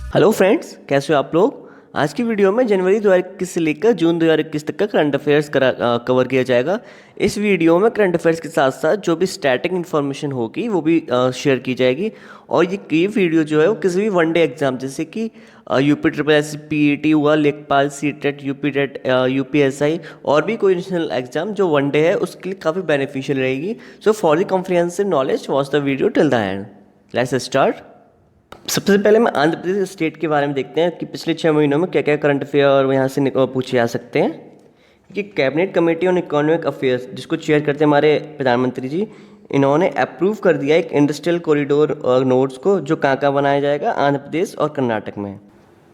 Hello friends, कैसे हो आप लोग। आज की वीडियो में जनवरी 2021 से लेकर जून 2021 तक का करंट अफेयर्स कवर किया जाएगा। इस वीडियो में करंट अफेयर्स के साथ साथ जो भी स्टैटिक इन्फॉर्मेशन होगी वो भी शेयर की जाएगी। और ये वीडियो जो है वो किसी भी वनडे एग्जाम जैसे कि यूपी ट्रिपल एस पीईटी हुआ, लेखपाल, सीटेट, यूपी टेट, यूपीएसआई और भी कोई नेशनल एग्जाम जो वनडे है उसके लिए काफ़ी बेनिफिशियल रहेगी। So for the comprehensive knowledge watch the video till the end. Let's start. सबसे पहले मैं आंध्र प्रदेश स्टेट के बारे में देखते हैं कि पिछले 6 महीनों में क्या क्या करंट अफेयर यहाँ से पूछे जा सकते हैं। कि cabinet committee on economic affairs जिसको चेयर करते हैं हमारे प्रधानमंत्री जी, इन्होंने अप्रूव कर दिया एक इंडस्ट्रियल कॉरिडोर नोड्स को जो कहाँ बनाया जाएगा, आंध्र प्रदेश और कर्नाटक में।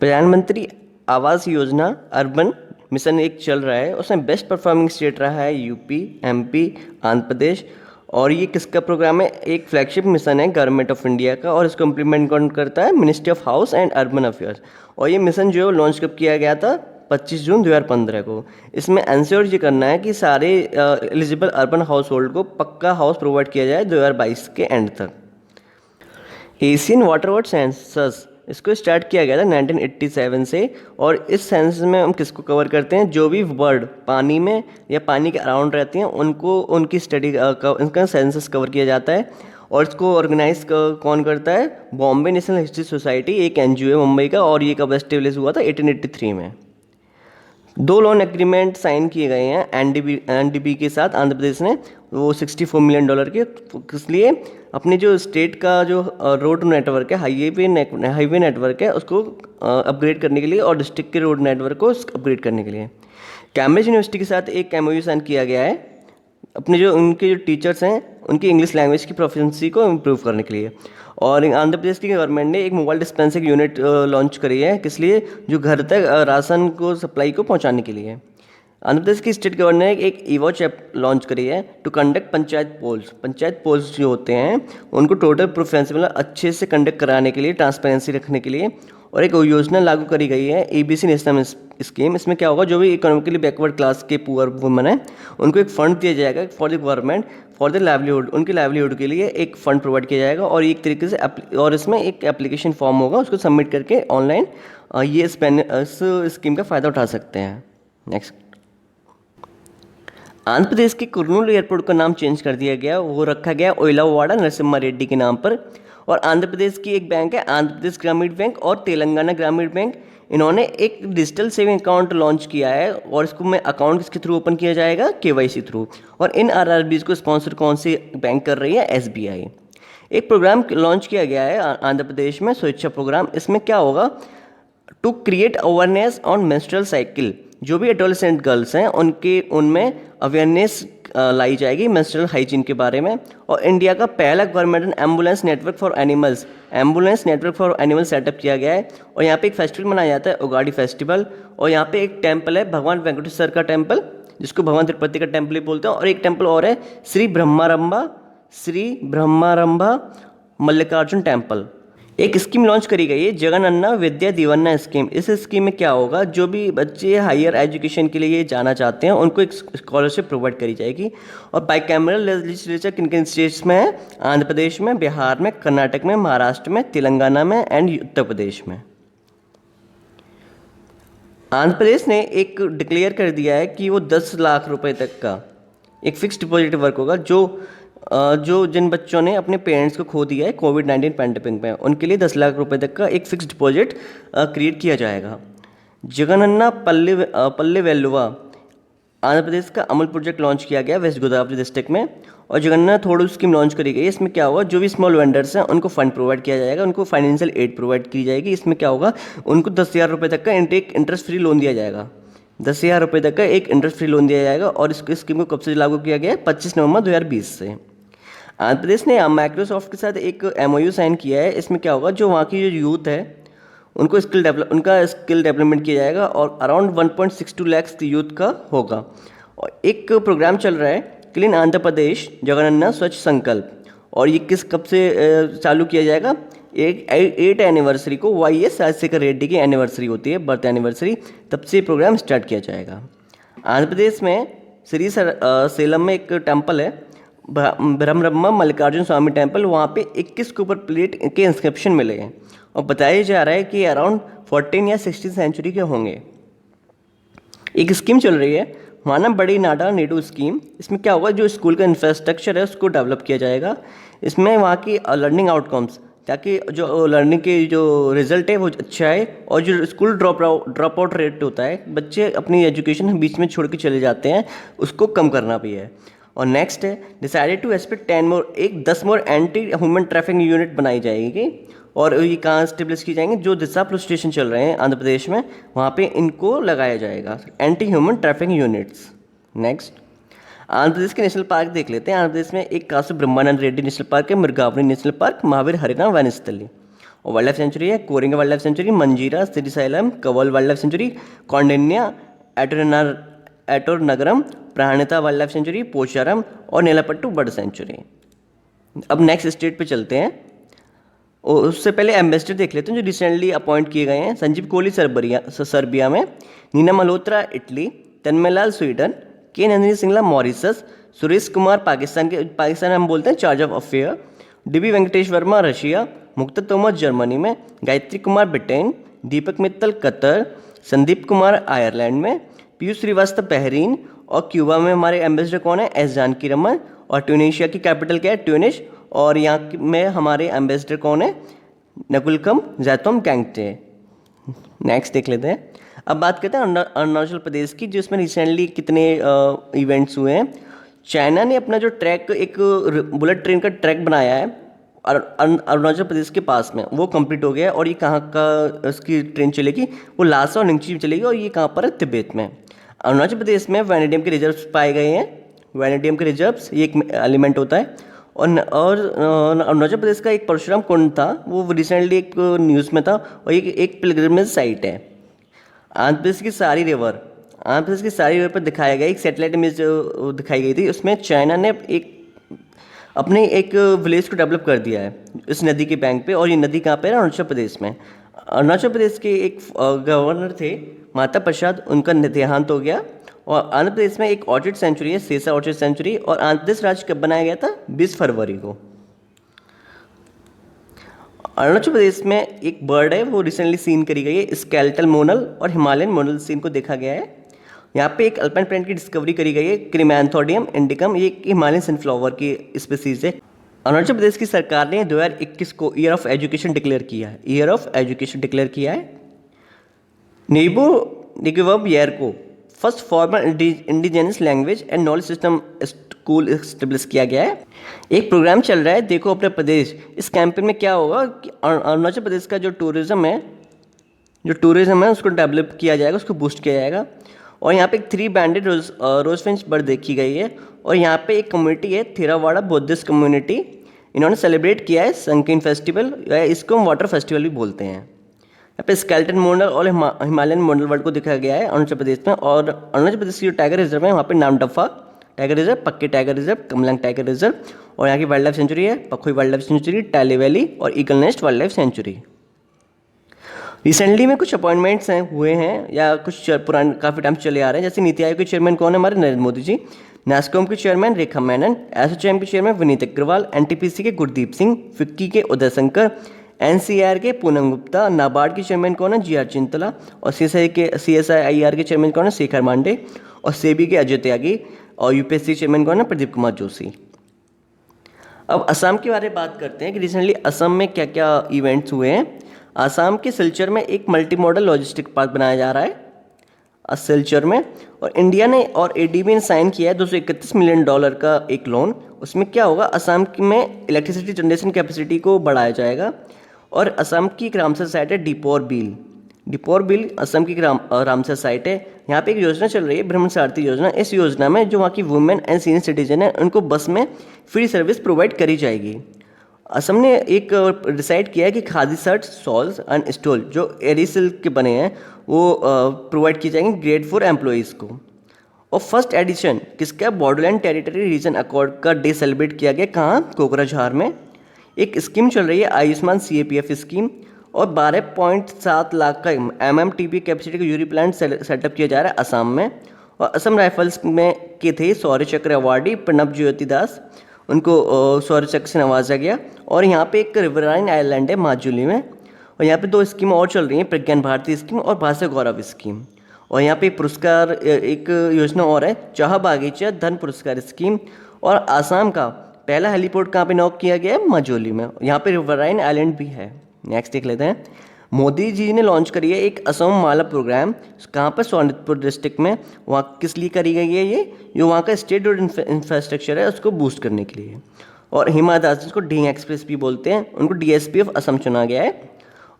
प्रधानमंत्री आवास योजना अर्बन मिशन एक चल रहा है, उसमें बेस्ट परफॉर्मिंग स्टेट रहा है यूपी, एमपी, आंध्र प्रदेश। और ये किसका प्रोग्राम है, एक फ्लैगशिप मिशन है गवर्नमेंट ऑफ इंडिया का और इसको इम्प्लीमेंट कौन करता है, ministry of house and urban affairs. और ये मिशन जो है लॉन्च कब किया गया था, 25 जून 2015 को। इसमें एंश्योर ये करना है कि सारे एलिजिबल अर्बन हाउस होल्ड को पक्का हाउस प्रोवाइड किया जाए 2022 के एंड तक। एशियन वाटर वर्ड सेंसस इसको स्टार्ट किया गया था 1987 से। और इस सेंसस में हम किसको कवर करते हैं, जो भी बर्ड पानी में या पानी के अराउंड रहती हैं उनको उनकी स्टडी इनका सेंसस कवर किया जाता है। और इसको ऑर्गेनाइज कौन करता है, बॉम्बे नेशनल हिस्ट्री सोसाइटी, एक एनजीओ है मुंबई का। और ये कब एस्टेब्लिश हुआ था, 1883 में। 2 लोन एग्रीमेंट साइन किए गए हैं एनडीबी के साथ आंध्र प्रदेश ने, वो $64 मिलियन के। इसलिए अपने जो स्टेट का जो रोड नेटवर्क है, हाईवे नेटवर्क है, उसको अपग्रेड करने के लिए और डिस्ट्रिक्ट के रोड नेटवर्क को अपग्रेड करने के लिए कैम्ब्रिज यूनिवर्सिटी के साथ एक एमओयू साइन किया गया है अपने जो उनके जो टीचर्स हैं उनकी इंग्लिश लैंग्वेज की प्रोफिशिएंसी को इम्प्रूव करने के लिए। और आंध्र प्रदेश की गवर्नमेंट ने एक मोबाइल डिस्पेंसिंग यूनिट लॉन्च करी है, किस लिए, जो घर तक राशन को सप्लाई को पहुंचाने के लिए। आंध्र प्रदेश की स्टेट गवर्नर ने एक ईवॉच ऐप लॉन्च करी है टू कंडक्ट पंचायत पोल्स जो होते हैं उनको टोटल प्रेफरेंस मतलब अच्छे से कंडक्ट कराने के लिए, ट्रांसपेरेंसी रखने के लिए। और एक योजना लागू करी गई है एबीसी नेशनल स्कीम। इसमें क्या होगा, जो भी इकोनॉमिकली बैकवर्ड क्लास के पुअर वुमन है उनको एक फंड दिया जाएगा for the government for the livelihood, उनके लाइवलीहुड के लिए एक फंड प्रोवाइड किया जाएगा। और एक तरीके से और इसमें एक एप्लीकेशन फॉर्म होगा, उसको सबमिट करके ऑनलाइन ये इस स्कीम का फ़ायदा उठा सकते हैं। नेक्स्ट, आंध्र प्रदेश के कुर्नूल एयरपोर्ट का नाम चेंज कर दिया गया, वो रखा गया ओयलावाड़ा नरसिम्हा रेड्डी के नाम पर। और आंध्र प्रदेश की एक बैंक है आंध्र प्रदेश ग्रामीण बैंक और तेलंगाना ग्रामीण बैंक, इन्होंने एक डिजिटल सेविंग अकाउंट लॉन्च किया है। और इसको में अकाउंट किसके थ्रू ओपन किया जाएगा, केवाईसी थ्रू। और इन आरआरबीज को स्पॉन्सर कौन सी बैंक कर रही है, एसबीआई। एक प्रोग्राम लॉन्च किया गया है आंध्र प्रदेश में, स्वेच्छा प्रोग्राम। इसमें क्या होगा, to create awareness on menstrual cycle, जो भी एडोलेसेंट गर्ल्स हैं उनमें अवेयरनेस लाई जाएगी मेंस्ट्रुअल हाइजीन के बारे में। और इंडिया का पहला government ambulance network for animals setup किया गया है। और यहाँ पे एक फेस्टिवल मनाया जाता है, उगाड़ी फेस्टिवल। और यहाँ पे एक टेम्पल है भगवान वेंकटेश्वर का टेम्पल, जिसको भगवान तिरुपति का टेम्पल ही बोलते हैं। और एक टेम्पल और है श्री ब्रह्मारंभा मल्लिकार्जुन टेम्पल। एक स्कीम लॉन्च करी गई है जगनन्ना विद्या दीवन्ना स्कीम। इस स्कीम में क्या होगा, जो भी बच्चे हायर एजुकेशन के लिए जाना चाहते हैं उनको एक स्कॉलरशिप प्रोवाइड करी जाएगी। और बाइकैमरल लेजिस्लेचर किन किन स्टेट्स में है, आंध्र प्रदेश में, बिहार में, कर्नाटक में, महाराष्ट्र में, तेलंगाना में एंड उत्तर प्रदेश में। आंध्र प्रदेश ने एक डिक्लेयर कर दिया है कि वो 10 लाख रुपए तक का एक फिक्स डिपॉजिट वर्क होगा, जो जिन बच्चों ने अपने पेरेंट्स को खो दिया है कोविड-19 पैंडेमिक में, उनके लिए 10 लाख रुपए तक का एक फिक्स डिपॉजिट क्रिएट किया जाएगा। जगनन्ना पल्ले वेल्लुवा आंध्र प्रदेश का अमल प्रोजेक्ट लॉन्च किया गया वेस्ट गोदावरी डिस्ट्रिक्ट में। और जगन्नाथ थोड़ू स्कीम लॉन्च करी गई। इसमें क्या होगा, जो भी स्मॉल वेंडर्स हैं उनको फंड प्रोवाइड किया जाएगा, उनको फाइनेंशियल एड प्रोवाइड की जाएगी। इसमें क्या होगा, उनको 10,000 रुपये तक का इंटरेस्ट फ्री लोन दिया जाएगा। 10,000 रुपये तक का एक इंटरेस्ट फ्री लोन दिया जाएगा। और इस स्कीम को कब से लागू किया गया है, 25 नवंबर 2020 से। आंध्र प्रदेश ने माइक्रोसॉफ्ट के साथ एक एमओयू साइन किया है। इसमें क्या होगा, जो वहाँ की जो यूथ है उनको उनका स्किल डेवलपमेंट किया जाएगा। और अराउंड 1.62 लाख यूथ का होगा। और एक प्रोग्राम चल रहा है क्लीन आंध्र प्रदेश जगनन्ना स्वच्छ संकल्प। और ये कब से चालू किया जाएगा, एक 8 एनिवर्सरी को, YS राजशेखर रेड्डी की एनिवर्सरी होती है, बर्थ एनिवर्सरी, तब से प्रोग्राम स्टार्ट किया जाएगा। आंध्र प्रदेश में सेलम में एक टेम्पल है ब्रह्मरम्मा मल्लिकार्जुन स्वामी टेम्पल, वहाँ पे 21 के ऊपर प्लेट के इंस्क्रिप्शन मिले हैं। और बताया जा रहा है कि अराउंड 14 या 16 सेंचुरी के होंगे। एक स्कीम चल रही है माना बड़ी नाडा नेडू स्कीम। इसमें क्या होगा, जो स्कूल का इंफ्रास्ट्रक्चर है उसको डेवलप किया जाएगा। इसमें वहाँ की लर्निंग आउटकम्स, ताकि जो लर्निंग के जो रिजल्ट है वो अच्छा है, और जो स्कूल ड्रॉप आउट रेट होता है, बच्चे अपनी एजुकेशन बीच में छोड़ के चले जाते हैं, उसको कम करना भी है। और नेक्स्ट है decided to expect 10 more anti human trafficking unit बनाई जाएगी। और ये कहाँ स्टेब्लिश की जाएंगे, जो दिशा पुलिस स्टेशन चल रहे हैं आंध्र प्रदेश में, वहाँ पे इनको लगाया जाएगा anti human trafficking units. Next Andhra Pradesh के नेशनल पार्क देख लेते हैं। आंध्र प्रदेश में एक कासु ब्रह्मानंद रेड्डी नेशनल पार्क है, मृगावनी नेशनल पार्क, महावीर हरिना वनस्थली। और वाइल्ड लाइफ सेंचुरी है कोरिंगा वाइल्ड लाइफ सेंचुरी, मंजीरा, श्रीशैलम, कवल wild life sanctuary, Koundinya, Ettore नगरम, प्राणिता वाइल्ड लाइफ सेंचुरी, पोचारम और नेलापट्टू बर्ड सेंचुरी। अब नेक्स्ट स्टेट पे चलते हैं। और उससे पहले एम्बेसडर देख लेते हैं जो रिसेंटली अपॉइंट किए गए हैं। संजीव कोहली सर्बिया में, नीना मल्होत्रा इटली, तन्मयलाल स्वीडन, के नंदिनी सिंगला मॉरिसस, सुरेश कुमार पाकिस्तान हम बोलते हैं charge of affair, dB Venkatesh Verma Russia, Mukta Tomar Germany में, गायत्री कुमार ब्रिटेन, दीपक मित्तल कतर, संदीप कुमार आयरलैंड में, पीयूष श्रीवास्तव बहरीन, और क्यूबा में हमारे एम्बेसडर कौन है, एस जानकी रमन। और ट्यूनीशिया की कैपिटल क्या है, ट्यूनिश। और यहाँ में हमारे एम्बेसडर कौन है, नकुलकम जैतोम गैंगटे। नेक्स्ट देख लेते हैं। अब बात करते हैं अरुणाचल प्रदेश की, जिसमें रिसेंटली कितने इवेंट्स हुए हैं। चाइना ने अपना जो ट्रैक, एक बुलेट ट्रेन का ट्रैक बनाया है अरुणाचल प्रदेश के पास में, वो कंप्लीट हो गया है। और ये कहाँ का इसकी ट्रेन चलेगी, वो लासा और निंगची में चलेगी। और ये कहाँ पर है, तिब्बत में। अरुणाचल प्रदेश में वैनेडियम के रिजर्व्स पाए गए हैं। वैनेडियम के रिजर्व्स ये एक एलिमेंट होता है। और अरुणाचल प्रदेश का एक परशुराम कुंड था, वो रिसेंटली एक न्यूज़ में था, और ये एक पिलग्रिमेज साइट है। आंध्र प्रदेश की सारी रिवर पर दिखाया गया एक सैटेलाइट इमेज दिखाई गई थी। उसमें चाइना ने अपने एक विलेज को डेवलप कर दिया है इस नदी के बैंक पे। और ये नदी कहाँ पे है, अरुणाचल प्रदेश में। अरुणाचल प्रदेश के एक गवर्नर थे माता प्रसाद, उनका देहांत हो गया। और आंध्र प्रदेश में एक ऑर्चिड सेंचुरी है, सेसा ऑर्चिड सेंचुरी। और आंध्र प्रदेश राज्य कब बनाया गया था, 20 फरवरी को। अरुणाचल प्रदेश में एक बर्ड है, वो रिसेंटली सीन करी गई है, स्केलेटल मोनल और हिमालयन मोनल सीन को देखा गया है। यहाँ पे एक अल्पाइन प्लांट की डिस्कवरी करी गई है, क्रिमैंथोडियम इंडिकम। ये एक हिमालयन सनफ्लावर की स्पीसीज है। अरुणाचल प्रदेश की सरकार ने 2021 को ईयर ऑफ एजुकेशन डिक्लेयर किया है। नेबो निगवब ईयर को first formal indigenous language and knowledge system school establish किया गया है। एक प्रोग्राम चल रहा है, देखो अपने प्रदेश। इस कैंपेन में क्या होगा कि अरुणाचल प्रदेश का जो टूरिज़्म है उसको डेवलप किया जाएगा, उसको बूस्ट किया जाएगा। और यहाँ पे एक 3 बैंडेड रोजफिंच बर्ड देखी गई है। और यहाँ पे एक कम्युनिटी है, थेरावाड़ा बुद्धिस्ट कम्युनिटी, इन्होंने सेलिब्रेट किया है संकीन फेस्टिवल, या इसको हम वाटर फेस्टिवल भी बोलते हैं। यहाँ पे स्केलेटन मोनल और हिमालयन मोनल बर्ड को दिखाया गया है अरुणाचल प्रदेश में। और अरुणाचल प्रदेश की जो टाइगर रिजर्व है, वहाँ पे Namdapha tiger reserve, Pakke tiger reserve, Kamlang tiger reserve, और यहाँ की वाइल्ड लाइफ सेंचुरी है Pakhui wildlife sanctuary, Tale valley और eagle nest wildlife sanctuary. Recently में कुछ अपॉइंटमेंट्स हुए हैं, या कुछ पुराने काफ़ी टाइम चले आ रहे हैं। जैसे नीति आयोग के चेयरमैन कौन है, हमारे नरेंद्र मोदी जी। नैस्कॉम के चेयरमैन रेखा मेनन, एसोचैम के चेयरमैन विनीत अग्रवाल, एनटीपीसी के गुरदीप सिंह, फिक्की के उदय शंकर, एनसीआर के पूनम गुप्ता, नाबार्ड के चेयरमैन कौन है, जीआर चिंतला, और सीएसआईआर के चेयरमैन कौन है, शेखर मांडे, और सेबी के अजय त्यागी, और यूपीएससी चेयरमैन कौन है, प्रदीप कुमार जोशी। अब असम के बारे में बात करते हैं कि रिसेंटली असम में क्या क्या इवेंट्स हुए हैं। असम के सिलचर में एक मल्टी मॉडल लॉजिस्टिक पार्क बनाया जा रहा है सिलचर में। और इंडिया ने और एडीबी ने साइन किया है $231 मिलियन का एक लोन। उसमें क्या होगा, असम में इलेक्ट्रिसिटी जनरेशन कैपेसिटी को बढ़ाया जाएगा। और असम की एक रामसर साइट है दीपोर बिल असम की रामसर साइट है। यहाँ पे एक योजना चल रही है, भ्रमण सारथी योजना। इस योजना में जो वहाँ की वुमेन एंड सीनियर सिटीजन है, उनको बस में फ्री सर्विस प्रोवाइड करी जाएगी। असम ने एक डिसाइड किया है कि khadi shirt, shawls and stall जो एरी सिल्क के बने हैं वो प्रोवाइड किए जाएंगे ग्रेड 4 एम्प्लॉयज़ को। और फर्स्ट एडिशन किसका, बॉर्डरलैंड टेरिटरी रीजन अकॉर्ड का डे सेलिब्रेट किया गया, कहाँ, कोकराझार में। एक स्कीम चल रही है आयुष्मान CAPF स्कीम। और 12.7 लाख का MMTP कैपेसिटी का यूरी प्लांट सेटअप किया जा रहा है असम में। और असम राइफल्स में के थे शौर्य चक्र अवार्डी प्रणब ज्योति दास, उनको शौर्य चक्र से नवाजा गया। और यहाँ पे एक रिवराइन आइलैंड है माजुली में। और यहाँ पे 2 स्कीम और चल रही हैं, प्रज्ञान भारती स्कीम और भाषा गौरव स्कीम। और यहाँ पे पुरस्कार एक योजना और है, चाह बागीचा धन पुरस्कार स्कीम। और आसाम का पहला हेलीपोर्ट कहाँ पे नॉक किया गया है? मजोली में। यहाँ पे रिवराइन आइलैंड भी है। नेक्स्ट देख लेते हैं। मोदी जी ने लॉन्च करी है एक असम माला प्रोग्राम, कहाँ पर? सोनितपुर डिस्ट्रिक्ट में। वहाँ किस लिए करी गई है ये वहाँ का स्टेट रोड इंफ्रास्ट्रक्चर है उसको बूस्ट करने के लिए। और हिमा दास जिसको ढींग एक्सप्रेस भी बोलते हैं, उनको डीएसपी ऑफ असम चुना गया है।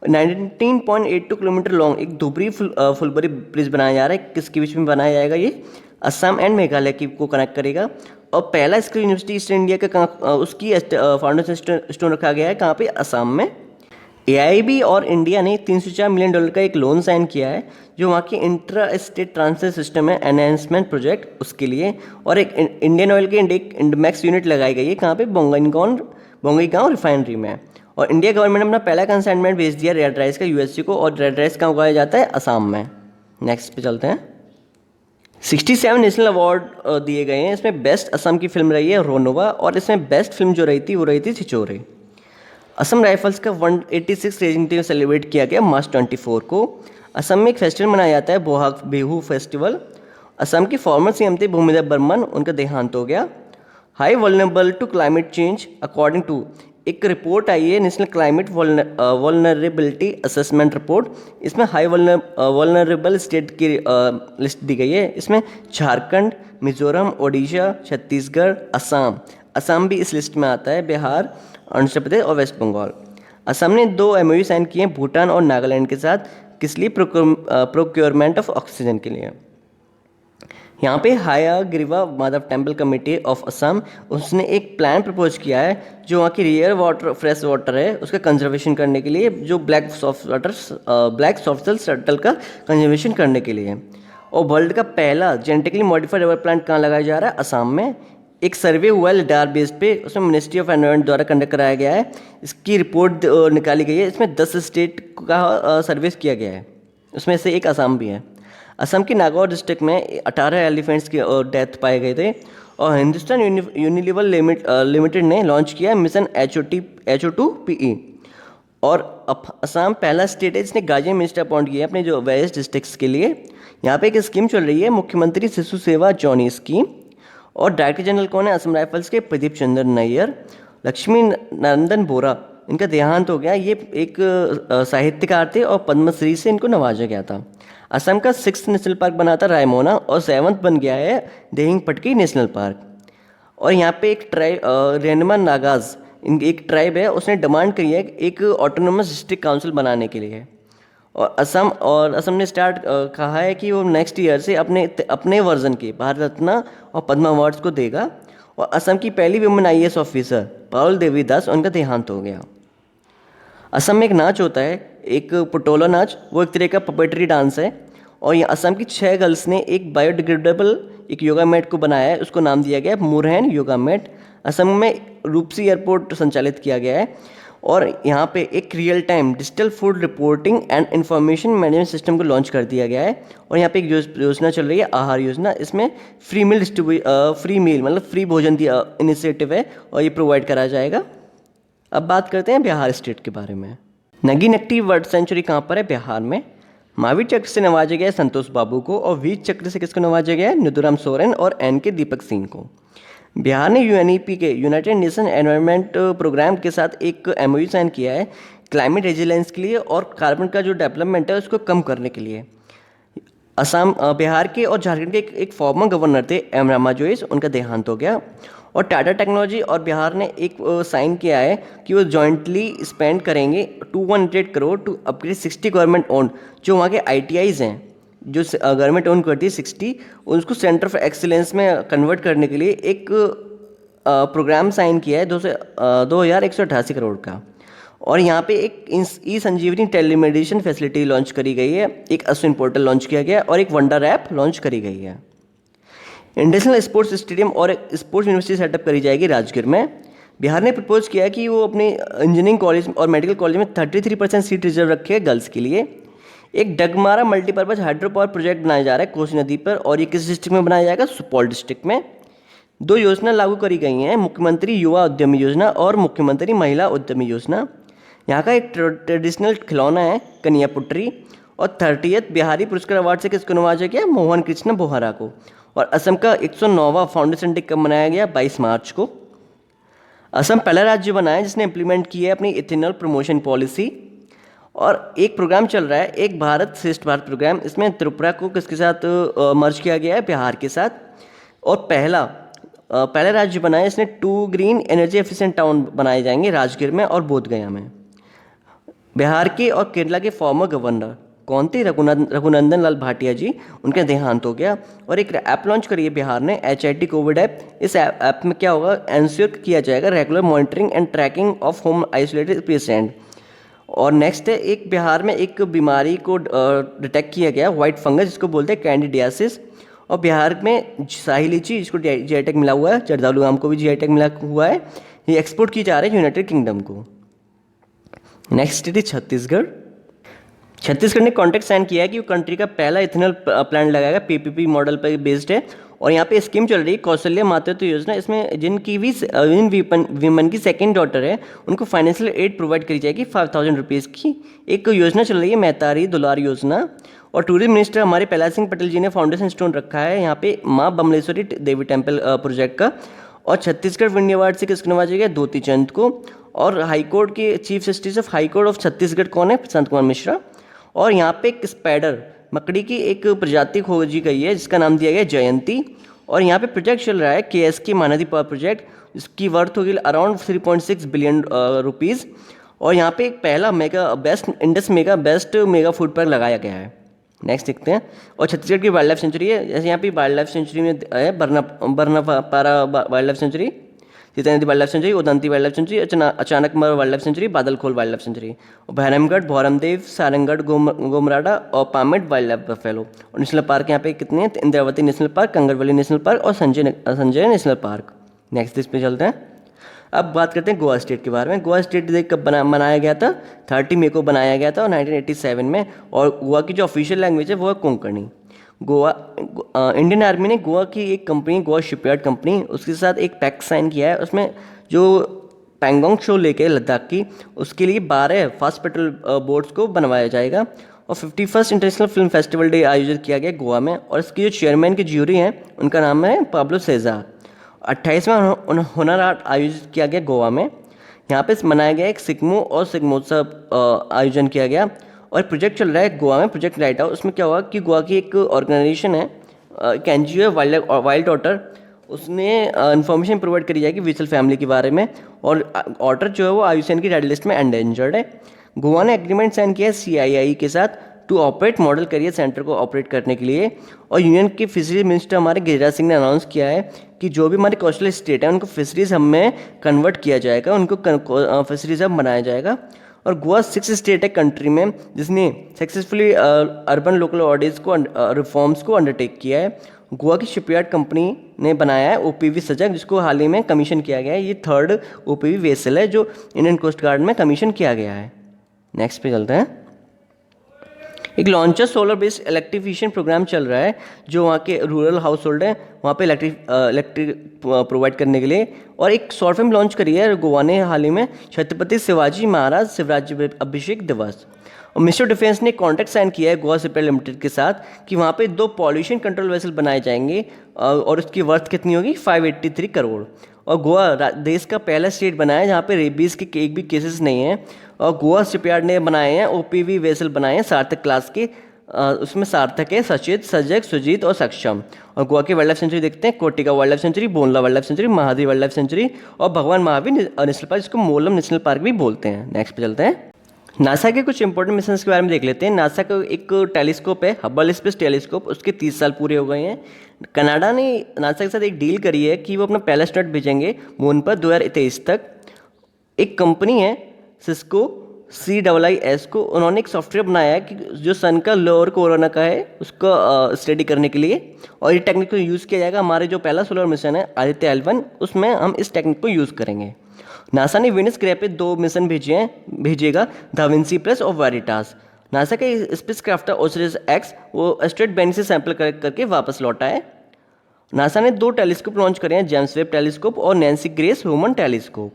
19.82 किलोमीटर लॉन्ग एक धुबरी फुलबरी ब्रिज बनाया जा रहा है। किसके बीच में बनाया जाएगा? ये असम एंड मेघालय की को कनेक्ट करेगा। और पहला स्किल यूनिवर्सिटी ईस्ट इंडिया का कहाँ उसकी फाउंडेशन स्टोन रखा गया है? कहाँ पे? असम में। एआईबी और इंडिया ने $304 मिलियन का एक लोन साइन किया है, जो वहाँ की इंट्रा स्टेट ट्रांसफर सिस्टम है एनहेंसमेंट प्रोजेक्ट उसके लिए। और एक इंडियन ऑयल की इंडमैक्स यूनिट लगाई गई है। कहाँ पे? बोंगईगांव रिफाइनरी में। और इंडिया गवर्नमेंट ने अपना पहला कंसाइनमेंट भेज दिया रेड राइस का यूएसए को। और रेड राइस कहाँ उगाया जाता है? असम में। नेक्स्ट पे चलते हैं। 67 नेशनल अवार्ड दिए गए हैं। इसमें बेस्ट असम की फिल्म रही है रोनोवा, और इसमें बेस्ट फिल्म जो रही थी वो रही थी छिछोरे। असम राइफल्स का 186 रेजिंग डे सेलिब्रेट किया गया मार्च 24 को। असम में एक फेस्टिवल मनाया जाता है बोहाग बिहू फेस्टिवल। असम की फॉर्मर सीएम थे भूमिदेव बर्मन, उनका देहांत हो गया। High vulnerable to climate change according to एक रिपोर्ट आई है, national climate vulnerability assessment report. इसमें हाई वल्नरेबल स्टेट की लिस्ट दी गई है। इसमें झारखंड, मिजोरम, ओडिशा, छत्तीसगढ़, असम भी इस लिस्ट में आता है, बिहार, अरुणाचल प्रदेश और वेस्ट बंगाल। असम ने 2 एमओयू साइन किए हैं भूटान और नागालैंड के साथ। किस लिए? प्रोक्योरमेंट ऑफ ऑक्सीजन के लिए। यहाँ पे Hayagriva Madhava temple committee of Assam, उसने एक प्लान प्रपोज किया है जो वहाँ की रियर वाटर फ्रेश वाटर है उसका कंजर्वेशन करने के लिए, जो ब्लैक सॉफ्ट सर्टल का कंजर्वेशन करने के लिए। और वर्ल्ड का पहला जेनेटिकली मॉडिफाइड रिवर प्लांट कहाँ लगाया जा रहा है? असम में। एक सर्वे हुआ है लिडार बेस पे, उसमें मिनिस्ट्री ऑफ एनवायरनमेंट द्वारा कंडक्ट कराया गया है। इसकी रिपोर्ट निकाली गई है। इसमें 10 स्टेट का सर्विस किया गया है, उसमें से एक असम भी है। असम की नागौर डिस्ट्रिक्ट में 18 एलिफेंट्स की डेथ पाए गए थे। और हिंदुस्तान यूनिलीवर लिमिटेड ने लॉन्च किया मिशन HO2PE। और असम पहला स्टेट है जिसने गार्जियन मिनिस्टर अपॉइंट किया अपने जो वेस्ट डिस्ट्रिक्ट्स के लिए। यहाँ पे एक स्कीम चल रही है मुख्यमंत्री शिशु सेवा जॉनी स्कीम। और डायरेक्टर जनरल कौन है? असम राइफल्स के प्रदीप चंद्र नैयर। लक्ष्मी नंदन बोरा, इनका देहांत हो गया। ये एक साहित्यकार थे और पद्मश्री से इनको नवाजा गया था। असम का 6th नेशनल पार्क बना था रायमोना, और 7th बन गया है देहिंग पटकी नेशनल पार्क। और यहाँ पे एक ट्राइब रेनमा नागाज, एक ट्राइब है, उसने डिमांड करी है एक ऑटोनोमस डिस्ट्रिक्ट काउंसिल बनाने के लिए। और असम ने कहा है कि वो नेक्स्ट ईयर से अपने वर्जन के भारत रत्न और पद्मा अवार्ड्स को देगा। और असम की पहली वुमेन IAS ऑफिसर पारुल देवी दास, उनका देहांत हो गया। असम में एक नाच होता है, एक पटोला नाच, वो एक तरह का पपेटरी डांस है। और ये असम की 6 गर्ल्स ने एक बायोडिग्रेडेबल एक योगा मैट को बनाया है, उसको नाम दिया गया है मुरहैन योगा मैट। असम में रूपसी एयरपोर्ट संचालित किया गया है। और यहाँ पे एक real time digital food reporting and information management system को लॉन्च कर दिया गया है। और यहाँ पे एक योजना चल रही है आहार योजना, इसमें फ्री मील मतलब फ्री भोजन दिया इनिशिएटिव है और ये प्रोवाइड करा जाएगा। अब बात करते हैं बिहार स्टेट के बारे में। नगीनट्टी बर्ड सेंचुरी कहाँ पर है? बिहार में। महावीर चक्र से नवाजा गया है संतोष बाबू को, और वीर चक्र से किसको नवाजा गया है? निधुराम सोरेन और NK दीपक सिंह को। बिहार ने UNEP के यूनाइटेड नेशन एनवायरनमेंट प्रोग्राम के साथ एक MOU साइन किया है क्लाइमेट रेजिलेंस के लिए और कार्बन का जो डेवलपमेंट है उसको कम करने के लिए। बिहार के और झारखंड के एक फॉर्मर गवर्नर थे M रामा जोइस, उनका देहांत हो गया। और टाटा टेक्नोलॉजी और बिहार ने एक साइन किया है कि वो जॉइंटली स्पेंड करेंगे 218 crore to upgrade 60 government owned जो वहाँ के ITIs हैं, जो गवर्नमेंट ओन करती है 60, उसको सेंटर फॉर एक्सीलेंस में कन्वर्ट करने के लिए एक प्रोग्राम साइन किया है 2188 करोड़ का। और यहाँ पे एक ई संजीवनी टेलीमेडिसिन फैसिलिटी लॉन्च करी गई है, एक अश्विन पोर्टल लॉन्च किया गया और एक वंडर ऐप लॉन्च करी गई है। इंटरनेशनल स्पोर्ट्स स्टेडियम और एक स्पोर्ट्स यूनिवर्सिटी सेटअप करी जाएगी राजगीर में। बिहार ने प्रपोज किया कि वो अपने इंजीनियरिंग कॉलेज और मेडिकल कॉलेज में 33% सीट रिजर्व रखे गर्ल्स के लिए। एक Dagmara multipurpose hydro power project बनाया जा रहा है कोसी नदी पर, और ये किस डिस्ट्रिक्ट में बनाया जाएगा? सुपौल डिस्ट्रिक्ट में। 2 योजना लागू करी गई हैं, मुख्यमंत्री युवा उद्यमी योजना और मुख्यमंत्री महिला उद्यमी योजना। यहाँ का एक ट्रेडिशनल खिलौना है कन्या पुट्री। और 30th बिहारी पुरस्कार अवार्ड से किसको नवाजा गया? मोहन कृष्ण बोहरा को। और असम का 109वां फाउंडेशन डे कब मनाया गया? 22 मार्च को। असम पहला राज्य बना है जिसने इम्प्लीमेंट की है अपनी इथेनॉल प्रमोशन पॉलिसी। और एक प्रोग्राम चल रहा है, एक भारत श्रेष्ठ भारत प्रोग्राम। इसमें त्रिपुरा को किसके साथ मर्ज किया गया है? बिहार के साथ। और पहला राज्य बना है इसने 2 ग्रीन एनर्जी एफिशिएंट टाउन बनाए जाएंगे राजगीर में और बोधगया में। बिहार के और केरला के फॉर्मर गवर्नर कौन थे? रघुनंदन लाल भाटिया जी, उनका देहांत हो गया। और एक ऐप लॉन्च करी है बिहार ने, HIT कोविड ऐप। इस ऐप में क्या होगा? एंश्योर किया जाएगा regular monitoring and tracking of home isolated patient. और नेक्स्ट है, एक बिहार में एक बीमारी को डिटेक्ट किया गया, वाइट फंगस, जिसको बोलते हैं कैंडिडियासिस। और बिहार में शाही लीची, जिसको GI टैग मिला हुआ है, जर्दालू आम को भी GI टैग मिला हुआ है। ये एक्सपोर्ट की जा रही है यूनाइटेड किंगडम को। Next state is Chhattisgarh. Chhattisgarh ने कॉन्ट्रैक्ट साइन किया है कि वो कंट्री का पहला इथेनॉल प्लांट लगाएगा, PPP मॉडल पर बेस्ड है। और यहाँ पे स्कीम चल रही है कौशल्य मातृत्व योजना। इसमें जिन वीमन की सेकेंड डॉटर है उनको फाइनेंशियल एड प्रोवाइड करी जाएगी 5000 रुपीज़ की। एक योजना चल रही है मैतारी दुलार योजना। और टूरिज्म मिनिस्टर हमारे प्रहलाद सिंह पटेल जी ने फाउंडेशन स्टोन रखा है यहाँ पे माँ बमलेश्वरी देवी टेम्पल प्रोजेक्ट का। और छत्तीसगढ़ विंडी अवार्ड से किसको नवाजा गया? धोती चंद को। और हाईकोर्ट के chief justice of high court of Chhattisgarh कौन है? प्रशांत कुमार मिश्रा। और यहाँ पे एक स्पाइडर मकड़ी की एक प्रजाति खोजी गई है जिसका नाम दिया गया जयंती। और यहाँ पे प्रोजेक्ट चल रहा है KSK महानदी पावर प्रोजेक्ट, जिसकी वर्थ होगी अराउंड 3.6 बिलियन रुपीज़। और यहाँ पे एक पहला इंडस मेगा फूड पार्क लगाया गया है। नेक्स्ट देखते हैं। और छत्तीसगढ़ की वाइल्ड लाइफ सेंचुरी है, जैसे यहाँ पे वाइल्ड लाइफ सेंचुरी में है Barnawapara wildlife sanctuary, Sitanadi wildlife sanctuary, Udanti wildlife sanctuary, Achanakmar wildlife sanctuary, Badalkhol wildlife sanctuary, और भैरमगढ़, भौरमदेव, सारंगढ़, गोमराडा और पामेट वाइल्ड लाइफ बफेलो। और नेशनल पार्क यहाँ पे कितने हैं? Indravati national park, Kanger valley national park और संजय नेशनल पार्क। नेक्स्ट इस पे चलते हैं। अब बात करते हैं गोवा स्टेट के बारे में। गोवा स्टेट डे कब मनाया गया था? 30 मई को बनाया गया था और 1987 में। और गोवा की जो ऑफिशियल लैंग्वेज है वो है कोंकणी। इंडियन आर्मी ने गोवा की एक कंपनी, गोवा शिपयार्ड कंपनी, उसके साथ एक पैक्ट साइन किया है। उसमें जो पैंगोंग शो लेके लद्दाख की, उसके लिए 12 फास्ट पेट्रोल बोट्स को बनवाया जाएगा। और 51st international film festival day आयोजित किया गया गोवा में। और इसकी जो चेयरमैन की ज्यूरी हैं उनका नाम है पाब्लो सेजा। 28वां हुनर हाट आयोजित किया गया गोवा में। यहाँ पे मनाया गया एक सिग्मो और सिग्मोत्सव आयोजन किया गया। और प्रोजेक्ट चल रहा है गोवा में, प्रोजेक्ट लाइट हाउस। उसमें क्या हुआ कि गोवा की एक ऑर्गेनाइजेशन है, एक NGO है वाइल्ड ऑटर, उसने इन्फॉर्मेशन प्रोवाइड करी जाएगी विचल फैमिली के बारे में। और ऑटर जो है वो IUCN की रेड लिस्ट में एंडेंजर्ड है। गोवा ने एग्रीमेंट साइन किया है CII के साथ to operate model career centre को ऑपरेट करने के लिए। और यूनियन के फिशरीज मिनिस्टर हमारे गिरिराज सिंह ने अनाउंस किया है कि जो भी हमारे कोस्टल स्टेट है उनको फिशरीज हब में कन्वर्ट किया जाएगा, उनको फिशरीज हब बनाया जाएगा। और गोवा 6 स्टेट है कंट्री में जिसने सक्सेसफुली अर्बन लोकल ऑडियंस को रिफॉर्म्स को अंडरटेक किया है। गोवा की शिपयार्ड कंपनी ने बनाया है OPV सजग, जिसको हाल ही में कमीशन किया गया है। ये 3rd OPV वेसल है जो इंडियन कोस्ट गार्ड में कमीशन किया गया है। नेक्स्ट पे चलते हैं। एक launcher solar based electrification programme चल रहा है जो वहाँ के रूरल हाउस होल्ड है वहाँ पे इलेक्ट्रिक प्रोवाइड करने के लिए। और एक शॉर्ट फिल्म लॉन्च करी है गोवा ने हाल ही में, छत्रपति शिवाजी महाराज शिवराज्य अभिषेक दिवस। और मिनिस्टर ऑफ डिफेंस ने कॉन्ट्रैक्ट साइन किया है गोवा शिपयार्ड लिमिटेड के साथ कि वहाँ पे 2 पॉल्यूशन कंट्रोल वेसल बनाए जाएंगे और उसकी वर्थ कितनी होगी? 583 करोड़। और गोवा देश का पहला स्टेट बना है जहाँ पे रेबीज़ के एक भी केसेस नहीं हैं। और गोवा शिपयार्ड ने बनाए हैं OPV वेसल बनाए हैं सार्थक क्लास के, उसमें सार्थक है, सचेत, सजग, सुजीत और सक्षम। और गोवा की वाइल्ड लाइफ सेंचुरी देखते हैं, Cotigao wildlife sanctuary, Bondla wildlife sanctuary, Mahadev wildlife sanctuary और भगवान महावीर नेशनल पार्क, जिसको मोलम नेशनल पार्क भी बोलते हैं। नेक्स्ट पे चलते हैं। नासा के कुछ इंपॉर्टेंट मिशंस के बारे में देख लेते हैं। नासा का एक टेलीस्कोप है हबल स्पेस टेलीस्कोप, उसके 30 साल पूरे हो गए हैं। कनाडा ने नासा के साथ एक डील करी है कि वो अपना पहला एस्ट्रोनॉट भेजेंगे मून पर 2023 तक। एक कंपनी है सिस्को CIIS को, उन्होंने एक सॉफ्टवेयर बनाया है कि जो सन का लोअर कोरोना का है उसको स्टडी करने के लिए। और ये टेक्निक को यूज़ किया जाएगा हमारे जो पहला सोलर मिशन है आदित्य L1, उसमें हम इस टेक्निक को यूज़ करेंगे। नासा ने वीनस ग्रह पे 2 मिशन भेजेगा, दा विंसी प्लस और वेरिटास। नासा का स्पेस क्राफ्ट ओसिरिस X वो एस्ट्रॉयड बेंड से सैंपल करके वापस लौटा है। नासा ने 2 टेलीस्कोप लॉन्च करे हैं, जेम्स वेब टेलीस्कोप और नैन्सी ग्रेस ह्यूमन टेलीस्कोप।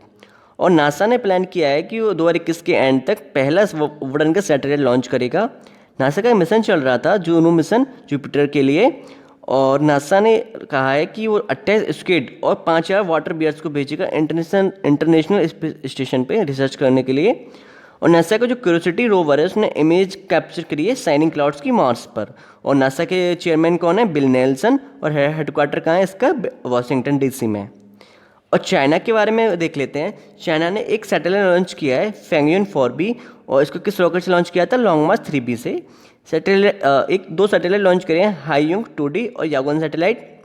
और नासा ने प्लान किया है कि वो 2021 के एंड तक पहला वुडन का सैटेलाइट लॉन्च करेगा। नासा का मिशन चल रहा था जूनो मिशन जुपिटर के लिए, और नासा ने कहा है कि वो 28 स्क्विड और 5,000 वाटर बियर्स को भेजेगा इंटरनेशनल स्टेशन पे रिसर्च करने के लिए। और नासा का जो क्यूरियोसिटी रोवर है उसने इमेज कैप्चर करी है शाइनिंग क्लाउड्स की मार्स पर। और नासा के चेयरमैन कौन है? Bill Nelson. और हेडक्वार्टर कहाँ है इसका? वाशिंगटन डीसी में। और चाइना के बारे में देख लेते हैं। चाइना ने एक सैटेलाइट लॉन्च किया है फैंगयुन 4B, और इसको किस रॉकेट से लॉन्च किया था? लॉन्ग मार्च 3B से। सैटेलाइट दो सैटेलाइट लॉन्च करे हैं, हाईयुंग 2D और यागोन सैटेलाइट।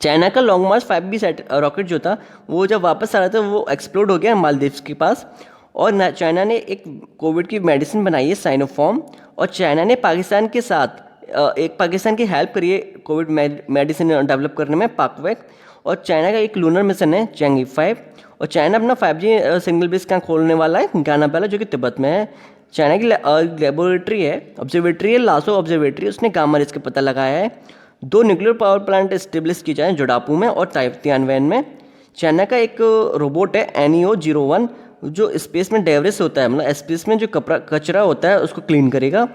चाइना का लॉन्ग मार्च 5B रॉकेट जो था वो जब वापस आ रहा था वो एक्सप्लोड हो गया मालदीव्स के पास। और चाइना ने एक कोविड की मेडिसिन बनाई है साइनोफॉर्म, और चाइना ने पाकिस्तान के साथ पाकिस्तान की हेल्प करी है कोविड मेडिसिन डेवलप करने में, पाकवैक। और चाइना का एक लूनर मिशन है चैंगी 5। और चाइना अपना 5G सिग्नल बेस कहाँ खोलने वाला है? गानापाला, जो कि तिब्बत में है। चाइना की लेबोरेटरी है, ऑब्जर्वेटरी है, लासो ऑब्जर्वेटरी, उसने गामा रेज का पता लगाया है। 2 न्यूक्लियर पावर प्लांट स्टेब्लिश किए जाए जोडापू में और तियानवेन में। चाइना का एक रोबोट है NEO-01 जो स्पेस में डेवरेज होता है, मतलब स्पेस में जो कचरा होता है उसको क्लीन करेगा।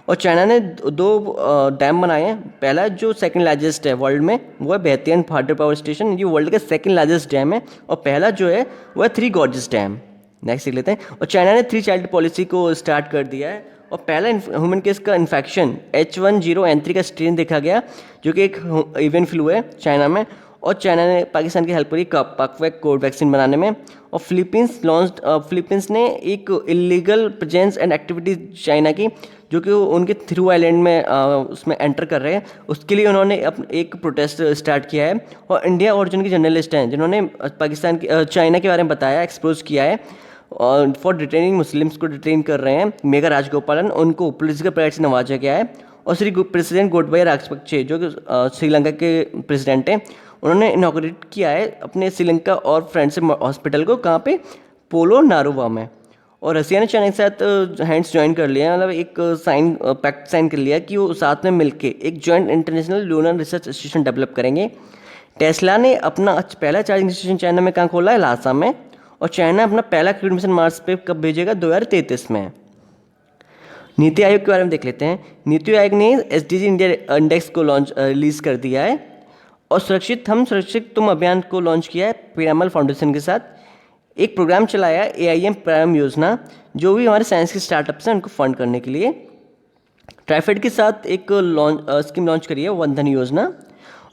और चाइना ने 2 डैम बनाए हैं। पहला जो सेकंड लार्जेस्ट है वर्ल्ड में वो है बेहतियान हाइड्रो पावर स्टेशन, ये वर्ल्ड का सेकंड लार्जेस्ट डैम है। और पहला जो है वो है 3 गॉर्जेस डैम। नेक्स्ट देख लेते हैं। और चाइना ने 3 चाइल्ड पॉलिसी को स्टार्ट कर दिया है। और पहला ह्यूमन केस का इन्फेक्शन H1N3 का स्ट्रेन देखा गया जो कि एक एवियन फ्लू है चाइना में। और चाइना ने पाकिस्तान की हेल्प करी पाकवैक कोविड वैक्सीन बनाने में। और फिलीपींस ने एक illegal presence and activity China की जो कि उनके थ्रू आइलैंड में उसमें एंटर कर रहे हैं, उसके लिए उन्होंने एक प्रोटेस्ट स्टार्ट किया है। और इंडिया ओरिजिन के जर्नलिस्ट हैं जिन्होंने पाकिस्तान की चाइना के बारे में बताया, एक्सपोज किया है। और फॉर डिटेनिंग मुस्लिम्स को डिटेन कर रहे हैं मेगा राजगोपालन, उनको पोलिटिकल प्राइड से नवाजा गया है। और श्री प्रेसिडेंट गोटबाया राजपक्षे जो कि श्रीलंका के प्रेसिडेंट हैं, उन्होंने इनॉग्रेट किया है अपने श्रीलंका और फ्रेंड्स हॉस्पिटल को, कहाँ पे? पोलो नारुवा में। और रसिया ने चाइना के साथ हैंड्स ज्वाइन कर लिया, मतलब एक पैक्ट साइन कर लिया कि वो साथ में मिलके एक joint international lunar research station develop करेंगे। टेस्ला ने अपना पहला चार्जिंग स्टेशन चाइना में कहाँ खोला है? लासा में। और चाइना अपना पहला क्रूड मिशन मार्स पे कब भेजेगा? 2033 में। नीति आयोग के बारे में देख लेते हैं। नीति आयोग ने SDG इंडिया इंडेक्स को रिलीज कर दिया है। और सुरक्षित हम सुरक्षित तुम अभियान को लॉन्च किया है पिरामल फाउंडेशन के साथ। एक प्रोग्राम चलाया AIM प्राइम योजना, जो भी हमारे साइंस के स्टार्टअप्स हैं उनको फंड करने के लिए। ट्राइफेड के साथ एक स्कीम लॉन्च करी है वंदन योजना।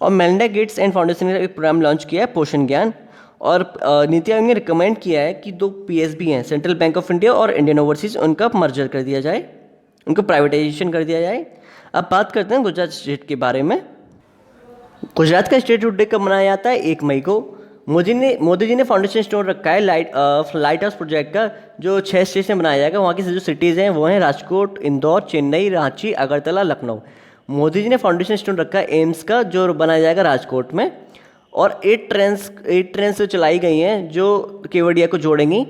और मेलिंडा गेट्स एंड फाउंडेशन ने एक प्रोग्राम लॉन्च किया है पोषण ज्ञान। और नीति आयोग ने रिकमेंड किया है कि 2 PSB हैं, सेंट्रल बैंक ऑफ इंडिया और इंडियन ओवरसीज, उनका मर्जर कर दिया जाए, उनको प्राइवेटाइजेशन कर दिया जाए। अब बात करते हैं गुजरात स्टेट के बारे में। गुजरात का स्टेटहुड डे कब मनाया जाता है? 1 मई को। मोदी जी ने फाउंडेशन स्टोन रखा है लाइट हाउस प्रोजेक्ट का, जो 6 स्टेट से बनाया जाएगा। वहाँ की जो सिटीज़ हैं वो हैं राजकोट, इंदौर, चेन्नई, रांची, अगरतला, लखनऊ। मोदी जी ने फाउंडेशन स्टोन रखा है एम्स का, जो बनाया जाएगा राजकोट में। और 8 ट्रेन जो चलाई गई हैं जो केवड़िया को जोड़ेंगी।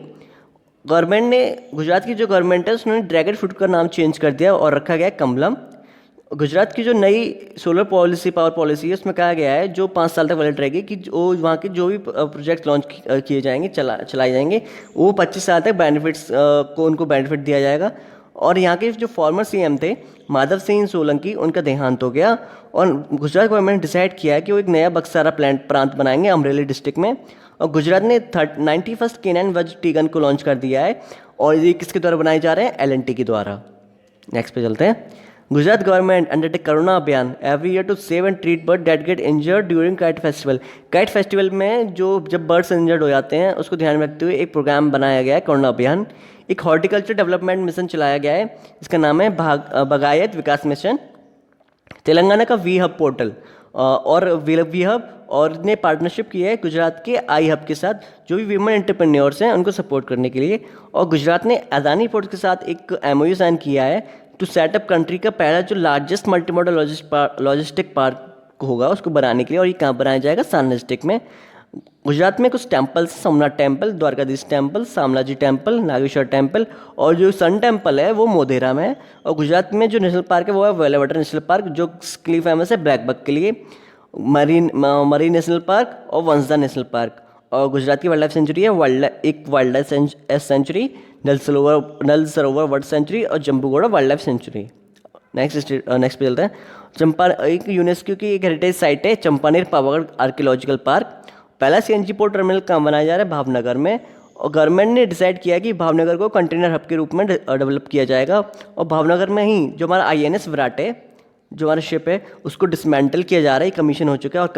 गवर्नमेंट ने, गुजरात की जो गवर्नमेंट है उसने ड्रैगन फ्रूट का नाम चेंज कर दिया और रखा गया है कमलम। गुजरात की जो नई सोलर पावर पॉलिसी है उसमें कहा गया है जो 5 साल तक वैलिड रहेगी कि जो वहाँ के जो भी प्रोजेक्ट लॉन्च किए जाएंगे, चलाए जाएंगे, वो 25 साल तक बेनिफिट्स को उनको बेनिफिट दिया जाएगा। और यहाँ के जो फॉर्मर CM थे माधव सिंह सोलंकी, उनका देहांत हो गया। और गुजरात गवर्नमेंट ने डिसाइड किया है कि वो एक नया बक्सारा प्रांत बनाएंगे अमरेली डिस्ट्रिक्ट में। और गुजरात ने 91st केनाइन वज टीगन को लॉन्च कर दिया है। और ये किसके द्वारा बनाए जा रहे हैं? L&T के द्वारा। नेक्स्ट पे चलते हैं। Gujarat government undertake Karuna Abhiyan every year to save and treat bird that get injured during kite festival. Kite festival में जब बर्ड्स इंजर्ड हो जाते हैं उसको ध्यान में रखते हुए एक प्रोग्राम बनाया गया है करुणा अभियान। एक हॉर्टिकल्चर डेवलपमेंट मिशन चलाया गया है, इसका नाम है बागायत विकास मिशन। तेलंगाना का वी हब पोर्टल और वी हब और ने पार्टनरशिप की है गुजरात के आई हब के साथ, जो भी वीमेन एंटरप्रेन्योर्स हैं उनको सपोर्ट करने के लिए। और गुजरात ने अदानी पोर्ट के साथ एक MOU साइन किया है टू सेटअप कंट्री का पहला जो लार्जेस्ट मल्टीमॉडल लॉजिस्टिक पार्क होगा उसको बनाने के लिए। और ये कहाँ बनाया जाएगा? सारन डिस्ट्रिक्ट में। गुजरात में कुछ temples, Somnath temple, Dwarkadhish temple, Shamlaji temple, Nageshwar temple, और जो सन टेम्पल है वो मोधेरा में है। और गुजरात में जो नेशनल पार्क है वो है वेलावटर नेशनल पार्क, जो के लिए फेमस है ब्लैक बक के लिए, मरीन नेशनल पार्क और वंसदा नेशनल पार्क। और गुजरात की वाइल्ड लाइफ सेंचुरी है एक वाइल्ड लाइफ सेंचुरी, नल सरोवर वर्ल्ड सेंचुरी और जम्बूगोड़ा वाइल्ड लाइफ सेंचुरी। नेक्स्ट पे चलते हैं। चंपा एक यूनेस्को की एक हेरिटेज साइट है चंपानेर पावागढ़ आर्कियोलॉजिकल पार्क। पहला सीएनजी पोर्ट टर्मिनल कहाँ बनाया जा रहा है? भावनगर में। और गवर्नमेंट ने डिसाइड किया कि भावनगर को कंटेनर हब के रूप में डेवलप किया जाएगा और भावनगर में ही जो हमारा आईएनएस विराट है, जो हमारा शिप है, उसको डिसमेंटल किया जा रहा है, कमीशन हो चुका है। और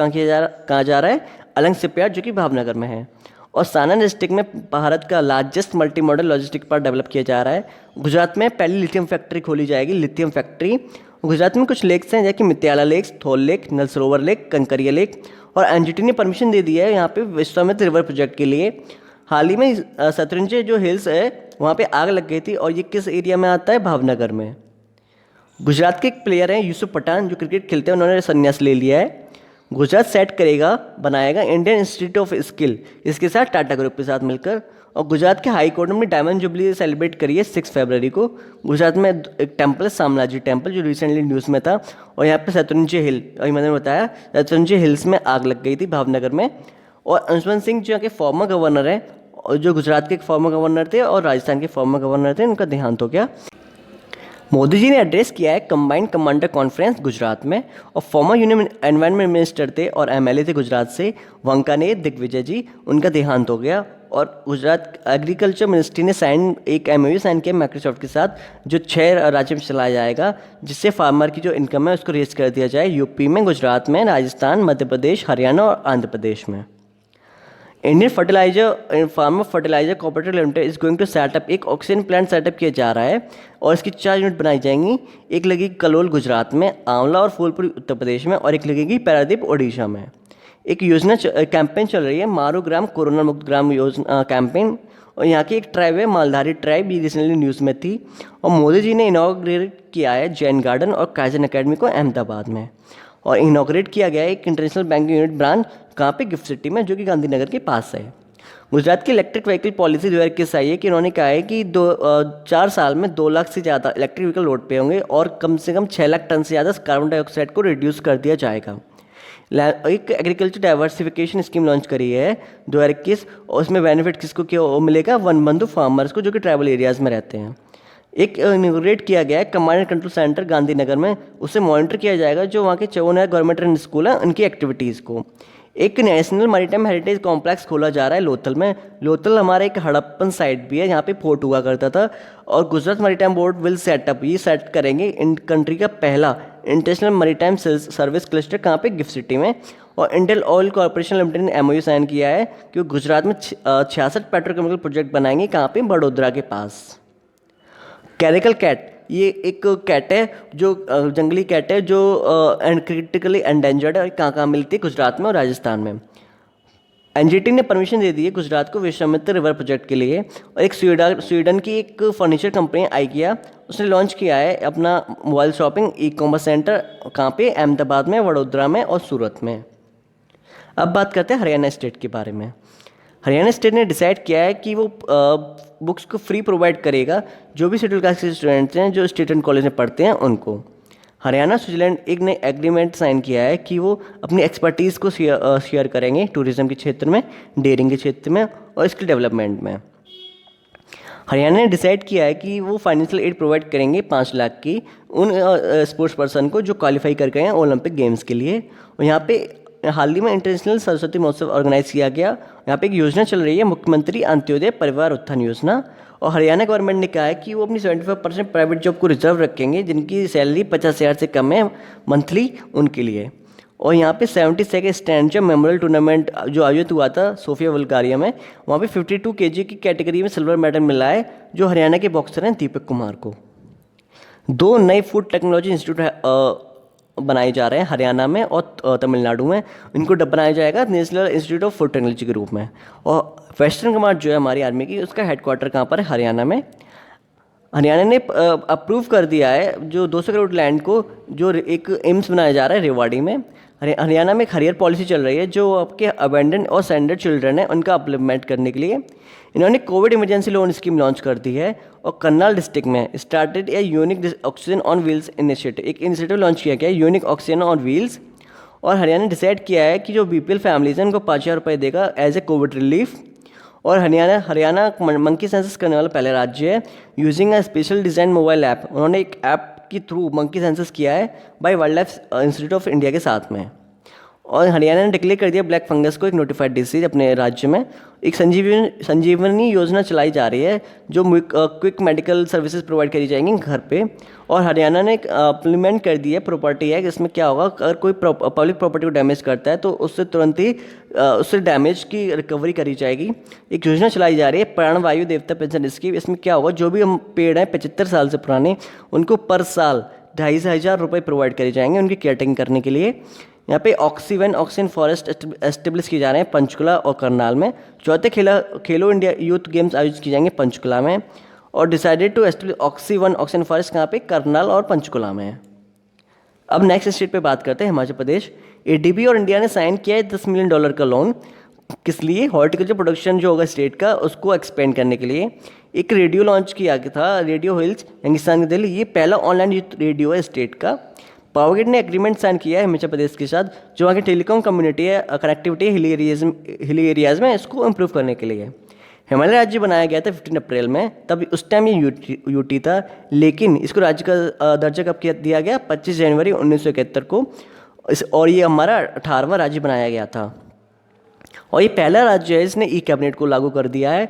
कहाँ जा रहा है? अलंग शिपयार्ड जो कि भावनगर में है। और साना डिस्ट्रिक्ट में भारत का largest multi modal logistic park develop किया जा रहा है। गुजरात में पहली लिथियम फैक्ट्री खोली जाएगी, लिथियम फैक्ट्री। गुजरात में कुछ लेक्स हैं जैसे कि मित्याला लेक्स, थोल लेक, नल सरोवर लेक, कंकरिया लेक। और एनजीटी ने परमिशन दे दिया है यहाँ पे विश्वामित्र रिवर प्रोजेक्ट के लिए। हाल ही में शतरंजी जो हिल्स है वहाँ पे आग लग गई थी और ये किस एरिया में आता है? भावनगर में। गुजरात के एक प्लेयर हैं यूसुफ पठान जो क्रिकेट खेलते हैं, उन्होंने संन्यास ले लिया है। गुजरात सेट बनाएगा इंडियन इंस्टीट्यूट ऑफ स्किल, इसके साथ टाटा ग्रुप के साथ मिलकर। और गुजरात के हाई कोर्ट में डायमंड जुबली सेलिब्रेट करी है 6 फरवरी को। गुजरात में एक टेम्पल है सामलाजी टेम्पल जो रिसेंटली न्यूज़ में था। और यहाँ पे शतरंजी हिल, अभी मैंने बताया शतरंजी हिल्स में आग लग गई थी भावनगर में। और अंशुमंत सिंह जो के फॉर्मर गवर्नर है, और जो गुजरात के फॉर्मर गवर्नर थे और राजस्थान के फॉर्मर गवर्नर थे, उनका देहांत हो गया। मोदी जी ने एड्रेस किया है कंबाइंड कमांडर कॉन्फ्रेंस गुजरात में। और फॉर्मर यूनियन एनवायरनमेंट मिनिस्टर थे और एमएलए थे गुजरात से वांकानेर दिग्विजय जी, उनका देहांत हो गया। और गुजरात एग्रीकल्चर मिनिस्ट्री ने एक एमओयू साइन किया माइक्रोसॉफ्ट के साथ, जो 6 राज्यों में चलाया जाएगा, जिससे फार्मर की जो इनकम है उसको रेज कर दिया जाए यूपी में, गुजरात में, राजस्थान, मध्य प्रदेश, हरियाणा और आंध्र प्रदेश में। Indian farmer fertiliser cooperative limited is going to set up एक ऑक्सीजन प्लांट सेटअप किया जा रहा है और इसकी 4 यूनिट बनाई जाएंगी। एक लगेगी कलोल गुजरात में, आंवला और फूलपुर उत्तर प्रदेश में, और एक लगेगी पारादीप ओडिशा में। एक कैंपेन चल रही है मारू ग्राम कोरोना मुक्त ग्राम योजना कैंपेन। और यहाँ की एक ट्राइब है मालधारी ट्राइब, ये रिसेंटली न्यूज़ में थी। और मोदी जी ने इनॉग्रेट किया है जैन गार्डन और काइजन अकेडमी को अहमदाबाद में। और इनॉग्रेट किया गया है एक इंटरनेशनल बैंकिंग यूनिट ब्रांच, कहाँ पे? गिफ्ट सिटी में, जो कि गांधीनगर के पास है। गुजरात की इलेक्ट्रिक व्हीकल पॉलिसी 2021 आई है कि उन्होंने कहा है कि 4 साल में 2 लाख से ज़्यादा इलेक्ट्रिक व्हीकल रोड पे होंगे और कम से कम 6 लाख टन से ज़्यादा कार्बन डाइऑक्साइड को रिड्यूस कर दिया जाएगा। एक एग्रीकल्चर डाइवर्सिफिकेशन स्कीम लॉन्च करी है 2021 और उसमें बेनिफिट किसको क्या मिलेगा? वन बंधु फार्मर्स को, जो कि ट्राइबल एरियाज़ में रहते हैं। एक इनॉग्रेट किया गया है command and control centre Gandhinagar में, उससे मॉनिटर किया जाएगा जो वहाँ के 54 गवर्नमेंट रन स्कूल हैं उनकी एक्टिविटीज़ को। एक नेशनल मैरीटाइम हेरिटेज कॉम्प्लेक्स खोला जा रहा है लोथल में। लोथल हमारा एक हड़प्पन साइट भी है, यहाँ पे फोर्ट हुआ करता था। और गुजरात मैरीटाइम बोर्ड विल ये सेट करेंगे इन कंट्री का पहला इंटरनेशनल मैरीटाइम सर्विस क्लस्टर, कहाँ पे? गिफ्ट सिटी में। और इंडियन ऑयल कॉर्पोरेशन लिमिटेड ने एमओयू साइन किया है कि गुजरात में 66 पेट्रोकेमिकल प्रोजेक्ट बनाएंगे, कहाँ पे? बड़ोदरा के पास। कैरिकल कैट, ये एक कैट है जो जंगली कैट है जो क्रिटिकली एंडेंजर्ड है। और कहाँ मिलती है? गुजरात में और राजस्थान में। एनजीटी ने परमिशन दे दी है गुजरात को विश्वामित्र रिवर प्रोजेक्ट के लिए। और एक स्वीडन की एक फर्नीचर कंपनी आइकिया, उसने लॉन्च किया है अपना मोबाइल शॉपिंग ई-कॉमर्स सेंटर, कहाँ पे? अहमदाबाद में, वडोदरा में और सूरत में। अब बात करते हैं हरियाणा स्टेट के बारे में। हरियाणा स्टेट ने डिसाइड किया है कि वो बुक्स को फ्री प्रोवाइड करेगा जो भी शेड्यूल कास्ट के स्टूडेंट्स हैं जो स्टेट एंड कॉलेज में पढ़ते हैं उनको। हरियाणा स्विट्जरलैंड एक ने एग्रीमेंट साइन किया है कि वो अपनी एक्सपर्टीज़ को शेयर करेंगे टूरिज्म के क्षेत्र में, डेयरिंग के क्षेत्र में और स्किल डेवलपमेंट में। हरियाणा ने डिसाइड किया है कि वो फाइनेंशियल एड प्रोवाइड करेंगे 5 लाख की उन स्पोर्ट्स पर्सन को जो क्वालिफाई कर गए हैं ओलंपिक गेम्स के लिए। और यहाँ पे हाल ही में इंटरनेशनल सरस्वती महोत्सव ऑर्गेनाइज किया गया। यहाँ पे एक योजना चल रही है मुख्यमंत्री अंत्योदय परिवार उत्थान योजना। और हरियाणा गवर्नमेंट ने कहा है कि वो अपनी 75% प्राइवेट जॉब को रिजर्व रखेंगे जिनकी सैलरी 50,000 से कम है मंथली, उनके लिए। और यहाँ पे 72 स्टैंड मेमोरियल टूर्नामेंट जो आयोजित हुआ था सोफिया बुल्गारिया में, वहाँ पे 52 kg की कैटेगरी में सिल्वर मेडल मिला है जो हरियाणा के बॉक्सर हैं दीपक कुमार को। 2 नए फूड टेक्नोलॉजी इंस्टीट्यूट बनाए जा रहे हैं हरियाणा में और तमिलनाडु में। इनको बनाया जाएगा national institute of food technology के रूप में। और वेस्टर्न कमांड जो है हमारी आर्मी की, उसका हेडक्वार्टर कहाँ पर है? हरियाणा में। हरियाणा ने अप्रूव कर दिया है जो 200 करोड़ लैंड को, जो एक एम्स बनाया जा रहा है रेवाड़ी में। हरियाणा में एक हरियर पॉलिसी चल रही है जो आपके अबेंडन और सरेंडर चिल्ड्रन है उनका इम्प्लीमेंट करने के लिए। इन्होंने Covid emergency loan scheme launch कर दी है। और करनाल डिस्ट्रिक्ट में started a unique oxygen on wheels initiative, एक इनिशिएटिव लॉन्च किया गया है यूनिक ऑक्सीजन ऑन व्हील्स। और हरियाणा ने डिसाइड किया है कि जो बीपीएल फैमिलीज हैं उनको 5,000 रुपये देगा एज ए कोविड रिलीफ। और हरियाणा मंकी सेंसस करने वाला पहला राज्य है using a special design mobile app. उन्होंने एक ऐप के थ्रू मंकी सेंसस किया है by wild life institute of India के साथ में। और हरियाणा ने डिक्लेयर कर दिया ब्लैक फंगस को एक नोटिफाइड डिसीज अपने राज्य में। एक संजीवनी योजना चलाई जा रही है जो क्विक मेडिकल सर्विसेज प्रोवाइड करी जाएंगी घर पे। और हरियाणा ने इम्प्लीमेंट कर दी है प्रॉपर्टी है, इसमें क्या होगा, अगर कोई पब्लिक प्रॉपर्टी को डैमेज करता है तो उससे तुरंत ही उससे डैमेज की रिकवरी करी जाएगी। एक योजना चलाई जा रही है प्राणवायु देवता पेंशन स्कीम। इसमें क्या होगा, जो भी हम पेड़ हैं 75 साल से पुराने उनको पर साल 2,500 रुपये प्रोवाइड करे जाएंगे उनकी केयरटेकिंग करने के लिए। यहाँ पे ऑक्सीजन फॉरेस्ट एस्टेब्लिश किए जा रहे हैं पंचकुला और करनाल में। चौथे खेलो इंडिया यूथ गेम्स आयोजित किए जाएंगे पंचकुला में। और decided to establish oxygen forest कहाँ पे, करनाल और पंचकुला में। अब नेक्स्ट स्टेट पे बात करते हैं हिमाचल प्रदेश। एडीबी और इंडिया ने साइन किया है $10 मिलियन का लोन। किस लिए, हॉर्टिकल्चर प्रोडक्शन जो होगा स्टेट का उसको एक्सपेंड करने के लिए। एक रेडियो लॉन्च किया गया था, रेडियो हिल्स रेगिस्तान की दिल्ली, ये पहला ऑनलाइन यूथ रेडियो है स्टेट का। पावर ग्रिड ने एग्रीमेंट साइन किया है हिमाचल प्रदेश के साथ, जो वहाँ की टेलीकॉम कम्युनिटी है, कनेक्टिविटी हिली एरियाज में, इसको इम्प्रूव करने के लिए। हिमालय राज्य बनाया गया था 15 अप्रैल में, तब उस टाइम ये यूटी था, लेकिन इसको राज्य का दर्जा कब दिया गया, 25 जनवरी 1971 को। और ये हमारा 18वां राज्य बनाया गया था और ये पहला राज्य है इसने ई कैबिनेट को लागू कर दिया है।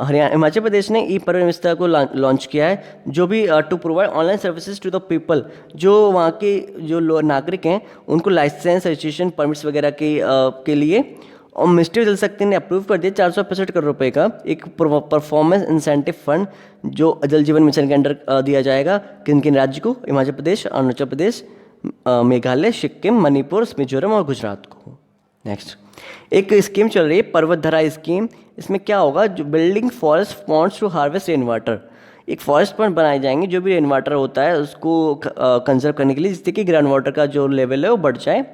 हिमाचल प्रदेश ने ई परिवहन व्यवस्था को लॉन्च किया है, जो भी to provide online services to the people, जो वहाँ के जो नागरिक हैं उनको लाइसेंस रजिस्ट्रेशन परमिट्स वगैरह के लिए। और मिनिस्ट्री जल शक्ति ने अप्रूव कर दिया 465 करोड़ रुपए का एक परफॉर्मेंस इंसेंटिव फंड, जो जल जीवन मिशन के अंडर दिया जाएगा। किन किन राज्य को, हिमाचल प्रदेश, अरुणाचल प्रदेश, मेघालय, सिक्किम, मणिपुर, मिजोरम और गुजरात को। नेक्स्ट एक स्कीम चल रही है पर्वतधारा स्कीम। इसमें क्या होगा, जो building forest ponds to harvest rain water, एक फॉरेस्ट पॉइंट बनाए जाएंगे जो भी रेन वाटर होता है उसको कंजर्व करने के लिए, जिससे कि ग्राउंड वाटर का जो लेवल है वो बढ़ जाए।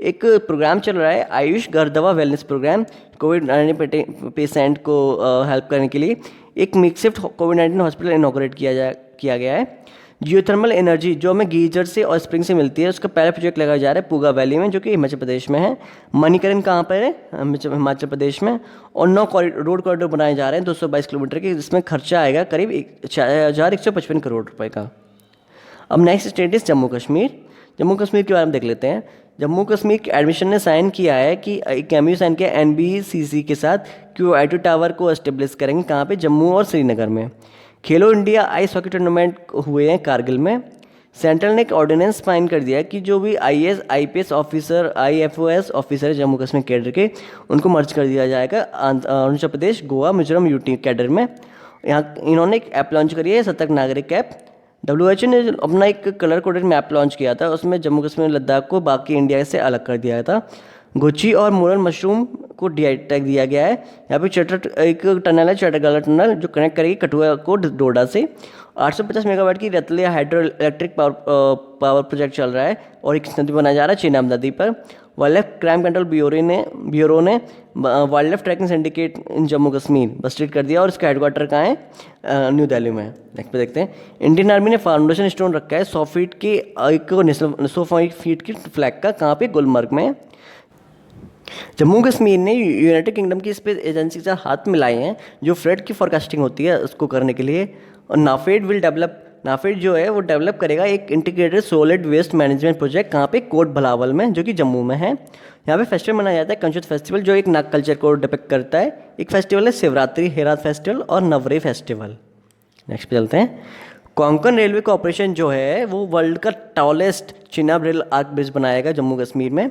एक प्रोग्राम चल रहा है आयुष घर दवा वेलनेस प्रोग्राम, कोविड-19 पेशेंट को हेल्प करने के लिए। एक मिक्सिफ्ट कोविड-19 हॉस्पिटल इनॉग्रेट किया गया है। जियोथर्मल एनर्जी जो हमें गीजर से और स्प्रिंग से मिलती है, उसका पहला प्रोजेक्ट लगाया जा रहा है पूगा वैली में, जो कि हिमाचल प्रदेश में है। मणिकरण कहाँ पर है, हिमाचल प्रदेश में। और 9 रोड कॉरिडोर बनाए जा रहे हैं 222 किलोमीटर के, जिसमें खर्चा आएगा करीब 4,155 करोड़ रुपए का। अब next state is Jammu Kashmir. Jammu Kashmir के बारे में देख लेते हैं। जम्मू कश्मीर की एडमिशन ने साइन किया है कि एक एमयू साइन किया NBCC के साथ कि वो IIT टावर को एस्टेब्लिश करेंगे कहाँ पे, जम्मू और श्रीनगर में। खेलो इंडिया आइस हॉकी टूर्नामेंट हुए हैं कारगिल में। सेंट्रल ने एक ऑर्डिनेंस साइन कर दिया कि जो भी IAS IPS officer IFOS officer है जम्मू कश्मीर कैडर के, उनको मर्ज कर दिया जाएगा अरुणाचल प्रदेश, गोवा, मिजोरम, यूटी कैडर में। यहाँ इन्होंने एक ऐप लॉन्च करी है सतर्क नागरिक ऐप। WHO ने अपना एक कलर कोडेड मैप लॉन्च किया था, उसमें जम्मू कश्मीर लद्दाख को बाकी इंडिया से अलग कर दिया था। गुची और मोरल मशरूम को DI टैग दिया गया है। यहाँ पे एक टनल है चटगाला टनल, जो कनेक्ट करेगी कठुआ को डोडा से। 850 मेगावाट की रतलिया हाइड्रो इलेक्ट्रिक पावर प्रोजेक्ट चल रहा है और एक नदी बनाया जा रहा है चेनाब नदी पर। Wild life crime control bureau ने वाइल्ड लाइफ ट्रैकिंग सिंडिकेट इन जम्मू कश्मीर बस्टेड कर दिया और इसका हेडक्वार्टर कहाँ है, न्यू दिल्ली में। नेक्स्ट पे देखते हैं। इंडियन आर्मी ने फाउंडेशन स्टोन रखा है 100 फीट की 100 फीट की फ्लैग का, कहाँ पे, गुलमर्ग में। जम्मू कश्मीर ने यूनाइटेड किंगडम की स्पेस एजेंसी के साथ हाथ मिलाए हैं जो फ्लड की फोरकास्टिंग होती है उसको करने के लिए। और नाफेड जो है वो डेवलप करेगा एक integrated solid waste management project, कहाँ पे, कोट भलावल में, जो कि जम्मू में है। यहाँ पे फेस्टिवल मनाया जाता है कंचुत फेस्टिवल, जो एक नाग कल्चर को डिपिक्ट करता है। एक फेस्टिवल है शिवरात्रि हेरात फेस्टिवल और नवरे फेस्टिवल। नेक्स्ट पे चलते हैं। कोंकण रेलवे कॉर्पोरेशन जो है वो वर्ल्ड का tallest Chenab rail arch bridge बनाएगा जम्मू कश्मीर में।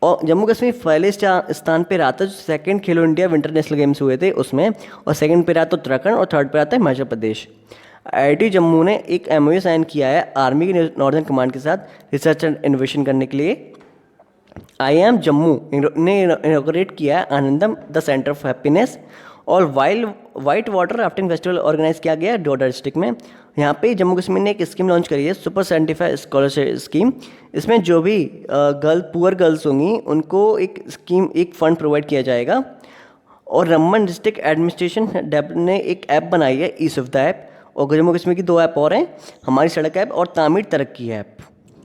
और जम्मू कश्मीर पहले स्थान पे रहा था जो सेकंड खेलो इंडिया विंटर नेशनल गेम्स हुए थे उसमें, और सेकंड पे रहा था उत्तराखंड और थर्ड पे रहा था हिमाचल प्रदेश। IIT जम्मू ने एक MOU साइन किया है आर्मी की नॉर्दर्न कमांड के साथ रिसर्च एंड इनोवेशन करने के लिए। IIM जम्मू ने इनॉग्रेट किया है Anandam the centre of happiness. और white water rafting festival organise किया गया डोडा डिस्ट्रिक्ट में। यहाँ पे जम्मू कश्मीर ने एक स्कीम लॉन्च करी है सुपर 75 स्कॉलरशिप स्कीम। इसमें जो भी पुअर गर्ल्स होंगी उनको एक फंड प्रोवाइड किया जाएगा। और रम्बन डिस्ट्रिक्ट एडमिनिस्ट्रेशन ने एक ऐप बनाई है ई सुविधा ऐप। और जम्मू कश्मीर की 2 ऐप और हैं, हमारी सड़क ऐप और तामीर तरक्की ऐप।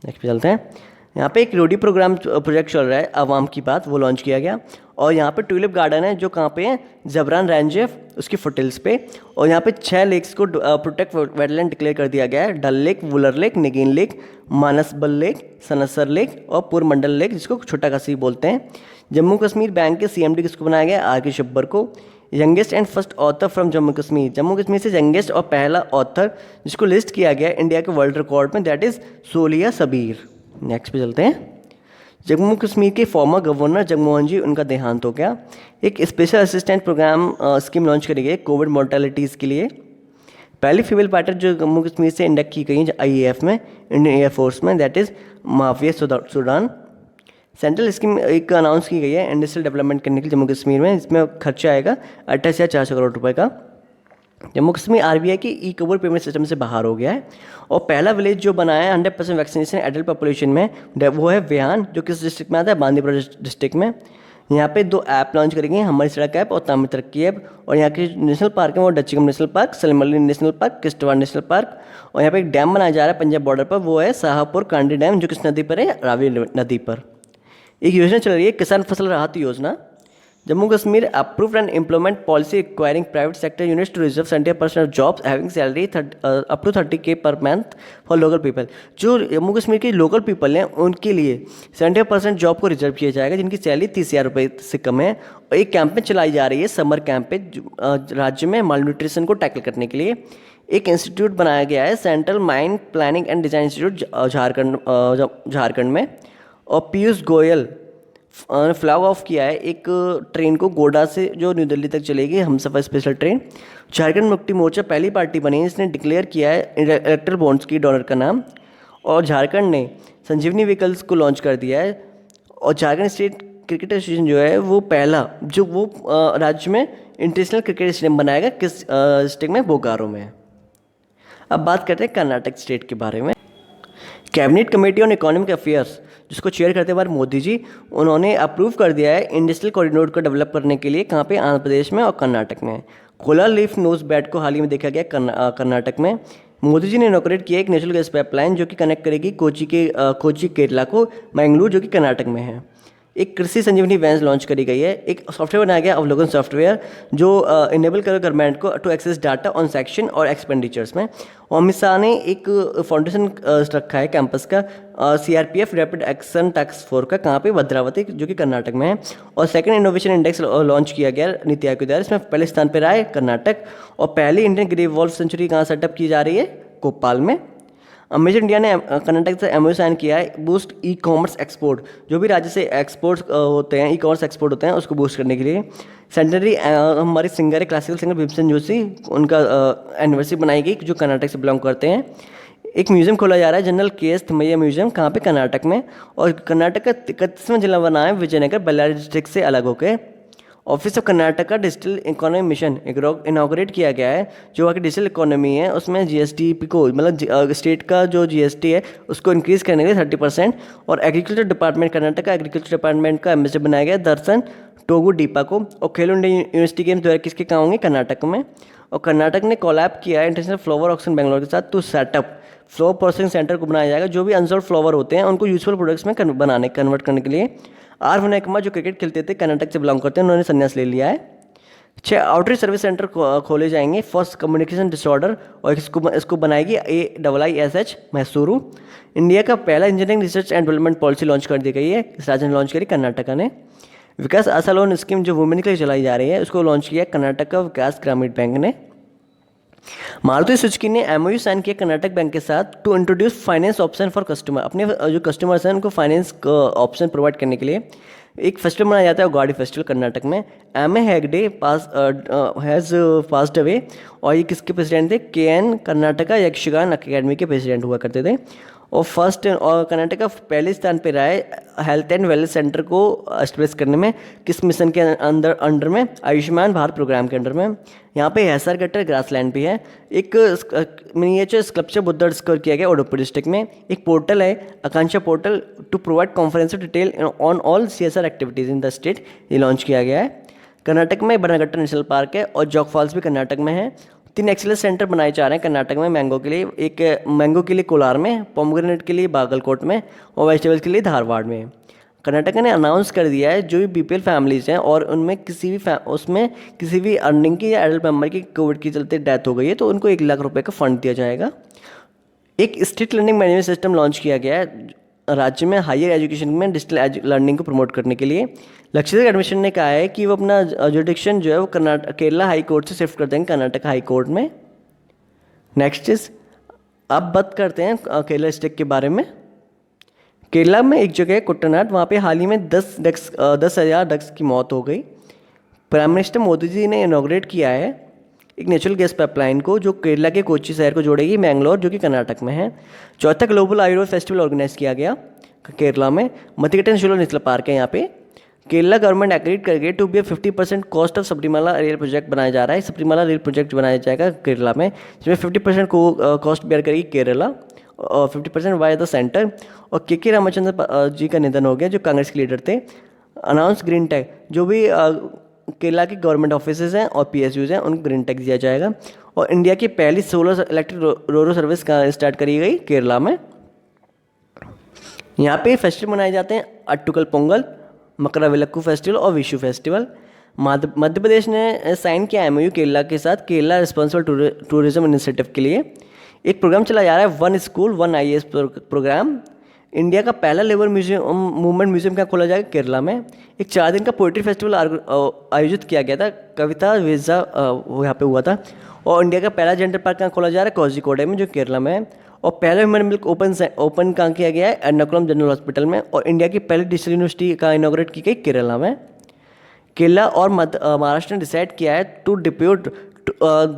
नेक्स्ट पे चलते हैं। यहाँ पे एक रोडी प्रोग्राम प्रोजेक्ट चल रहा है, आवाम की बात, वो लॉन्च किया गया। और यहाँ पे ट्यूलिप गार्डन है जो कहाँ पे है, जबरान रेंज है उसकी फुटहिल्स पे। और यहाँ पे 6 लेक्स को प्रोटेक्ट वेटलैंड डिक्लेयर कर दिया गया है। Dal lake, Wular lake, Nigeen lake, Manasbal lake, Sanasar lake और पुरमंडल लेक, जिसको छोटा कसी बोलते हैं। जम्मू कश्मीर बैंक के CMD किसको बनाया गया, R.K. शब्बर को। Youngest and first author from Jammu Kashmir, Jammu Kashmir से यंगेस्ट और पहला ऑथर जिसको लिस्ट किया गया इंडिया के वर्ल्ड रिकॉर्ड में, दैट इज़ सोलिया सबीर। नेक्स्ट पे चलते हैं। जम्मू कश्मीर के फॉर्मर गवर्नर जगमोहन जी, उनका देहांत हो गया। एक special assistant programme scheme launch करी गई कोविड मोर्टेलिटीज़ के लिए। पहली फीमेल पायलट जो जम्मू कश्मीर से इंडक्ट की गई IAF में, इंडियन एयरफोर्स में, that is mafia Sudan. Central scheme एक अनाउंस की गई है इंडस्ट्रियल डेवलपमेंट करने के लिए जम्मू कश्मीर में, इसमें खर्चा आएगा 28,400 करोड़ रुपए का। जम्मू कश्मीर RBI की कवर पेमेंट सिस्टम से बाहर हो गया है। और पहला विलेज जो बनाया है 100% वैक्सीनेशन एडल्ट पॉपुलेशन में, वो है व्यान, जो किस डिस्ट्रिक्ट में आता है, बांदीपुरा डिस्ट्रिक्ट में। यहाँ पे 2 ऐप लॉन्च करेंगे, हमारी सड़क ऐप और तामिर तरक्की ऐप। और यहाँ के नेशनल पार्क है वो Dachigam national park, Salim Ali national park, Kishtwar national park. और यहाँ पे एक डैम बनाया जा रहा है पंजाब बॉर्डर पर, वो है शाहपुर कांडी डैम, जो किस नदी पर है, रावी नदी पर। एक योजना चल रही है किसान फसल राहत योजना। Jammu Kashmir approved and implement policy requiring private sector units to reserve 70% of jobs having salary up to 30K per month for local people. जो जम्मू कश्मीर के लोकल पीपल हैं उनके लिए 70% जॉब को रिजर्व किया जाएगा जिनकी सैलरी 30,000 रुपये से कम है। और एक कैंपेन चलाई जा रही है, समर कैंपेन, राज्य में माल न्यूट्रिशन को टैकल करने के लिए। एक इंस्टीट्यूट बनाया गया है, central mine planning and design institute Jharkhand में। और पीयूष गोयल फ्लैग ऑफ किया है एक ट्रेन को गोडा से, जो न्यू दिल्ली तक चलेगी, हमसफर स्पेशल ट्रेन। झारखंड मुक्ति मोर्चा पहली पार्टी बनी है इसने डिक्लेयर किया है इलेक्ट्रल बॉन्ड्स की डोनर का नाम। और झारखंड ने संजीवनी व्हीकल्स को लॉन्च कर दिया है। और झारखंड स्टेट क्रिकेट एसोसिएशन जो है वो पहला जो वो राज्य में इंटरनेशनल क्रिकेट स्टेडियम बनाएगा, किस डिस्ट्रिक्ट में, बोकारो में। अब बात करते हैं कर्नाटक स्टेट के बारे में। Cabinet committee on economic affairs, जिसको चेयर करते बार मोदी जी, उन्होंने अप्रूव कर दिया है इंडस्ट्रियल कॉरिडोर को डेवलप करने के लिए, कहाँ पे, आंध्र प्रदेश में और कर्नाटक में। कोला लीफ नोज बैट को हाल ही में देखा गया कर्नाटक में। मोदी जी ने इनॉग्रेट किया एक नेचुरल गैस पाइपलाइन जो कि कनेक्ट करेगी कोची केरला को मंगलूर, जो कि कर्नाटक में है। एक कृषि संजीवनी वैन लॉन्च करी गई है। एक सॉफ्टवेयर बनाया गया, अवलोकन सॉफ्टवेयर, जो इनेबल करे गवर्नमेंट को to access data on section और एक्सपेंडिचर्स में। और अमित शाह ने एक फाउंडेशन रखा है कैंपस का, CRPF rapid action task force का, कहाँ पे, भद्रावती, जो कि कर्नाटक में है। और सेकंड इनोवेशन इंडेक्स लॉन्च किया गया नीति आयोग के द्वारा, इसमें पहले स्थान पर रहा है कर्नाटक। और पहली इंडियन ग्रे वॉल्फ सेंचुरी कहाँ सेटअप की जा रही है, भोपाल में। अमेजन इंडिया ने कर्नाटक से MOU साइन किया है बूस्ट ई-कॉमर्स एक्सपोर्ट, जो भी राज्य से एक्सपोर्ट्स होते हैं, ई-कॉमर्स एक्सपोर्ट होते हैं, उसको बूस्ट करने के लिए। सेंटनरी हमारे सिंगर है, क्लासिकल सिंगर भीमसेन जोशी, उनका एनिवर्सरी बनाई गई, जो कर्नाटक से बिलोंग करते हैं। एक म्यूजियम खोला जा रहा है, जनरल KS थमैया म्यूजियम, कहाँ पे, कर्नाटक में। और कर्नाटक का 31वां जिला बना है विजयनगर, बल्लारी डिस्ट्रिक्ट से अलग होकर। Office of Karnataka digital economy mission inaugurate किया गया है, जो वहाँ की डिजिटल इकोनॉमी है उसमें GST को, मतलब स्टेट का जो GST है उसको इंक्रीज़ करने के लिए 30%। और agriculture department, Karnataka agriculture department का एम्बेसडर बनाया गया दर्शन टोगू डीपा को। और खेलो इंडिया यूनिवर्सिटी गेम्स द्वारा किसके कहाँ होंगे, कर्नाटक में। और कर्नाटक ने कोलैब किया है इंटरनेशनल फ्लावर ऑक्शन बेंगलोर के साथ to set up flower processing centre को बनाया जाएगा, जो भी अनसोल्ड फ्लावर होते हैं उनको यूजफुल प्रोडक्ट्स में कन्वर्ट करने के लिए। R. विनय कुमार जो क्रिकेट खेलते थे, कर्नाटक से बिलोंग करते हैं, उन्होंने संन्यास ले लिया है। 6 आउटरीच सर्विस सेंटर खोले जाएंगे फर्स्ट कम्युनिकेशन डिसऑर्डर, और इसको बनाएगी AIISH मैसूरू। इंडिया का पहला engineering research and development policy launch कर दी गई है, इस राज्य ने लॉन्च करी, कर्नाटका ने। विकास आशा लोन स्कीम जो वुमेन के लिए चलाई जा रही है, उसको लॉन्च किया कर्नाटक का विकास ग्रामीण बैंक ने। मारुति सुजुकी ने MOU साइन किया कर्नाटक बैंक के साथ to introduce finance option for customer, अपने जो कस्टमर्स हैं उनको फाइनेंस ऑप्शन प्रोवाइड करने के लिए। एक फेस्टिवल मनाया जाता है गाड़ी फेस्टिवल कर्नाटक में। MA Hegde has passed away, और ये किसके प्रेसिडेंट थे, KN कर्नाटका यक्षगान अकेडमी के प्रेसिडेंट हुआ करते थे। और फर्स्ट और कर्नाटक का पहले स्थान पर रहा है हेल्थ एंड वेलनेस सेंटर को एस्टेब्लिश करने में, किस मिशन के अंडर में, आयुष्मान भारत प्रोग्राम के अंडर में। यहाँ पे हैसर गटर ग्रासलैंड भी है। एक मिनिएचर स्कल्पचर बुद्धा डिस्कवर किया गया उडुपी डिस्ट्रिक्ट में। एक पोर्टल है Akanksha portal to provide comprehensive detail on all CSR activities in the state, ये लॉन्च किया गया है। कर्नाटक में बनगट्टा नेशनल पार्क है, और जॉग फॉल्स भी कर्नाटक में है। 3 एक्सीलेंस सेंटर बनाए जा रहे हैं कर्नाटक में मैंगो के लिए। एक मैंगो के लिए कोलार में, पोमग्रेनेट के लिए बागलकोट में और वेजिटेबल्स के लिए धारवाड़ में। कर्नाटक ने अनाउंस कर दिया है जो भी बीपीएल फैमिलीज हैं और उनमें किसी भी अर्निंग की या एडल्ट मेंबर की कोविड के चलते डेथ हो गई है तो उनको 1 लाख रुपए का फंड दिया जाएगा। एक street learning management system launch किया गया है राज्य में हायर एजुकेशन में डिजिटल लर्निंग को प्रमोट करने के लिए। लक्षित एडमिशन ने कहा है कि वो अपना जुडिक्शन जो है वो केरला हाई कोर्ट से शिफ्ट कर देंगे कर्नाटक हाई कोर्ट में। नेक्स्ट इज, अब बात करते हैं केरला स्टेट के बारे में। केरला में एक जगह है कुट्टनाड, वहाँ पे हाल ही में 10,000 डक्स की मौत हो गई। प्राइम मिनिस्टर मोदी जी ने इनॉग्रेट किया है एक नेचुरल गैस पाइपलाइन को जो केरला के कोच्चि शहर को जोड़ेगी मैंगलोर जो कि कर्नाटक में है। चौथा ग्लोबल आयुर्वेद फेस्टिवल ऑर्गेनाइज किया गया केरला में। मतिकेटन शिलो नेशनल पार्क है यहाँ पे। केरला गवर्नमेंट एग्रीड कर गई to be 50% cost of Sabarimala rail project बनाया जा रहा है। सबरीमाला रेल प्रोजेक्ट बनाया जाएगा केरला में, जिसमें 50% को कॉस्ट बेयर करेगी केरला और 50% वाई द सेंटर। और के रामचंद्र जी का निधन हो गया जो कांग्रेस के लीडर थे। अनाउंस ग्रीन टैग, जो भी केरला के गवर्नमेंट ऑफिसेज हैं और पीएसयूज हैं उनको ग्रीन टैग दिया जाएगा। और इंडिया की पहली सोलर इलेक्ट्रिक रोरो सर्विस का स्टार्ट करी गई केरला में। यहाँ पे फेस्टिवल मनाए जाते हैं अट्टुकल पोंगल, मकरविलक्कू फेस्टिवल और विशु फेस्टिवल। मध्य प्रदेश ने साइन किया एमओयू केरला के साथ केरला रिस्पॉन्सिबल टूरिज्म इनिशिएटिव के लिए। एक प्रोग्राम चला जा रहा है one school one IAS programme. India का पहला लेबर मूवमेंट म्यूजियम क्या खोला जाएगा केरला में। एक 4 दिन का पोइट्री फेस्टिवल आयोजित किया गया था, कविता वेजा यहाँ पे हुआ था। और इंडिया का पहला जेंडर पार्क कहाँ खोला जा रहा है कोझिकोड में जो केरला में है। और पहला ह्यूमन मिल्क ओपन कहाँ किया गया है एर्नाकुलम जनरल हॉस्पिटल में। और इंडिया की पहली डिजिटल यूनिवर्सिटी का इनॉग्रेट की गई केरला में। केरला और महाराष्ट्र ने डिसाइड किया है to depute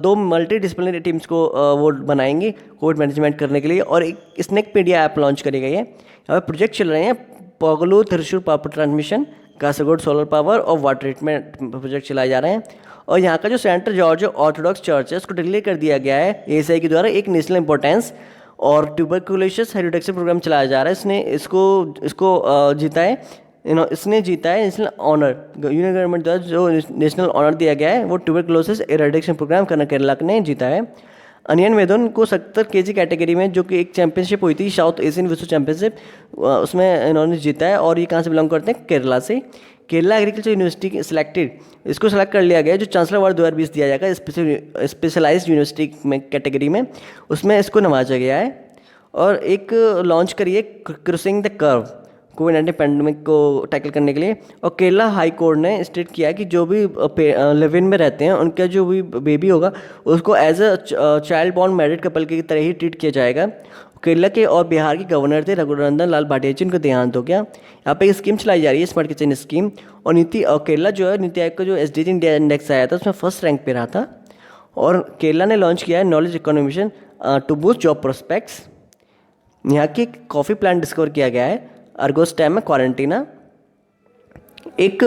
2 multi disciplinary teams को वो बनाएंगे कोविड मैनेजमेंट करने के लिए। और एक स्नेक पीडिया ऐप लॉन्च करी गई है। यहाँ पे प्रोजेक्ट चल रहे हैं Pugalur Thrissur power transmission, Kasaragod solar power और वाटर ट्रीटमेंट प्रोजेक्ट चलाए जा रहे हैं। और यहाँ का जो सेंटर जॉर्ज ऑर्थोडॉक्स चर्च है उसको डिक्लेयर कर दिया गया है एएसआई के द्वारा एक नेशनल इंपॉर्टेंस। और ट्यूबरकुलोसिस रिडक्शन प्रोग्राम चलाया जा रहा है। इसने इसको जीता है इसने जीता है नेशनल ऑनर। यूनियन गवर्नमेंट द्वारा जो नेशनल ऑनर दिया गया है वो ट्यूबरकुलोसिस रिडक्शन प्रोग्राम केरला ने जीता है। अनियन वेदन को 70 केजी कैटेगरी में जो कि एक चैंपियनशिप हुई थी साउथ एशियन विश्व चैंपियनशिप, उसमें इन्होंने जीता है। और ये कहाँ से बिलोंग करते हैं केरला से। केरला एग्रीकल्चर यूनिवर्सिटी सिलेक्टेड, इसको सेलेक्ट कर लिया गया जो चांसलर अवार्ड 2020 दिया जाएगा स्पेशलाइज्ड यूनिवर्सिटी में कैटेगरी में, उसमें इसको नवाजा गया है। और एक लॉन्च करिए crossing the curve covid pandemic को टैकल करने के लिए। और केरला हाई कोर्ट ने स्टेट किया है कि जो भी लिव इन में रहते हैं उनका जो भी बेबी होगा उसको as a child born married couple की तरह ही ट्रीट किया जाएगा। केरला के और बिहार के गवर्नर थे रघुनंदन लाल भाटिया जी, उनका देहांत हो गया। यहाँ पे एक स्कीम चलाई जा रही है स्मार्ट किचन स्कीम। और केरला जो है नीति आयोग का जो SDG इंडिया इंडेक्स आया था उसमें फर्स्ट रैंक पे रहा था। और केरला ने लॉन्च किया है knowledge economy mission to boost job prospects. यहाँ की कॉफ़ी प्लांट डिस्कवर किया गया है अर्गोस डैम में क्वारंटीना। एक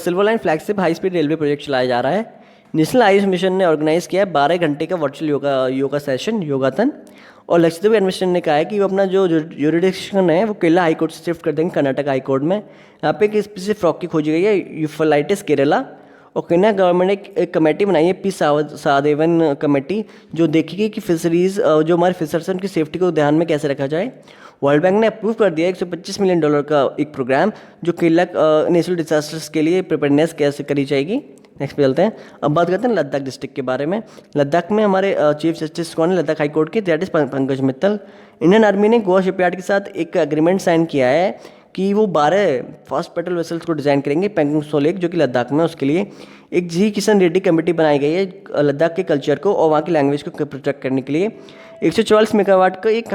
silver line flagship high speed railway project चलाया जा रहा है। नेशनल आयुष मिशन ने ऑर्गेनाइज किया है 12 घंटे का वर्चुअल योगा सेशन योगाथन। और लक्षद्वीप एडमिनिस्ट्रेशन ने कहा है कि वो अपना जो यूरिडिक्शन है वो केरला हाई कोर्ट से शिफ्ट कर देंगे कर्नाटक हाई कोर्ट में। यहाँ पे एक स्पेसिफिक फ्रॉक की खोजी गई है यूफलाइटिस केरला। और केरला गवर्नमेंट ने एक कमेटी बनाई है पी सादेवन कमेटी जो देखेगी कि फिशरीज जो हमारे फिशर्स हैं उनकी सेफ्टी को ध्यान में कैसे रखा जाए। वर्ल्ड बैंक ने अप्रूव कर दिया $125 मिलियन का एक प्रोग्राम जो केरला नेचुरल डिजास्टर्स के लिए प्रिपेयरनेस कैसे करी जाएगी। नेक्स्ट पे चलते हैं। अब बात करते हैं लद्दाख डिस्ट्रिक्ट के बारे में। लद्दाख में हमारे चीफ जस्टिस कौन है लद्दाख हाई कोर्ट के, that is Pankaj Mittal. Indian army ने गोवा शिपयार्ड के साथ एक एग्रीमेंट साइन किया है कि वो 12 फास्ट पेट्रोल वेसल्स को डिज़ाइन करेंगे पेंगोंग सो लेक जो कि लद्दाख में। उसके लिए एक जी किशन रेड्डी कमेटी बनाई गई है लद्दाख के कल्चर को और वहाँ की लैंग्वेज को प्रोटेक्ट करने के लिए। 144 मेगावाट का एक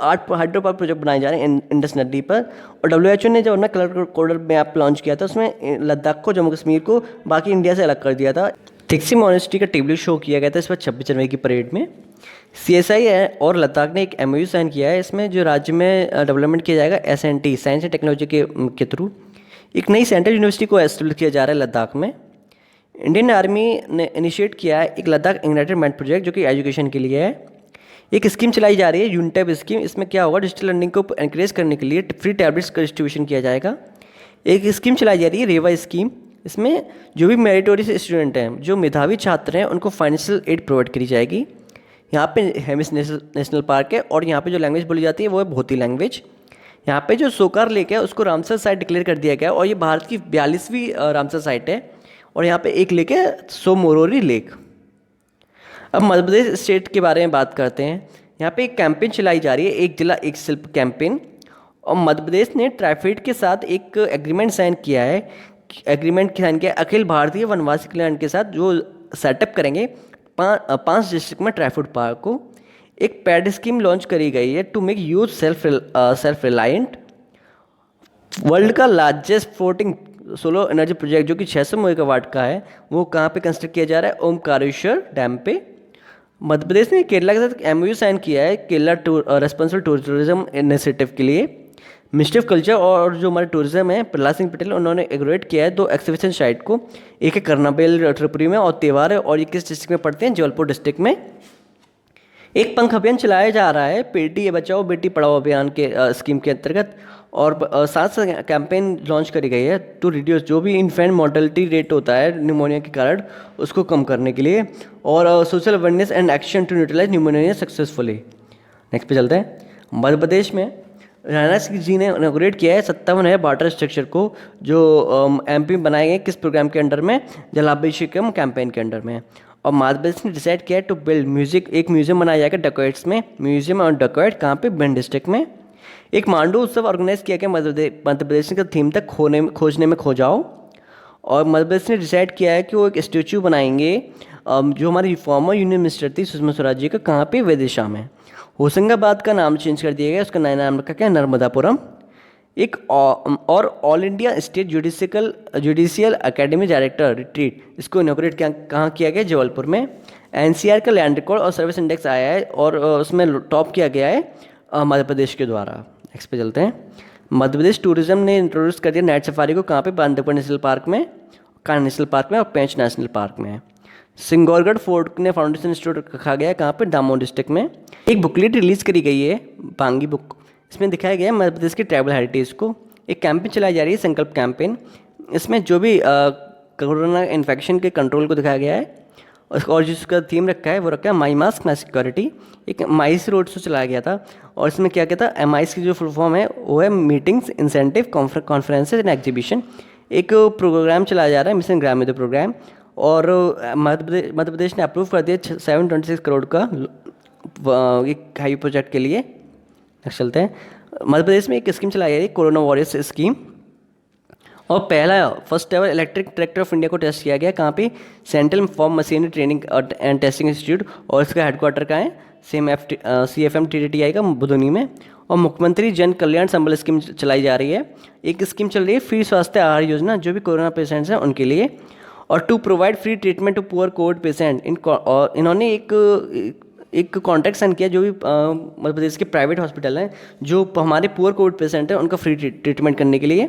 8 हाइड्रो पावर प्रोजेक्ट बनाए जा रहे हैं इंडस नदी पर। और WHO ने जो अपना कलर कोडर मैप लॉन्च किया था उसमें लद्दाख को जम्मू कश्मीर को बाकी इंडिया से अलग कर दिया था। थिक्सी मॉनेस्ट्री का टेबल शो किया गया था इस बार 26 जनवरी की परेड में। CSI है और लद्दाख ने एक MOU साइन किया है। इसमें जो राज्य में डेवलपमेंट किया जाएगा SNT साइंस एंड टेक्नोलॉजी के थ्रू। एक नई सेंट्रल यूनिवर्सिटी को एस्टेब्लिश किया जा रहा है लद्दाख में। इंडियन आर्मी ने इनिशिएट किया है एक लद्दाख इग्नाइटेड माइंड प्रोजेक्ट जो कि एजुकेशन के लिए है। एक स्कीम चलाई जा रही है यूनिटैब स्कीम। इसमें क्या होगा डिजिटल लर्निंग को एनकरेज करने के लिए फ्री टैबलेट्स का डिस्ट्रीब्यूशन किया जाएगा। एक स्कीम चलाई जा रही है रेवा स्कीम इसमें जो भी मेरिटोरियस स्टूडेंट हैं, जो मेधावी छात्र हैं, उनको फाइनेंशियल एड प्रोवाइड करी जाएगी। यहाँ पे हेमिस नेशनल पार्क है और यहाँ पे जो लैंग्वेज बोली जाती है वो है भोती लैंग्वेज। यहाँ पे जो सोकार लेक है उसको रामसर साइट डिक्लेयर कर दिया गया और ये भारत की 42वीं रामसर साइट है। और यहाँ पे एक लेक है सोमोरोरी लेक। अब मध्य प्रदेश स्टेट के बारे में बात करते हैं। यहाँ पे एक कैंपेन चलाई जा रही है, एक जिला एक शिल्प कैंपेन। और मध्य प्रदेश ने ट्राइफेड के साथ एक एग्रीमेंट साइन किया है। अखिल भारतीय वनवासी कल्याण के साथ जो सेटअप करेंगे 5 डिस्ट्रिक्ट में ट्राइफेड पार्क को। एक पैड स्कीम लॉन्च करी गई है to make youth self reliant. World का largest floating solar energy project जो कि 600 मेगावाट का है, वो कहाँ पे कंस्ट्रक्ट किया जा रहा है? ओमकारेश्वर डैम पे। मध्य प्रदेश ने केरला के साथ एमओयू साइन किया है केरला रेस्पॉन्सिबल टूरिज्म इनिशिएटिव के लिए। मिनिस्ट्री ऑफ कल्चर और जो हमारे टूरिज्म है प्रहलाद सिंह पटेल, उन्होंने एग्रोवेट किया है 2 एक्सिबिशन साइट को। एक है करनाबेल त्रिपुरी में और त्योहार है, और ये किस डिस्ट्रिक्ट में पड़ते हैं? जबलपुर डिस्ट्रिक्ट में। एक पंख अभियान चलाया जा रहा है बेटी बचाओ बेटी पढ़ाओ अभियान के स्कीम के अंतर्गत। और साथ साथ कैंपेन लॉन्च करी गई है टू रिड्यूस जो भी इन्फेंट मोर्टेलिटी रेट होता है न्यूमोनिया के कारण, उसको कम करने के लिए। और social awareness and action to neutralise pneumonia successfully. Next पे चलते हैं। मध्य प्रदेश में राणा सिंह जी ने इनॉग्रेट किया है 57 नए वाटर स्ट्रक्चर को, जो एमपी बनाए गए किस प्रोग्राम के अंडर में? जलाभिषेकम कैंपेन के अंडर में। और मध्य प्रदेश ने डिसाइड किया है टू बिल्ड एक म्यूजियम बनाया जाएगा डकॉइट्स में। म्यूजियम और डकॉइट कहाँ पे? भिंड डिस्ट्रिक्ट में। एक मांडू उत्सव ऑर्गेनाइज किया गया मध्य प्रदेश का थीम तक खोजने में खो जाओ। और मध्य प्रदेश ने डिसाइड किया है कि वो एक स्टेच्यू बनाएंगे जो हमारी फॉर्मर यूनियन मिनिस्टर थी सुषमा स्वराज जी का, कहाँ पे? विदिशा में। होशंगाबाद का नाम चेंज कर दिया गया, उसका नया नाम रखा गया नर्मदापुरम। एक और all India state judicial academy director retreat, इसको इनॉग्रेट कहाँ किया गया? जबलपुर में। एनसीआर का लैंड रिकॉर्ड और सर्विस इंडेक्स आया है और उसमें टॉप किया गया है मध्य प्रदेश के द्वारा। नेक्स्ट पे चलते हैं। मध्य प्रदेश टूरिज्म ने इंट्रोड्यूस कर दिया नाइट सफारी को, कहाँ पे? बांदीपुर नेशनल पार्क में, कान्हा नेशनल पार्क में और पेंच नेशनल पार्क में। सिंगौरगढ़ फोर्ट ने फाउंडेशन इंस्टीट्यूट रखा गया, कहाँ पे? दामोह डिस्ट्रिक्ट में। एक बुकलेट रिलीज करी गई है बांगी बुक, इसमें दिखाया गया है मध्य प्रदेश की ट्राइबल हेरिटेज को। एक कैंपेन चलाई जा रही है संकल्प कैंपेन, इसमें जो भी कोरोना इन्फेक्शन के कंट्रोल को दिखाया गया है। और जिसका थीम रखा है वो रखा है माई मास्क माई सिक्योरिटी। एक माइस रोड शो चलाया गया था और इसमें क्या क्या था? एमआईस की जो फुल फॉर्म है वो है meetings incentive conferences and exhibition. एक प्रोग्राम चलाया जा रहा है मिशन ग्रामीण प्रोग्राम। और मध्य प्रदेश ने अप्रूव कर दिया 726 करोड़ का एक हाईवे प्रोजेक्ट के लिए। नेक्स्ट चलते हैं। मध्य प्रदेश में एक स्कीम चलाई जा रही है कोरोना वॉरियर्स स्कीम। और first ever electric tractor of India को टेस्ट किया गया, कहाँ पे? Central farm machinery training and testing institute, और इसका हेडक्वार्टर का है CFM-TTI का बुधनी में। और मुख्यमंत्री जन कल्याण संबल स्कीम चलाई जा रही है। एक स्कीम चल रही है फ्री स्वास्थ्य आहार योजना, जो भी कोरोना पेशेंट्स हैं उनके लिए। और to provide free treatment to poor covid patient. इन्होंने एक कॉन्ट्रैक्ट साइन किया जो भी मध्य प्रदेश के प्राइवेट हॉस्पिटल हैं जो हमारे पुअर कोविड पेशेंट हैं उनका फ्री ट्रीटमेंट करने के लिए।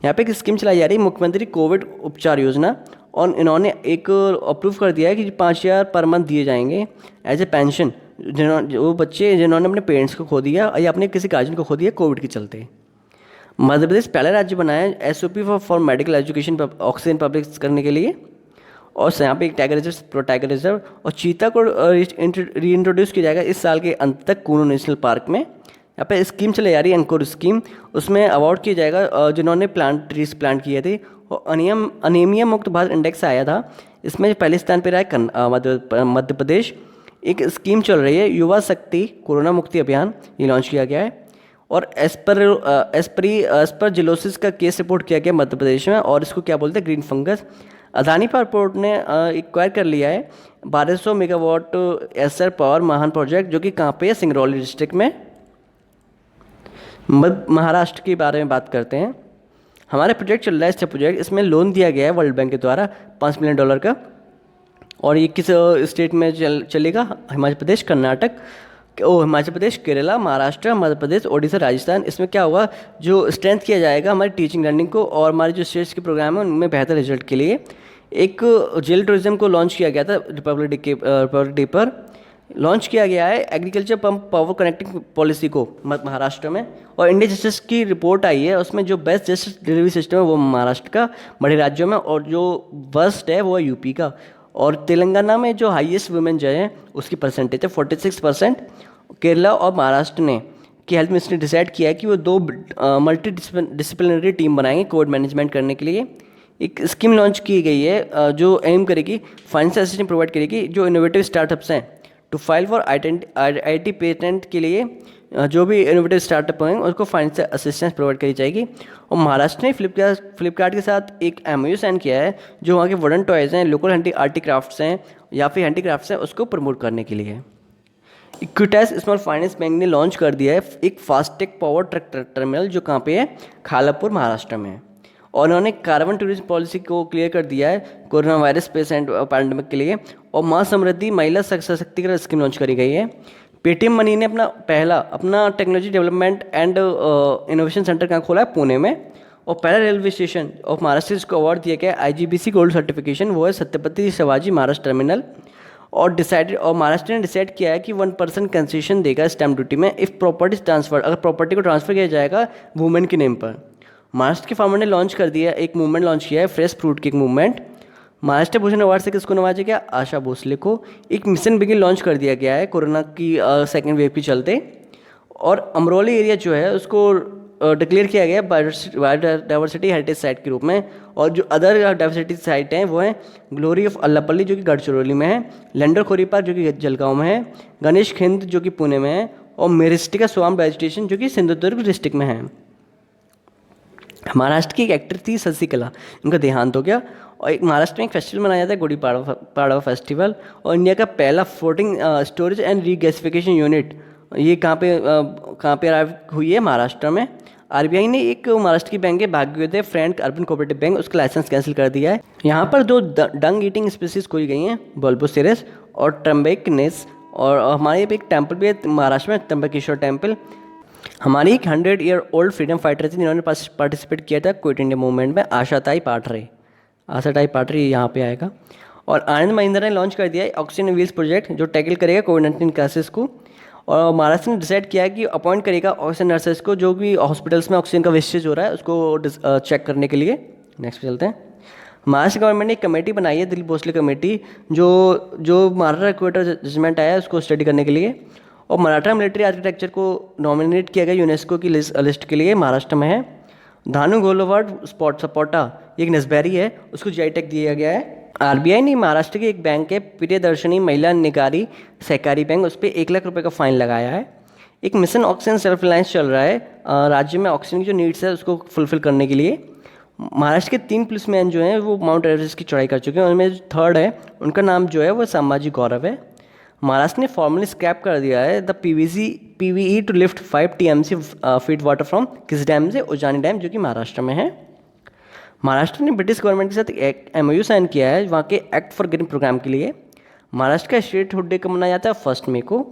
यहाँ पे एक स्कीम चलाई जा रही है मुख्यमंत्री कोविड उपचार योजना, और इन्होंने एक अप्रूव कर दिया है कि 5,000 पर मंथ दिए जाएंगे एज ए पेंशन जो बच्चे जिन्होंने अपने पेरेंट्स को खो दिया या अपने किसी गार्जियन को खो दिया कोविड के चलते। मध्य प्रदेश पहला राज्य बना है SOP for medical education oxygen public करने के लिए। और यहाँ पे एक टाइगर रिजर्व और चीता को री इंट्रोड्यूस किया जाएगा इस साल के अंत तक कूनो नेशनल पार्क में। यहाँ पे स्कीम चलाई जा रही है अंकुर स्कीम, उसमें अवार्ड किया जाएगा जिन्होंने ट्रीज प्लांट किए थे। और अनीमिया मुक्त भारत इंडेक्स आया था, इसमें पहले स्थान पर रहा है मध्य प्रदेश। एक स्कीम चल रही है युवा शक्ति कोरोना मुक्ति अभियान, ये लॉन्च किया गया है। और एस्परजिलोसिस का केस रिपोर्ट किया गया मध्य प्रदेश में, और इसको क्या बोलते हैं? Green fungus. Adani power port ने एक्वायर कर लिया है 1200 मेगावाट एसआर पावर महान प्रोजेक्ट, जो कि कहाँ पे है? सिंगरौली डिस्ट्रिक्ट में। महाराष्ट्र के बारे में बात करते हैं। हमारा प्रोजेक्ट चल रहा है प्रोजेक्ट, इसमें लोन दिया गया है वर्ल्ड बैंक के द्वारा $5 मिलियन का। और ये किस स्टेट में चलेगा? हिमाचल प्रदेश, कर्नाटक, हिमाचल प्रदेश, केरला, महाराष्ट्र, मध्य प्रदेश, ओडिशा, राजस्थान। इसमें क्या होगा? जो स्ट्रेंथ किया जाएगा हमारी टीचिंग लर्निंग को, और हमारे जो स्टेट्स के प्रोग्राम है उनमें बेहतर रिजल्ट के लिए। एक जेल टूरिज्म को लॉन्च किया गया था रिपब्लिक डे पर। लॉन्च किया गया है agriculture pump power connecting policy को महाराष्ट्र में। और इंडिया जस्टिस की रिपोर्ट आई है, उसमें जो बेस्ट जस्टिस डिलीवरी सिस्टम है वो महाराष्ट्र का बड़े राज्यों में, और जो वर्स्ट है वो है यूपी का। और तेलंगाना में जो हाईएस्ट वुमेन जो है उसकी परसेंटेज है 46%। केरला और महाराष्ट्र ने की हेल्थ मिनिस्ट्री ने डिसाइड किया है कि वो 2 मल्टी डिसिप्लिनरी टीम बनाएंगे कोविड मैनेजमेंट करने के लिए। एक स्कीम लॉन्च की गई है जो एम करेगी फाइनेंशियल असिस्टेंस प्रोवाइड करेगी जो इनोवेटिव स्टार्टअप्स हैं to file for IT patent के लिए। जो भी इनोवेटिव स्टार्टअप हैं उसको फाइनेंशियल असिस्टेंस प्रोवाइड करी जाएगी। और महाराष्ट्र ने फ्लिपकार्ट के साथ एक एमओयू साइन किया है जो वहाँ के वुडन टॉयज़ हैं, लोकल आर्टी क्राफ्ट्स हैं या फिर हैंडीक्राफ्ट्स हैं, उसको प्रमोट करने के लिए। इक्विटास स्मॉल फाइनेंस बैंक ने लॉन्च कर दिया है एक फास्टैग पावर ट्रक टर्मिनल जो कहाँ पे है, खालापुर महाराष्ट्र में है। और उन्होंने कार्बन टूरिज्म पॉलिसी को क्लियर कर दिया है कोरोना वायरस पेशेंट पैंडेमिक के लिए। और माँ समृद्धि महिला सशक्तिकरण स्कीम लॉन्च करी गई है। पेटीएम मनी ने अपना technology development and innovation centre कहाँ खोला है, पुणे में। और पहला रेलवे स्टेशन ऑफ महाराष्ट्र जिसको अवार्ड दिया गया आईजीबीसी गोल्ड सर्टिफिकेशन वो है छत्रपति शिवाजी महाराष्ट्र टर्मिनल। और महाराष्ट्र ने डिसाइड किया है कि 1% कंसेशन देगा स्टैम्प ड्यूटी में इफ़ प्रॉपर्टी ट्रांसफर, अगर प्रॉपर्टी को ट्रांसफर किया जाएगा वुमेन के नेम पर। महाराष्ट्र के फार्मर ने लॉन्च कर दिया एक मूवमेंट लॉन्च किया है fresh fruit cake movement. Maharashtra Bhushan award से किसको नवाजा गया, आशा भोसले को। एक मिशन बिगिन लॉन्च कर दिया गया है कोरोना की सेकेंड वेव के चलते। और अमरोली एरिया जो है उसको डिक्लेयर किया गया बायोडाइवर्सिटी हेरिटेज साइट के रूप में। और जो अदर डाइवर्सिटी साइट हैं वो हैं ग्लोरी ऑफ अल्लापल्ली जो कि गढ़चिरौली में है, लैंडर खोरी पार्क जो कि जलगांव में है, गणेश खिंड जो कि पुणे में है, और मेरिस्टिका स्वाम वेजिटेशन जो कि सिंधुदुर्ग डिस्ट्रिक्ट में है। महाराष्ट्र की एक एक्टर थी शशिकला, इनका देहांत हो गया। और एक महाराष्ट्र में एक फेस्टिवल मनाया जाता है गुड़ी पाड़वा फेस्टिवल। और इंडिया का पहला floating storage and regasification unit ये कहाँ पे अराइव हुई है, महाराष्ट्र में। आरबीआई ने एक महाराष्ट्र की बैंक है भाग्योदय फ्रैंक अर्बन कोऑपरेटिव बैंक, उसका लाइसेंस कैंसिल कर दिया है। यहाँ पर 2 डंग ईटिंग स्पीसीज खोई गई हैं, बल्बोसिरस और ट्रम्बेकनेस। और हमारे एक टेम्पल भी है महाराष्ट्र में, त्र्यंबकेश्वर टेम्पल। हमारी एक 100 ईयर ओल्ड फ्रीडम फाइटर थी जिन्होंने पार्टिसिपेट किया था क्विट इंडिया मूवमेंट में, आशाताई पाटरे यहाँ पे आएगा। और आनंद महिंद्रा ने लॉन्च कर दिया है ऑक्सीजन व्हील्स प्रोजेक्ट जो टैकल करेगा कोविड-19 क्राइसिस को। और महाराष्ट्र ने डिसाइड किया है कि अपॉइंट करेगा ऑक्सीजन नर्सेस को जो भी हॉस्पिटल्स में ऑक्सीजन का वेस्टेज हो रहा है उसको चेक करने के लिए। नेक्स्ट चलते हैं। महाराष्ट्र गवर्नमेंट ने एक कमेटी बनाई है दिलीप भोसले कमेटी जो मराठा क्वेटर जजमेंट आया है उसको स्टडी करने के लिए। और मराठा मिलिट्री आर्किटेक्चर को नॉमिनेट किया गया यूनेस्को की लिस्ट के लिए, महाराष्ट्र में है। धानु गोलोवाड सपोटा एक नसबेरी है, उसको जीआई टैग दिया गया है। आरबीआई ने महाराष्ट्र की एक बैंक है प्रियदर्शनी महिला निकारी सहकारी बैंक, उस पर 1 लाख रुपए का फाइन लगाया है। एक मिशन ऑक्सीजन सेल्फ रिलायंस चल रहा है राज्य में ऑक्सीजन की जो नीड्स है उसको फुलफिल करने के लिए। महाराष्ट्र के 3 पुलिसमैन जो हैं वो माउंट एवरेस्ट की चढ़ाई कर चुके हैं, उनमें जो 3rd है उनका नाम जो है वो संभाजी गौरव है। महाराष्ट्र ने फॉर्मली स्क्रैप कर दिया है the PVE to lift 5 TMC feet water from किस डैम से, उजानी डैम जो कि महाराष्ट्र में है। महाराष्ट्र ने ब्रिटिश गवर्नमेंट के साथ एक एमओयू साइन किया है वहाँ के एक्ट फॉर ग्रीन प्रोग्राम के लिए। महाराष्ट्र का स्टेट हुड डे कब मनाया जाता है, 1 मई को।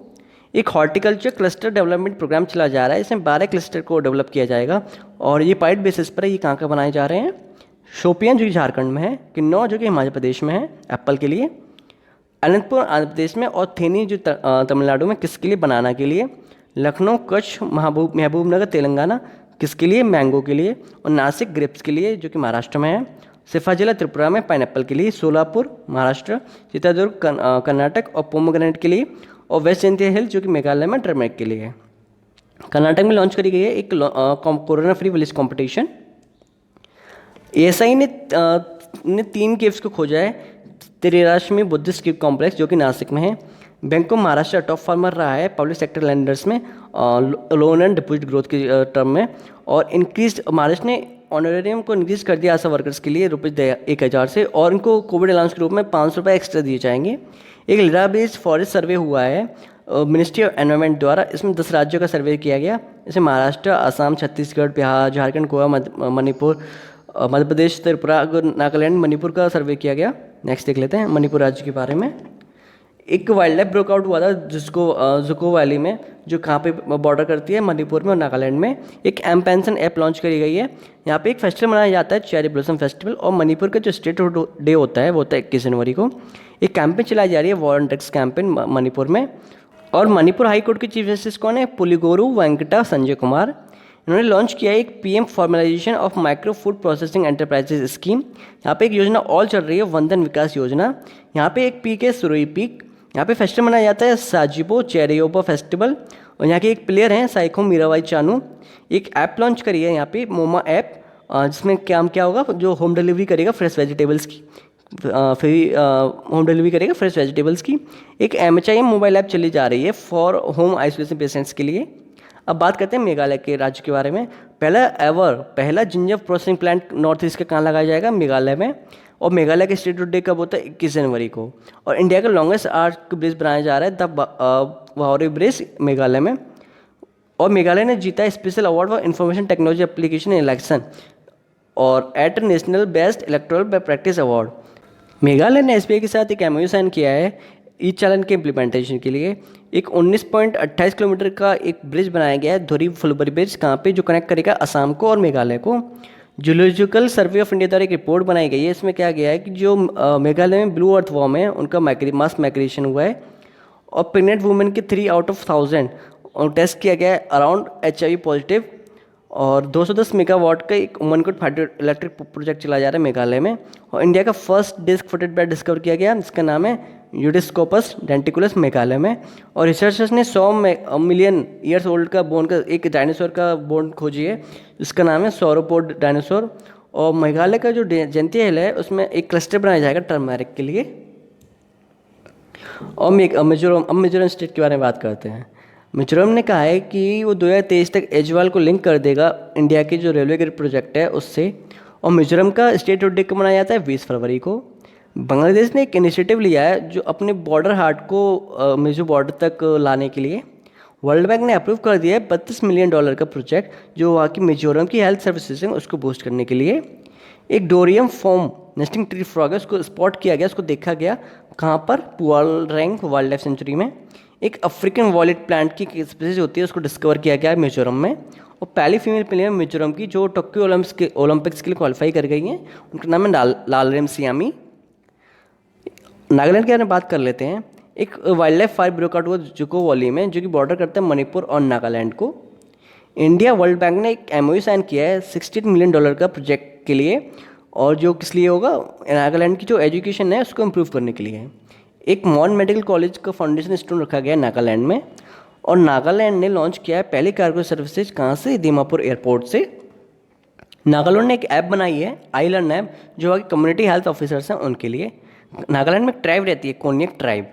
एक हॉर्टिकल्चर क्लस्टर डेवलपमेंट प्रोग्राम चला जा रहा है, इसमें 12 क्लस्टर को डेवलप किया जाएगा। और ये पाइट बेसिस पर ये कहाँ बनाए जा रहे हैं, शोपियान जो कि झारखंड में है, किन्नौर जो कि हिमाचल प्रदेश में है एप्पल के लिए, अनंतपुर आंध्र प्रदेश में, और थेनी जो तमिलनाडु में किसके लिए, बनाना के लिए, लखनऊ कच्छ महबूबनगर तेलंगाना किसके लिए, मैंगो के लिए, और नासिक ग्रेप्स के लिए जो कि महाराष्ट्र में है, सिफाजिला त्रिपुरा में पाइनएप्पल के लिए, सोलापुर महाराष्ट्र, चित्रदुर्ग कर्नाटक और पोमोग्रेनेट के लिए, और वेस्ट जयंतिया हिल जो कि मेघालय में टर्मरिक के लिए। कर्नाटक में लॉन्च करी गई है एक corona free village competition. ASI ने 3 केव्स को खोजा है, त्रिराश्मी बुद्धिस्ट केव कॉम्प्लेक्स जो कि नासिक में है। Bank of Maharashtra top farmer रहा है पब्लिक सेक्टर लेंडर्स में लोन एंड डिपॉजिट ग्रोथ के टर्म में। और इंक्रीज महाराष्ट्र ने ऑनरेरियम को इंक्रीज कर दिया आशा वर्कर्स के लिए ₹1000 से, और इनको कोविड अलाउंस के रूप में ₹500 एक्स्ट्रा दिए जाएंगे। एक लिरा बेस्ड फॉरेस्ट सर्वे हुआ है मिनिस्ट्री ऑफ एनवायरनमेंट द्वारा, इसमें 10 राज्यों का सर्वे किया गया। इसमें महाराष्ट्र, असम, छत्तीसगढ़, बिहार, झारखंड, गोवा, मणिपुर, मध्य प्रदेश, त्रिपुरा, नागालैंड, मणिपुर का सर्वे किया गया। नेक्स्ट देख लेते हैं मणिपुर राज्य के बारे में। एक वाइल्ड लाइफ ब्रेकआउट हुआ था जिसको जुको वैली में, जो कहाँ पे बॉर्डर करती है मणिपुर में और नागालैंड में। एक एम-पेंशन ऐप लॉन्च करी गई है। यहाँ पे एक फेस्टिवल मनाया जाता है, चेरी ब्लॉसम फेस्टिवल, और मणिपुर का जो स्टेट डे होता है वो होता है 21 जनवरी को। एक कैंपेन चलाई जा रही है, war on drugs campaign Manipur में। और मणिपुर हाई कोर्ट के चीफ जस्टिस कौन है? पुलिगोरू वेंकटा संजय कुमार। इन्होंने लॉन्च किया है एक PM formalisation of micro food processing enterprises scheme. यहाँ पे एक योजना और चल रही है, वंदन विकास योजना। यहाँ पे एक पीक है सुरुई पीक। यहाँ पे फेस्टिवल मनाया जाता है साजिबो चेरियोबो फेस्टिवल। और यहाँ के एक प्लेयर हैं साइखो मीराबाई चानू। एक ऐप लॉन्च करी है यहाँ पे, मोमा ऐप, जिसमें क्या होगा, जो होम डिलीवरी करेगा फ्रेश वेजिटेबल्स की, फ्री होम डिलीवरी करेगा फ्रेश वेजिटेबल्स की। एक MHIM मोबाइल ऐप चली जा रही है फॉर होम आइसोलेशन पेशेंट्स के लिए। अब बात करते हैं मेघालय के राज्य के बारे में। पहला ginger processing plant north east का कहाँ लगाया जाएगा? मेघालय में। और मेघालय के स्टेट डे कब होता है? 21 जनवरी को। और इंडिया का लॉन्गेस्ट आर्क ब्रिज बनाया जा रहा है, द वाहौरी ब्रिज, मेघालय में। और मेघालय ने जीता special award for information technology application in election और at national best electoral practice award. Meghalaya ने SBI के साथ एक MOU साइन किया है ई चालान के इम्प्लीमेंटेशन के लिए। एक 19.28 किलोमीटर का एक ब्रिज बनाया गया है, धुरी फुलबरी ब्रिज, कहाँ पे, जो कनेक्ट करेगा असम को और मेघालय को। जूलॉजिकल सर्वे ऑफ इंडिया द्वारा एक रिपोर्ट बनाई गई है। इसमें क्या गया है कि जो मेघालय में ब्लू अर्थ वॉर्म है उनका मास माइग्रेशन हुआ है। और प्रेग्नेंट वुमेन के 3 आउट ऑफ 1000 टेस्ट किया गया है अराउंड HIV पॉजिटिव। और 210 मेगावाट का एक उमनकोट हाइड्रो इलेक्ट्रिक प्रोजेक्ट चला जा रहा है मेघालय में। और इंडिया का first disc footed bat discover किया गया, जिसका नाम है यूडिस्कोपस डेंटिकुलस, मेघालय में। और रिसर्चर्स ने 100 मिलियन ईयर्स ओल्ड का बोन का एक डायनासोर का बोन खोजी है, जिसका नाम है सौरोपोड डायनासोर। और मेघालय का जो जयंती हिल है उसमें एक क्लस्टर बनाया जाएगा टर्मरिक के लिए। और मिजोरम स्टेट के बारे में बात करते हैं। मिजोरम ने कहा है कि वो 2023 तक एजवाल को लिंक कर देगा इंडिया के जो रेलवे ग्रिड प्रोजेक्ट है उससे। और मिजोरम का स्टेट डे कब मनाया जाता है? 20 फरवरी को। बांग्लादेश ने एक इनिशिएटिव लिया है जो अपने बॉर्डर हाट को मिजो बॉर्डर तक लाने के लिए वर्ल्ड बैंक ने अप्रूव कर दिया है $32 मिलियन का प्रोजेक्ट, जो वहाँ की मिजोरम की हेल्थ सर्विसेज हैं उसको बूस्ट करने के लिए। एक डोरियम फॉर्म नेस्टिंग ट्री फ्रॉग है, उसको स्पॉट किया गया, उसको देखा गया कहाँ पर? पुआलरैंग वाइल्ड लाइफ सेंचुरी में। एक अफ्रीकन वॉलेट प्लांट की स्पीसीज होती है, उसको डिस्कवर किया गया है मिजोरम में। और पहली फीमेल प्लेयर मिजोरम की जो टोक्यो ओलंपिक्स के लिए क्वालिफाई कर गई हैं, उनका नाम है लालरेम सियामी। नागालैंड के बारे में बात कर लेते हैं। एक वाइल्ड लाइफ फायर ब्रेकआउट हुआ जुको वैली में, जो कि बॉर्डर करता है मणिपुर और नागालैंड को। इंडिया वर्ल्ड बैंक ने एक MOU साइन किया है $68 मिलियन का प्रोजेक्ट के लिए, और जो किस लिए होगा? नागालैंड की जो एजुकेशन है उसको इम्प्रूव करने के लिए। एक मॉन मेडिकल कॉलेज का फाउंडेशन स्टोन रखा गया है नागालैंड में। और नागालैंड ने लॉन्च किया है पहली कार्गो सर्विसेज, कहाँ से? दीमापुर एयरपोर्ट से। नागालैंड ने एक ऐप बनाई है आईलर्न ऐप, जो वहाँ के कम्युनिटी हेल्थ ऑफिसर्स हैं उनके लिए। नागालैंड में एक ट्राइब रहती है, कोन्याक ट्राइब।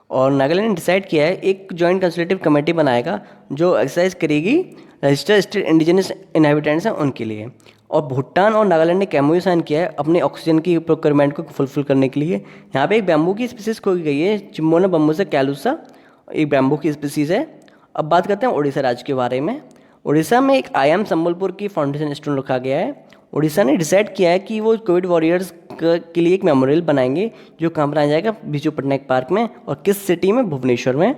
और नागालैंड ने डिसाइड किया है एक जॉइंट कंसल्टेटिव कमेटी बनाएगा जो एक्सरसाइज करेगी रजिस्टर्ड स्टेट इंडिजिनस इनहेबिटेंट्स हैं उनके लिए। और भूटान और नागालैंड ने MOU साइन किया है अपने ऑक्सीजन की प्रोक्योरमेंट को फुलफिल करने के लिए। यहाँ पे एक बैम्बू की स्पीसीज खोई गई है, चिम्बोना बम्बूसा कैलुसा, एक बैम्बू की स्पीसीज है। अब बात करते हैं उड़ीसा राज्य के बारे में। उड़ीसा में एक IIM संबलपुर की फाउंडेशन स्टोन रखा गया है। उड़ीसा ने डिसाइड किया है कि वो कोविड वॉरियर्स के लिए एक मेमोरियल बनाएंगे, जो कहाँ बनाया जाएगा? बिजू पटनायक पार्क में। और किस सिटी में? भुवनेश्वर में।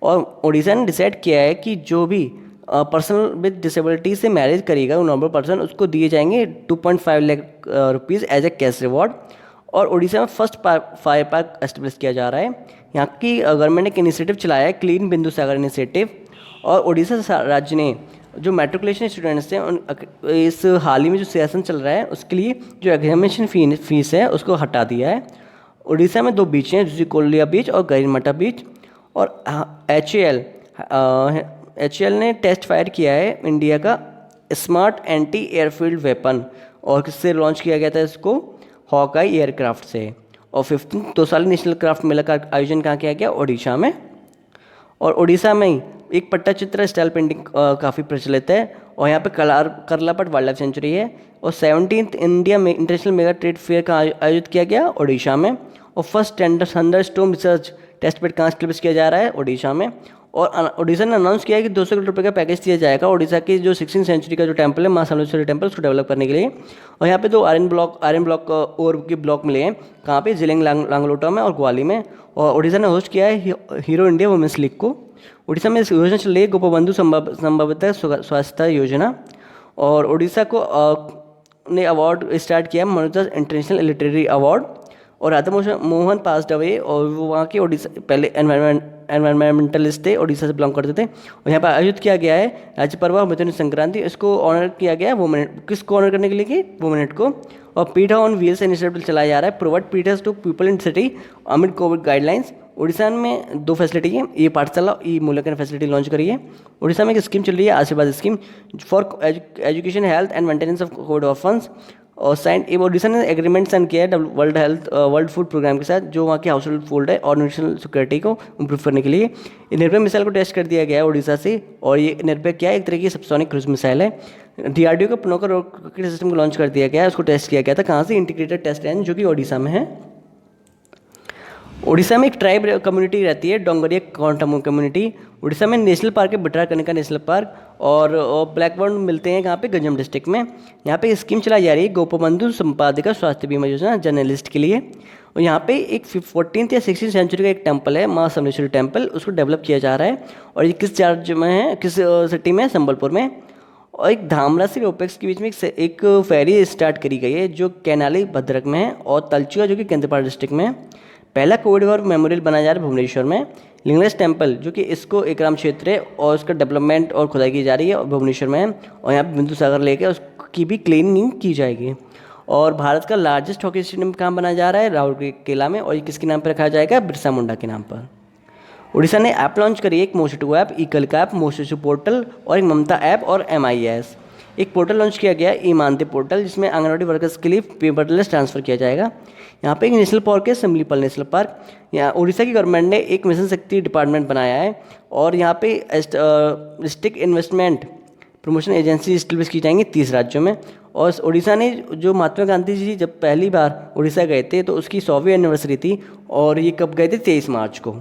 और उड़ीसा ने डिसाइड किया है कि जो भी पर्सन विद डिसेबिलिटी से मैरिज करेगा, वो नॉर्मल पर्सन, उसको दिए जाएंगे 2.5 lakh rupees as a cash reward. और उड़ीसा में फर्स्ट फायर पार्क एस्टेब्लिश किया जा रहा है। यहाँ की गवर्नमेंट ने एक इनिशिएटिव चलाया है, क्लीन बिंदु सागर इनिशिएटिव। और उड़ीसा राज्य ने जो मेट्रिकुलेशन स्टूडेंट्स हैं उन इस हाल ही में जो सेशन चल रहा है उसके लिए जो एग्जामिनेशन फीस है उसको हटा दिया है। उड़ीसा में 2 बीच हैं, जुजिकोलिया बीच और गरीनमठा बीच। और HAL ने टेस्ट फायर किया है इंडिया का स्मार्ट एंटी एयरफील्ड वेपन, और किससे लॉन्च किया गया था इसको? हॉकाई एयरक्राफ्ट से। और 15 2 साल नेशनल क्राफ्ट मेला का आयोजन कहाँ किया गया? ओडिशा में। और उड़ीसा में ही एक पट्टाचित्र स्टाइल पेंटिंग काफ़ी प्रचलित है। और यहाँ पे करलापट वाइल्ड लाइफ सेंचुरी है। और 17th इंडिया में इंटरनेशनल मेगा ट्रेड फेयर का आयोजित किया गया उड़ीसा में। और first thunderstorm research test bed कहाँ स्टेब्लिश किया जा रहा है? उड़ीसा में। और उड़ीसा ने अनाउंस किया है कि 200 करोड़ रुपए का पैकेज दिया जाएगा उड़ीसा की जो 16वीं सेंचुरी का जो टेम्पल है माँ समलेश्वरी टेम्पल, उसको डेवलप करने के लिए। और यहाँ पे दो आयरन ब्लॉक और के ब्लॉक मिले हैं, कहाँ पे, जिलेंग लांगलोटा में और ग्वाली में। और उड़ीसा ने होस्ट किया है हीरो इंडिया वुमेंस लीग को। उड़ीसा में इस योजना चल रही है गोपबंधु संभवतः स्वास्थ्य योजना। और उड़ीसा को ने अवार्ड स्टार्ट किया मनोज इंटरनेशनल लिटरेरी अवार्ड। और राधा मोहन पास्ड अवे, और वो वहाँ के उड़ीसा पहले एनवायरमेंटलिस्ट थे, उड़ीसा से बिलोंग करते थे। और यहाँ पर आयोजित किया गया है राज्य पर्व मिथुन संक्रांति, इसको ऑनर किया गया है वुमेन, किसको ऑनर करने के लिए कि वुमेनेट को। और पीठा ऑन व्हील्स इनिशिएटिव चलाया जा रहा है, प्रोवाइड पीठर्स to people in city amid covid guidelines. Odisha में 2 फैसिलिटी है, ई पाठशाला ई मूल्यांकन फैसिलिटी लॉन्च करी है। उड़ीसा में एक स्कीम चल रही है आशीर्वाद scheme for education health and maintenance of Covid orphans. और साइन उड़ीसा ने एग्रीमेंट साइन किया है वर्ल्ड फूड प्रोग्राम के साथ, जो वहाँ की हाउस होल्ड फूड है और न्यूट्रिशनल सिक्योरिटी को इम्प्रूव करने के लिए। निर्भय मिसाइल को टेस्ट कर दिया गया है उड़ीसा से। और ये निर्भय क्या है, एक तरह की सबसोनिक क्रूज मिसाइल है। DRDO का पुनोकर रॉकेट सिस्टम को लॉन्च कर दिया गया है, उसको टेस्ट किया गया था कहाँ से, इंटीग्रेटेड टेस्ट रेंज जो कि उड़ीसा में है। उड़ीसा में एक ट्राइब कम्युनिटी रहती है, डोंगरिया कॉन्टमो कम्युनिटी। उड़ीसा में नेशनल पार्क है भितरकनिका नेशनल पार्क, और ब्लैक बर्ड मिलते हैं कहाँ पे, गंजम डिस्ट्रिक्ट में। यहाँ पे स्कीम चलाई जा रही है गोपबंधु संपादिका स्वास्थ्य बीमा योजना जर्नलिस्ट के लिए। और यहाँ पे एक 14th या 16th सेंचुरी का एक टेम्पल है माँ समलेश्वरी टेम्पल, उसको डेवलप किया जा रहा है। और ये किस राज्य में है, किस सिटी में, संबलपुर में। और एक धामरा से रोपेक्स के बीच में एक फेरी स्टार्ट करी गई है जो कैनाली भद्रक में है, और तलचुआ जो कि केंद्रपाड़ा डिस्ट्रिक्ट में है। पहला कोविड वॉर मेमोरियल बनाया जा रहा है भुवनेश्वर में। लिंगराज टेम्पल जो कि इसको एकराम क्षेत्र है और उसका डेवलपमेंट और खुदाई की जा रही है और भुवनेश्वर में है। और यहाँ पे बिंदु सागर लेके उसकी भी क्लीनिंग की जाएगी। और भारत का लार्जेस्ट हॉकी स्टेडियम कहाँ बनाया जा रहा है, राउरकेला में। और ये किसके नाम पर रखा जाएगा, बिरसा मुंडा के नाम पर। उड़ीसा ने ऐप लॉन्च करी है, एक मोस्टो ऐप, ईकल का ऐप, मोस्टो पोर्टल, और एक ममता ऐप और MIS। एक पोर्टल लॉन्च किया गया है ईमानते पोर्टल, जिसमें आंगनबाड़ी वर्कर्स के लिए पेपरलेस ट्रांसफर किया जाएगा। यहाँ पे एक नेशनल पार्क है सिमलीपल नेशनल पार्क। यहाँ उड़ीसा की गवर्नमेंट ने एक मिशन शक्ति डिपार्टमेंट बनाया है, और यहाँ पे district investment promotion agency establish की जाएंगी 30 राज्यों में। और उड़ीसा ने, जो महात्मा गांधी जी जब पहली बार उड़ीसा गए थे तो उसकी 100वीं एनिवर्सरी थी, और ये कब गए थे, 23 मार्च को।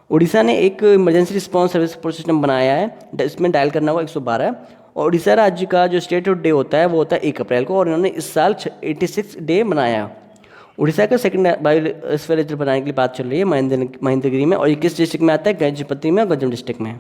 उड़ीसा ने एक emergency response service support system बनाया है, इसमें डायल करना होगा 112। और उड़ीसा राज्य का जो स्टेट डे होता है वो होता है 1 अप्रैल को, और इन्होंने इस साल 86 डे मनाया। उड़ीसा का सेकंड बायोस्फीयर रिजर्व बनाने के लिए बात चल रही है महेंद्रगिरी में। और ये किस डिस्ट्रिक्ट में आता है, गजपति में और गंजम डिस्ट्रिक्ट में।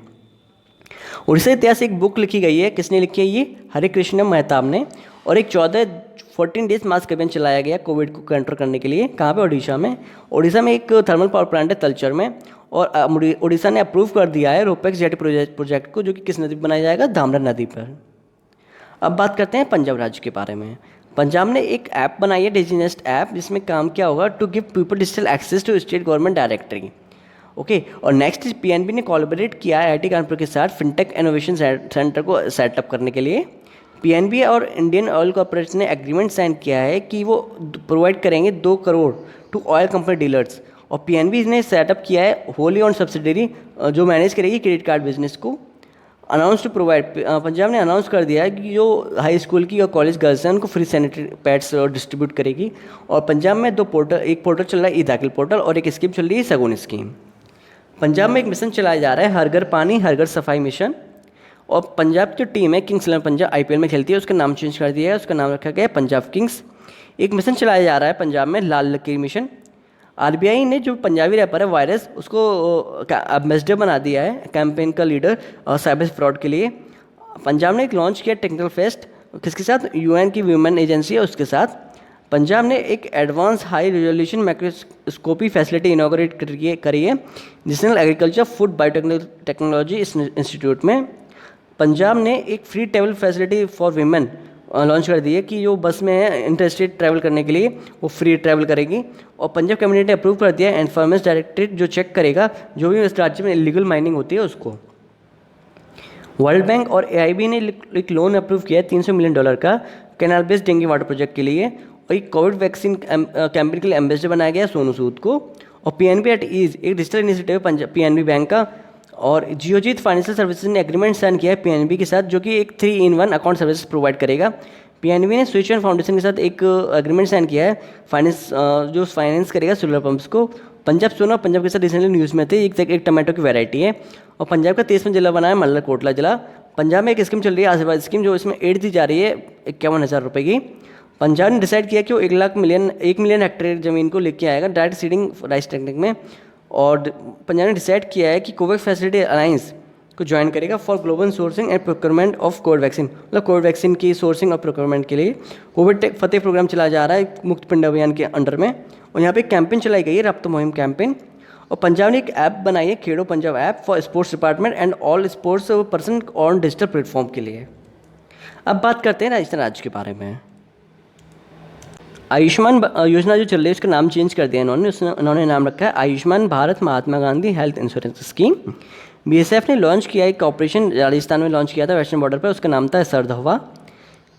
उड़ीसा इतिहास एक बुक लिखी गई है, किसने लिखी है, ये हरे कृष्ण मेहताब ने। और एक 14 डेज मास कैंपेन चलाया गया कोविड को कंट्रोल करने के लिए, कहाँ पे, उड़ीसा में। उड़ीसा में एक थर्मल पावर प्लांट है तलचर में। और उड़ीसा ने अप्रूव कर दिया है रोपेक्स जेटी प्रोजेक्ट को, जो कि किस नदी पर बनाया जाएगा, धामरा नदी पर। अब बात करते हैं पंजाब राज्य के बारे में। पंजाब ने एक ऐप बनाई है, डिजीनेस्ट ऐप, जिसमें काम क्या होगा, to give people digital access to state government directory. Okay. और नेक्स्ट PNB ने कोलैबोरेट किया है IIT कानपुर के साथ फिनटेक इनोवेशन सेंटर को सेटअप करने के लिए। PNB और इंडियन ऑयल कॉर्पोरेशन ने एग्रीमेंट साइन किया है कि वो प्रोवाइड करेंगे 2 crore to oil company dealers. और PNB ने सेटअप किया है होली ऑन सब्सिडरी, जो मैनेज करेगी क्रेडिट कार्ड बिजनेस को। अनाउंस टू प्रोवाइड, पंजाब ने अनाउंस कर दिया है कि जो हाई स्कूल की और कॉलेज गर्ल्स हैं उनको फ्री सैनिटरी पैड्स डिस्ट्रीब्यूट करेगी। और पंजाब में 2 पोर्टल, एक पोर्टल चल रहा है ई-दाखिल पोर्टल, और एक स्कीम चल रही है सगुन स्कीम। पंजाब में एक मिशन चलाया जा रहा है हर घर पानी हर घर सफाई मिशन। और पंजाब की जो टीम है किंग्स 11 पंजाब IPL में खेलती है, उसका नाम चेंज कर दिया है, उसका नाम रखा गया है पंजाब किंग्स। एक मिशन चलाया जा रहा है पंजाब में लाल लकीर मिशन। RBI ने जो पंजाबी रैपर है वायरस, उसको एम्बेसडर बना दिया है, कैंपेन का लीडर साइबर फ्रॉड के लिए। पंजाब ने एक लॉन्च किया टेक्निकल फेस्ट, किसके साथ, UN की वुमेन एजेंसी है उसके साथ। पंजाब ने एक advance high resolution microscopy facility inaugurate करी है national agriculture food biotechnology institute में। पंजाब ने एक free travel facility for women launch कर दी है, कि जो बस में है इंटरस्टेट ट्रैवल करने के लिए वो फ्री ट्रैवल करेगी। और पंजाब कैबिनेट ने अप्रूव कर दिया है एनवायरमेंट डायरेक्टरेट, जो चेक करेगा जो भी इस राज्य में इलीगल माइनिंग होती है उसको। वर्ल्ड बैंक और AIB ने एक लोन अप्रूव किया है $300 मिलियन का canal based dengue water project के लिए। और एक कोविड वैक्सीन कैंपेन के लिए एम्बेसडर बनाया गया सोनू सूद को। और PNB एट ईज एक digital initiative Punjab PNB bank का। और जियोजीत फाइनेंशियल सर्विसेज ने एग्रीमेंट साइन किया है PNB के साथ, जो कि एक 3-in-1 अकाउंट सर्विस प्रोवाइड करेगा। PNB ने स्विच एंड फाउंडेशन के साथ एक एग्रीमेंट साइन किया है जो फाइनेंस करेगा सोलर पंप्स को। पंजाब सोना पंजाब के साथ रिसेंटली न्यूज़ में थे, एक टमाटो की वैरायटी है। और पंजाब का 23वां जिला बना है मल्लरकोटला जिला। पंजाब में एक स्कीम चल रही है आशीर्वाद स्कीम, जो इसमें एड दी जा रही है 51,000 रुपये की। पंजाब ने डिसाइड किया कि वो 1 मिलियन हेक्टेयर ज़मीन को लेके आएगा डायरेक्ट सीडिंग राइस टेक्निक में। और पंजाब ने डिसाइड किया है कि कोवैक्स फैसिलिटी अलायंस को ज्वाइन करेगा for global sourcing and procurement of Covid vaccine. मतलब कोविड वैक्सीन की सोर्सिंग और प्रोक्योरमेंट के लिए कोविड टेक फतेह प्रोग्राम चलाया जा रहा है मुक्त पिंड अभियान के अंडर में। और यहाँ पे एक कैंपेन चलाई गई है, रब्त मुहिम कैंपेन। और पंजाब ने एक ऐप बनाई है, Khedo Punjab app for sports department and all sports person on digital platform के लिए। अब बात करते हैं राजस्थान राज्य के बारे में। आयुष्मान योजना जो चल रही है उसका नाम चेंज कर दिया उन्होंने नाम रखा है Ayushman Bharat Mahatma Gandhi health insurance scheme. BSF ने लॉन्च किया एक ऑपरेशन राजस्थान में लॉन्च किया था वेस्टर्न बॉर्डर पर, उसका नाम था सर्द हवा।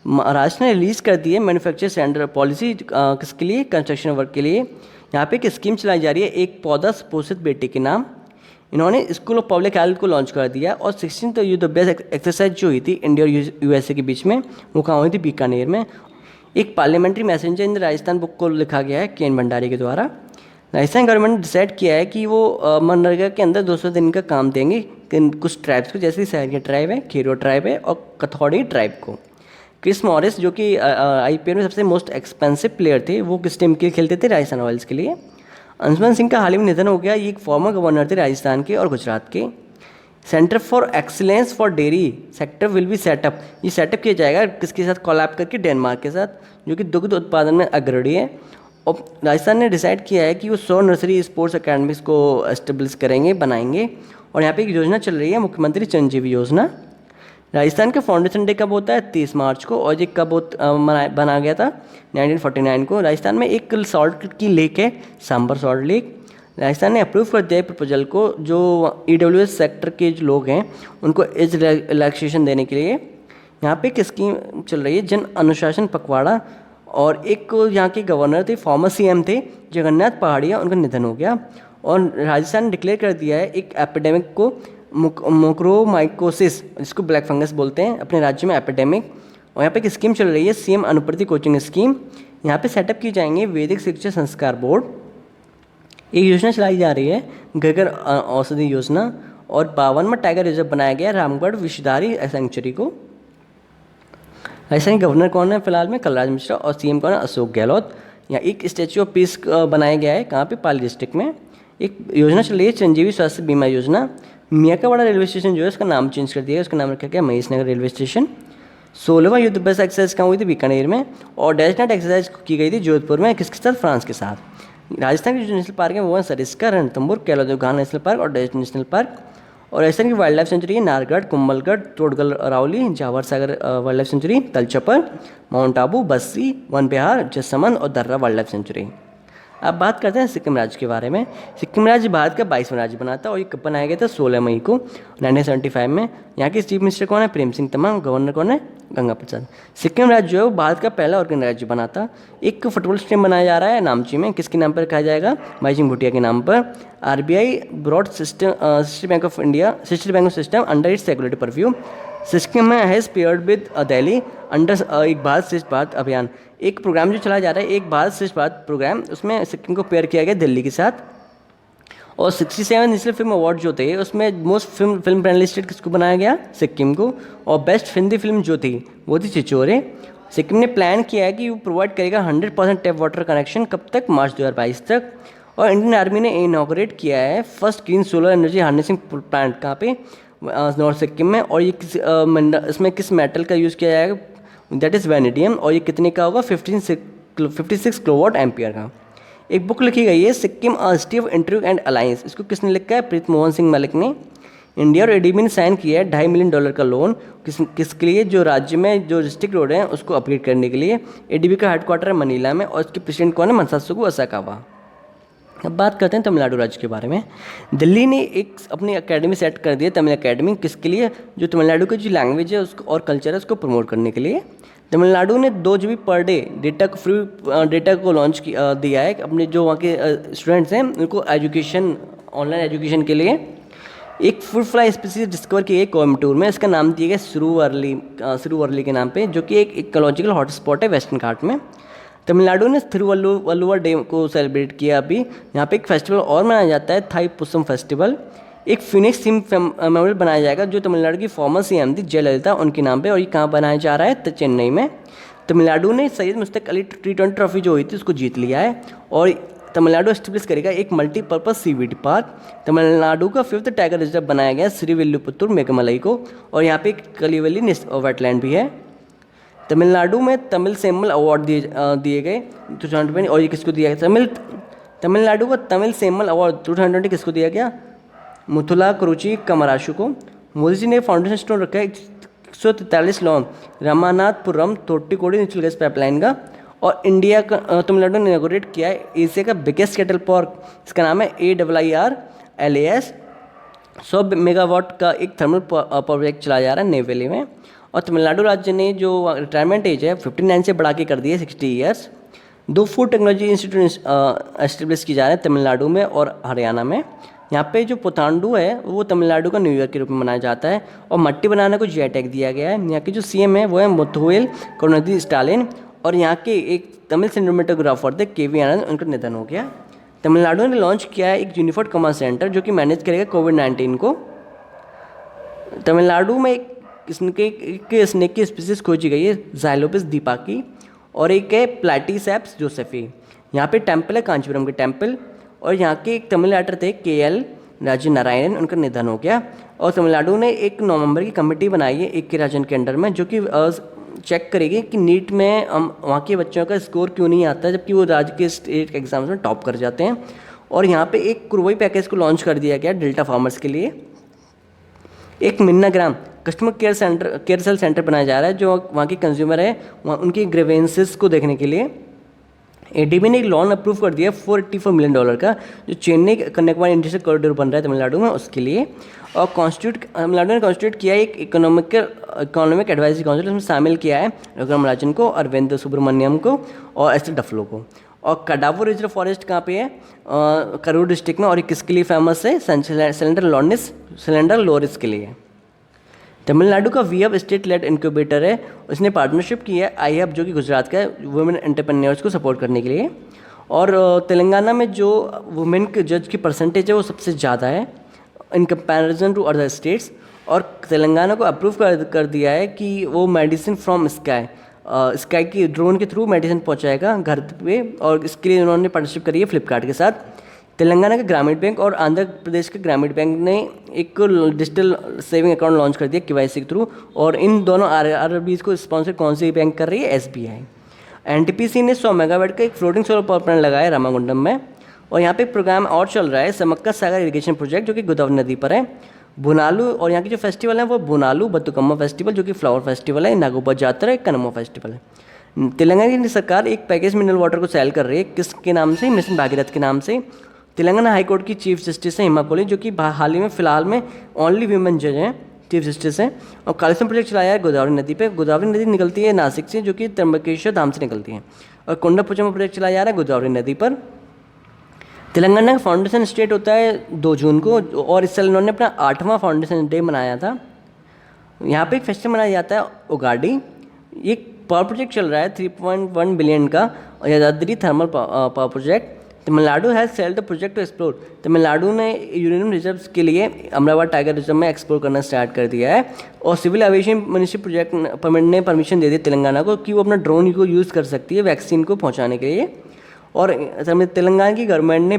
महाराष्ट्र ने रिलीज़ कर दी है मैन्युफैक्चर सेंटर पॉलिसी किसके लिए, कंस्ट्रक्शन वर्क के लिए। यहाँ पे एक स्कीम चलाई जा रही है, एक पौधा सुपोषित बेटे के नाम। इन्होंने स्कूल ऑफ पब्लिक हेल्थ को लॉन्च कर दिया। और 16th युद्ध बेस्ट एक्सरसाइज जो हुई थी इंडिया और यूएसए के बीच में, वो कहाँ हुई थी, बीकानेर में। एक पार्लियामेंट्री मैसेंजर इन राजस्थान बुक को लिखा गया है के एन भंडारी के द्वारा। राजस्थान गवर्नमेंट ने डिसाइड किया है कि वो मनरेगा के अंदर 200 दिन का काम देंगे कुछ ट्राइब्स को, जैसे सहरिया ट्राइब है, खेरो ट्राइब है और कथौड़ी ट्राइब को। क्रिस मॉरिस जो कि आईपीएल में सबसे मोस्ट एक्सपेंसिव प्लेयर थे, वो किस टीम के लिए खेलते थे, राजस्थान रॉयल्स के लिए। अंशुमन सिंह का हाल ही में निधन हो गया। ये एक फॉर्मर गवर्नर थे राजस्थान के और गुजरात के। Centre for excellence for dairy sector will be set up, ये सेटअप किया जाएगा किसके साथ, कोलैब करके डेनमार्क के साथ, जो कि दुग्ध उत्पादन में अग्रणी है। और राजस्थान ने डिसाइड किया है कि वो 100 नर्सरी स्पोर्ट्स अकेडमीज को एस्टेब्लिश करेंगे, बनाएंगे। और यहाँ पे एक योजना चल रही है मुख्यमंत्री चिरंजीवी योजना। राजस्थान का फाउंडेशन डे कब होता है, 30 मार्च को। और ये कब बना गया था, 1949 को। राजस्थान में एक सॉल्ट की लेक है, सांबर सॉल्ट लेक। राजस्थान ने अप्रूव कर दिया है प्रपोजल को, जो ईडब्ल्यूएस सेक्टर के जो लोग हैं उनको एज रिलैक्सेशन देने के लिए। यहाँ पे एक स्कीम चल रही है जन अनुशासन पखवाड़ा। और एक यहाँ के गवर्नर थे, फॉर्मर सीएम थे जगन्नाथ पहाड़िया, उनका निधन हो गया। और राजस्थान ने डिक्लेयर कर दिया है एक एपिडेमिक को, मोक्रोमाइकोसिस, जिसको ब्लैक फंगस बोलते हैं, अपने राज्य में एपिडेमिक। और यहाँ पे एक स्कीम चल रही है सीएम अनुप्रति कोचिंग स्कीम। यहाँ पे सेटअप की जाएंगे वैदिक शिक्षा संस्कार बोर्ड। एक योजना चलाई जा रही है गगन औषधि योजना। और 52वां टाइगर रिजर्व बनाया गया रामगढ़ विषधारी सेंचुरी को। राजस्थान के गवर्नर कौन है फिलहाल में, कलराज मिश्रा। और सीएम कौन है, अशोक गहलोत। यहाँ एक स्टैच्यू ऑफ पीस बनाया गया है, कहाँ पे, पाली डिस्ट्रिक्ट में। एक योजना चल रही है चिरंजीवी स्वास्थ्य बीमा योजना। मियाकावाड़ा रेलवे स्टेशन जो है उसका नाम चेंज कर दिया है, उसका नाम रखा गया महेश नगर रेलवे स्टेशन। 16वां युद्ध बेस्ट एक्सरसाइज कहाँ हुई थी, बीकानेर में। और डेजर्ट एक्सरसाइज की गई थी जोधपुर में, किसके साथ, फ्रांस के साथ। राजस्थान के जो नेशनल पार्क है वो है सरिस्का, रणथंभौर, केलादेव घाना नेशनल पार्क और डेजर्ट नेशनल पार्क। और राजस्थान की वाइल्ड लाइफ सेंचुरी है Nahargarh, Kumbhalgarh, Todgarh Aravalli, Jawahar Sagar wildlife sanctuary, Talchhapar, mount Abu, Bassi, Van Vihar, Jaisamand और दर्रा वाइल्ड लाइफ सेंचुरी। अब बात करते हैं सिक्किम राज्य के बारे में। सिक्किम राज्य भारत का 22वां राज्य बना था और ये कब बनाया गया था, 16 मई को 1975 में। यहाँ के चीफ मिनिस्टर कौन है, प्रेम सिंह तमांग। गवर्नर कौन है, गंगा प्रसाद। सिक्किम राज्य जो है वो भारत का पहला ऑर्गेन राज्य बना था। एक फुटबॉल स्टेडियम बनाया जा रहा है नामची में, किसके नाम पर रखा जाएगा, भाईचुंग भूटिया के नाम पर। RBI brought system bank of India system under its regulatory purview. Sikkim में has paired with Delhi under Ek Bharat श्रेष्ठ भारत अभियान। एक प्रोग्राम जो चला जा रहा है, एक भारत श्रेष्ठ भारत प्रोग्राम, उसमें सिक्किम को पेयर किया गया दिल्ली के साथ। और 67 नेशनल फिल्म अवार्ड जो थे उसमें मोस्ट फिल्म पैनलिस्टेड किसको बनाया गया, सिक्किम को। और बेस्ट हिंदी फिल्म जो थी वो थी छिछोरे। सिक्किम ने प्लान किया है कि वो प्रोवाइड करेगा 100% टैप वाटर कनेक्शन, कब तक, मार्च 2022 तक। और इंडियन आर्मी ने इनॉग्रेट किया है first green solar energy harnessing plant, कहाँ पे, नॉर्थ सिक्किम में। और ये इसमें किस मेटल का यूज़ किया जाएगा, दैट इज़ वैनेडियम। और ये कितने का होगा, 56 किलोवाट एम्पियर का। एक बुक लिखी गई है Sikkim a history of interview and alliance, इसको किसने लिखा है, प्रीत मोहन सिंह मलिक ने। इंडिया और एडीबी ने साइन किया है $2.5 मिलियन का लोन, किसके लिए, जो राज्य में जो डिस्ट्रिक्ट रोड हैं उसको अपग्रेड करने के लिए। एडीबी का हेडक्वार्टर है मनीला में और इसके प्रेसिडेंट कौन है, मसात्सुको असाकावा। अब बात करते हैं तमिलनाडु राज्य के बारे में। दिल्ली ने एक अपनी एकेडमी सेट कर दी है, तमिल एकेडमी, किसके लिए, जो तमिलनाडु की जो लैंग्वेज है उसको और कल्चर है उसको प्रमोट करने के लिए। तमिलनाडु ने 2 GB पर डे डेटा को फ्री डेटा को लॉन्च दिया है अपने जो वहाँ के स्टूडेंट्स हैं उनको एजुकेशन, ऑनलाइन एजुकेशन के लिए। एक फूड फ्लाई स्पीसीज डिस्कवर की गई कोयम्बटूर में, इसका नाम दिया गया सिरुवरली के नाम पे, जो कि एक इकोलॉजिकल हॉटस्पॉट है वेस्टर्न घाट में। तमिलनाडु ने थिरुवल्लुवर डे को सेलिब्रेट किया अभी। यहाँ पे एक फेस्टिवल और मनाया जाता है, थाई पुसम फेस्टिवल। एक फिनिक्स थीम मेमोरियल बनाया जाएगा जो तमिलनाडु की फॉर्मर सीएम थी जयललिता, उनके नाम पे, और ये कहाँ बनाया जा रहा है? तो चेन्नई में। तमिलनाडु ने सैयद मुश्ताक अली T20 ट्रॉफी जो हुई थी उसको जीत लिया है। और तमिलनाडु एस्टेब्लिश करेगा एक मल्टीपर्पज सीवीडी पार्क। तमिलनाडु का 5th टाइगर रिजर्व बनाया गया श्रीविल्लुपुत्तूर मेघमलाई को, और यहाँ पे एक कलिवली वेटलैंड भी है। तमिलनाडु में तमिल सेमल अवार्ड दिए गए 2020, और ये किसको दिया गया? तमिलनाडु का तमिल सेमल अवार्ड 2020 किसको दिया गया? मुथुला करुची कमराशु को। मोदी जी ने फाउंडेशन स्टोन रखा है 143 long Ramanathapuram तोट्टिकोडी natural gas pipeline का। और इंडिया का तमिलनाडु ने इनॉग्रेट किया है एशिया का बिगेस्ट कैटल पार्क, इसका नाम है AIRLAS। 100 मेगावाट का एक थर्मल प्रोजेक्ट चलाया जा रहा है नेवेली में। और तमिलनाडु राज्य ने जो रिटायरमेंट एज है 59 से बढ़ा के कर दी है 60 years. 2 food technology institute establish किए जा रहे हैं तमिलनाडु में और हरियाणा में। यहाँ पे जो पुथांडु है वो तमिलनाडु का न्यू ईयर के रूप में मनाया जाता है। और मट्टी बनाने को GI टैग दिया गया है। यहाँ के जो CM है वो है मुथुएल करुणानिधि स्टालिन। और यहाँ के एक तमिल सिनेमेटोग्राफर थे KV आनंद, उनका निधन हो गया। तमिलनाडु ने लॉन्च किया है एक यूनिफाइड कमांड सेंटर जो कि मैनेज करेगा कोविड-19 को। तमिलनाडु में एक स्नेक की स्पीसीज खोजी गई है ज़ाइलोपिस दीपाकी, और एक है प्लैटीसेप्स जोसेफी। यहाँ पे टेम्पल है कांचीपुरम के टेम्पल। और यहाँ के एक तमिल राइटर थे KL राजन नारायणन, उनका निधन हो गया। और तमिलनाडु ने 1 नवंबर की कमेटी बनाई है AK राजन के अंडर में, जो कि चेक करेगी कि नीट में वहाँ के बच्चों का स्कोर क्यों नहीं आता जबकि वो राज्य के स्टेट एग्जाम्स में टॉप कर जाते हैं। और यहाँ पे एक कुरवई पैकेज को लॉन्च कर दिया गया डेल्टा फार्मर्स के लिए। एक मिन्ना ग्राम कस्टमर केयर सेल सेंटर बनाया जा रहा है जो वहाँ के कंज्यूमर है वहाँ उनकी ग्रेवेंसेस को देखने के लिए। ADB ने एक लोन अप्रूव कर दिया $484 मिलियन का, जो चेन्नई कन्याकुमारी इंडस्ट्रियल कॉरिडोर बन रहा है तमिलनाडु में, उसके लिए। और तमिलनाडु ने कॉन्स्टिट्यूट किया एक इकोनॉमिक एडवाइजरी काउंसिल, उसमें शामिल किया है रघुराम राजन को, अरविंद सुब्रमण्यम को और एस डफलो को। और कडावो रिजर्व फॉरेस्ट कहाँ पे है? करूर डिस्ट्रिक्ट में। और ये किसके लिए फेमस है? सिलेंडर लोरिस के लिए। तमिलनाडु का वीहब स्टेट लेड इंक्यूबेटर है, उसने पार्टनरशिप की है iHub जो कि गुजरात का है, वुमेन एंटरप्रेन्योर्स को सपोर्ट करने के लिए। और तेलंगाना में जो वुमेन के जज की परसेंटेज है वो सबसे ज़्यादा है in comparison to other states. और तेलंगाना को अप्रूव कर दिया है कि वो मेडिसिन फ्रॉम स्काई की ड्रोन के थ्रू मेडिसिन पहुँचाएगा घर पे, और इसके लिए उन्होंने पार्टनरशिप करी है फ्लिपकार्ट के साथ। तेलंगाना का ग्रामीण बैंक और आंध्र प्रदेश के ग्रामीण बैंक ने एक डिजिटल सेविंग अकाउंट लॉन्च कर दिया KYC के थ्रू। और इन दोनों RRBs को स्पॉन्सर कौन सी बैंक कर रही है? SBI। NTPC ने 100 मेगावाट का एक फ्लोटिंग सोलर पावर प्लांट लगाया रामागुंडम में। और यहाँ पे एक प्रोग्राम और चल रहा है समक्का सागर इरिगेशन प्रोजेक्ट जो कि गोदावरी नदी पर है। बुनालू, और यहाँ की जो फेस्टिवल है वो बुनालू बतुकम्मा फेस्टिवल जो कि फ्लावर फेस्टिवल है, नागोबा जात्रा है, कनमो फेस्टिवल है। तेलंगाना की सरकार एक पैकेज मिनरल वाटर को सेल कर रही है, किसके नाम से? मिशन भागीरथ के नाम से। तेलंगाना हाई कोर्ट की चीफ जस्टिस है हिमा कोहली, जो कि हाल ही में फिलहाल में ओनली वीमेन जज हैं, चीफ जस्टिस हैं। और कालीसम प्रोजेक्ट चलाया है गोदावरी नदी पे। गोदावरी नदी निकलती है नासिक से, जो कि त्र्यंबकेश्वर धाम से निकलती है। और कोंडापुचम प्रोजेक्ट चलाया जा रहा है गोदावरी नदी पर। तेलंगाना का फाउंडेशन स्टेट होता है 2 जून को, और इस साल इन्होंने अपना 8वां फाउंडेशन डे मनाया था। यहाँ पे एक फेस्टिवल मनाया जाता है उगाड़ी। ये पावर प्रोजेक्ट चल रहा है 3.1 बिलियन का, और Yadadri thermal power project. Tamil Nadu has sealed the project to explore. Tamil Nadu ने यूरेनियम रिजर्व्स के लिए अमरावती टाइगर रिजर्व में एक्सप्लोर करना स्टार्ट कर दिया है। और सिविल एविएशन मिनिस्ट्री प्रोजेक्ट ने परमिशन दे दी तेलंगाना को कि वो अपना ड्रोन को यूज़ कर सकती है वैक्सीन को पहुंचाने के लिए। और तेलंगाना की गवर्नमेंट ने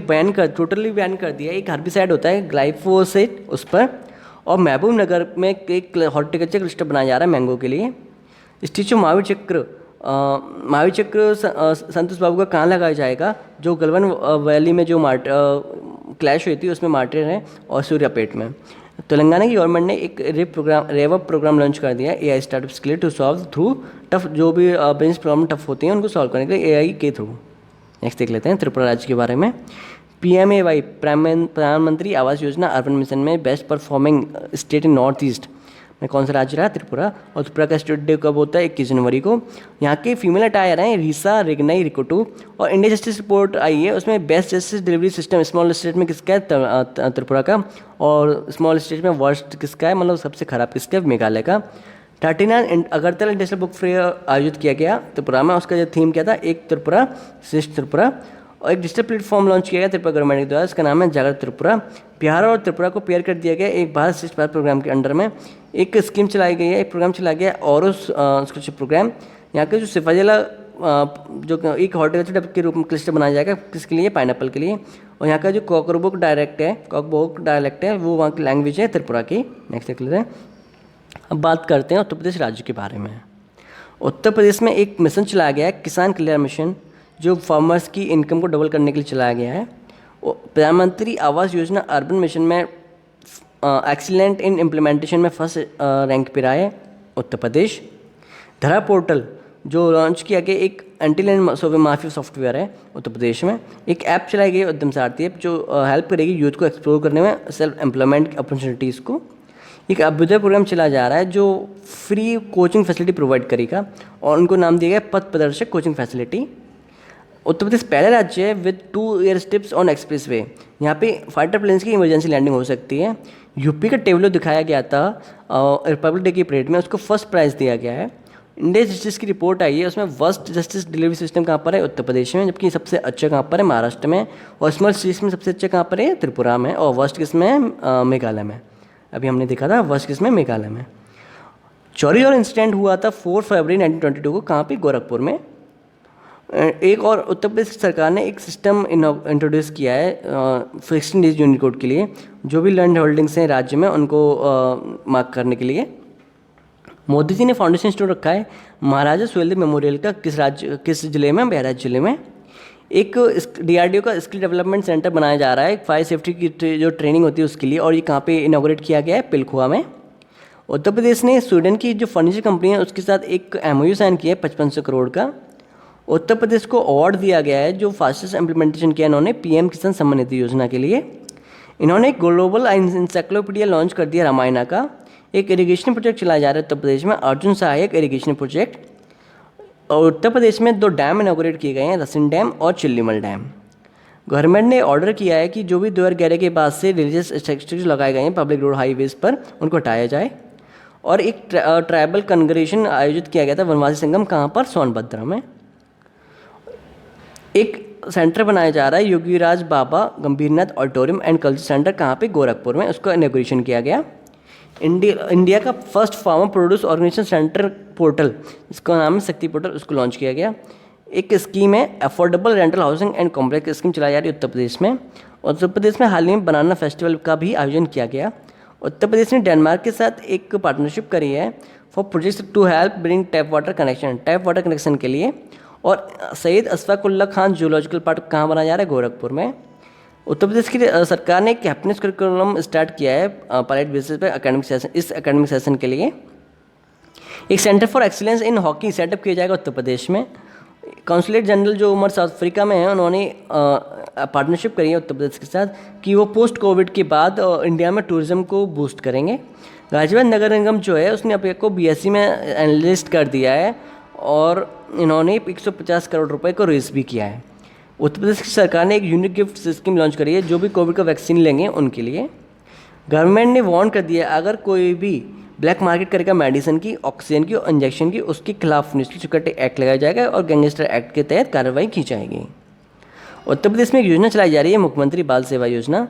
टोटली बैन कर दिया एक हर्बिसाइड होता है ग्लाइफोसेट उस पर। और महबूब नगर में एक हॉर्टिकल्चर क्लस्टर बनाया जा रहा है मैंगो के लिए। स्टेचू महावीर चक्र संतोष बाबू का कहाँ लगाया जाएगा? जो गलवन वैली में जो क्लैश हुई थी उसमें मार्टिर है, और सूर्यापेट में। तेलंगाना की गवर्नमेंट ने एक रेवअप प्रोग्राम लॉन्च कर दिया है AI स्टार्टअप्स के लिए टू सॉल्व थ्रू टफ, जो भी बिजनेस प्रॉब्लम टफ होती हैं उनको सॉल्व करने के लिए AI के थ्रू। नेक्स्ट देख लेते हैं त्रिपुरा राज्य के बारे में। PMAY प्रधानमंत्री आवास योजना अर्बन मिशन में best performing state in north east में कौन सा राज्य रहा? त्रिपुरा। और त्रिपुरा का स्टेट डे कब होता है? 21 जनवरी को। यहाँ के फीमेल अटायर हैं रीसा रेगनाई रिकोटू। और इंडिया जस्टिस रिपोर्ट आई है उसमें best justice delivery system small state में किसका है? त्रिपुरा का। और स्मॉल स्टेट में वर्स्ट किसका है, मतलब सबसे खराब किसका है? मेघालय का। 39 अगरतला इंटरनेशनल बुक फेयर आयोजित किया गया त्रिपुरा में। उसका जो थीम क्या था, एक त्रिपुरा श्रेष्ठ त्रिपुरा। और एक डिजिटल प्लेटफॉर्म लॉन्च किया गया त्रिपुरा गवर्नमेंट के द्वारा, इसका नाम है जागृत त्रिपुरा। बिहार और त्रिपुरा को पेयर कर दिया गया एक भारत श्रेष्ठ भारत प्रोग्राम के अंडर में। एक स्कीम चलाई गई है, एक प्रोग्राम चलाया गया और उस स्कॉलरशिप प्रोग्राम। यहाँ के जो सिफाजिला जो एक हॉर्टिकल्चर के रूप में क्लस्टर बनाया जाएगा, किसके लिए, पाइनएप्पल के लिए। और यहाँ का जो कॉकबोक डायलेक्ट है वो वहाँ की लैंग्वेज है त्रिपुरा की। नेक्स्ट देख लेते हैं। अब बात करते हैं उत्तर प्रदेश राज्य के बारे में। उत्तर प्रदेश में एक मिशन चलाया गया है, किसान कल्याण मिशन, जो फार्मर्स की इनकम को डबल करने के लिए चलाया गया है। प्रधानमंत्री आवास योजना अर्बन मिशन में एक्सीलेंट इन इम्प्लीमेंटेशन में फर्स्ट रैंक पर आए उत्तर प्रदेश। धरा पोर्टल जो लॉन्च किया गया, एक एंटी लैंड माफिया सॉफ्टवेयर है उत्तर प्रदेश में। एक ऐप चलाई गई उद्यम सारथी ऐप, जो हेल्प करेगी यूथ को एक्सप्लोर करने में सेल्फ एम्प्लॉयमेंट अपॉर्चुनिटीज़ को। एक अभ्युदय प्रोग्राम चला जा रहा है जो फ्री कोचिंग फैसिलिटी प्रोवाइड करेगा और उनको नाम दिया गया पथ प्रदर्शक कोचिंग फैसिलिटी। उत्तर प्रदेश पहला राज्य है with 2 air strips on express way. यहाँ पे फाइटर प्लेन्स की इमरजेंसी लैंडिंग हो सकती है। यूपी का टेबलो दिखाया गया था रिपब्लिक डे की परेड में, उसको फर्स्ट प्राइज़ दिया गया है। इंडिया जस्टिस की रिपोर्ट आई है, उसमें वर्स्ट जस्टिस डिलीवरी सिस्टम कहाँ पर है, उत्तर प्रदेश में, जबकि सबसे अच्छा कहाँ पर है, महाराष्ट्र में। और स्मॉल स्टेट्स में सबसे अच्छा कहाँ पर है, त्रिपुरा में। और वर्स्ट किस में है, मेघालय में। अभी हमने देखा था वर्स्ट किस में, मेघालय में। चोरी और इंसिडेंट हुआ था 4 फरवरी 1922 को, कहाँ पे, गोरखपुर में। एक और उत्तर प्रदेश सरकार ने एक सिस्टम इंट्रोड्यूस किया है 16 डेज यूनिकोड के लिए, जो भी लैंड होल्डिंग्स हैं राज्य में उनको मार्क करने के लिए। मोदी जी ने फाउंडेशन स्टोन रखा है महाराजा सुहेलदेव मेमोरियल का, किस जिले में, बहराइच जिले में। एक DRDO का स्किल डेवलपमेंट सेंटर बनाया जा रहा है फायर सेफ्टी की जो ट्रेनिंग होती है उसके लिए, और ये कहाँ पे इनॉग्रेट किया गया है, पिलखुआ में। उत्तर प्रदेश ने स्वीडन की जो फर्नीचर कंपनी है उसके साथ एक MOU साइन किया है 5500 करोड़ का। उत्तर प्रदेश को अवार्ड दिया गया है जो फास्टेस्ट इम्प्लीमेंटेशन किया इन्होंने PM किसान सम्मान निधि योजना के लिए। इन्होंने एक ग्लोबल इंसाइक्लोपीडिया लॉन्च कर दिया रामायणा का। एक इरिगेशन प्रोजेक्ट चलाया जा रहा है उत्तर प्रदेश में, अर्जुन सहायक इरिगेशन प्रोजेक्ट। और उत्तर प्रदेश में 2 डैम इनॉग्रेट किए गए हैं, रसिन डैम और चिल्लीमल डैम। गवर्नमेंट ने ऑर्डर किया है कि जो भी 2011 के बाद से रिलीजियस स्ट्रक्चर्स लगाए गए हैं पब्लिक रोड हाईवेज पर, उनको हटाया जाए। और एक ट्राइबल कन्ग्रेशन आयोजित किया गया था वनवासी संगम, कहाँ पर, सोनभद्र में। एक सेंटर बनाया जा रहा है Yogiraj Baba Gambhirnath auditorium and culture centre, कहाँ पे, गोरखपुर में, उसका इनॉग्रेशन किया गया। इंडिया का first farmer produce organisation centre portal, जिसका नाम है शक्ति पोर्टल, उसको लॉन्च किया गया। एक स्कीम है affordable rental housing and complex scheme चलाई जा रही है उत्तर प्रदेश में। उत्तर प्रदेश में हाल ही में बनाना फेस्टिवल का भी आयोजन किया गया। उत्तर प्रदेश ने डेनमार्क के साथ एक पार्टनरशिप करी है for projects to help bring tap water connection के लिए। और सैयद अशफाकुल्ला खान जूलॉजिकल पार्क कहाँ बनाया जा रहा है, गोरखपुर में। उत्तर प्रदेश की सरकार ने एक हैप्पीनेस करिकुलम स्टार्ट किया है पायलट बेसिस पर इस एकेडमिक सेशन के लिए। एक centre for excellence in hockey setup किया जाएगा उत्तर प्रदेश में। कॉन्सुलेट जनरल जो उमर साउथ अफ्रीका में है, उन्होंने पार्टनरशिप करी है उत्तर प्रदेश के साथ कि वो पोस्ट कोविड के बाद इंडिया में टूरिज्म को बूस्ट करेंगे। गाजियाबाद नगर निगम जो है उसने अपने को BSc में एनालिस्ट कर दिया है और इन्होंने 150 करोड़ रुपए को रेज भी किया है। उत्तर प्रदेश की सरकार ने एक यूनिक गिफ्ट स्कीम लॉन्च करी है जो भी कोविड का वैक्सीन लेंगे उनके लिए। गवर्नमेंट ने वार्न कर दिया अगर कोई भी ब्लैक मार्केट करेगा मेडिसिन की, ऑक्सीजन की और इंजेक्शन की, उसके खिलाफ नेशनल सिक्योरिटी एक्ट लगाया जाएगा और गैंगस्टर एक्ट के तहत कार्रवाई की जाएगी। उत्तर प्रदेश में एक योजना चलाई जा रही है मुख्यमंत्री बाल सेवा योजना।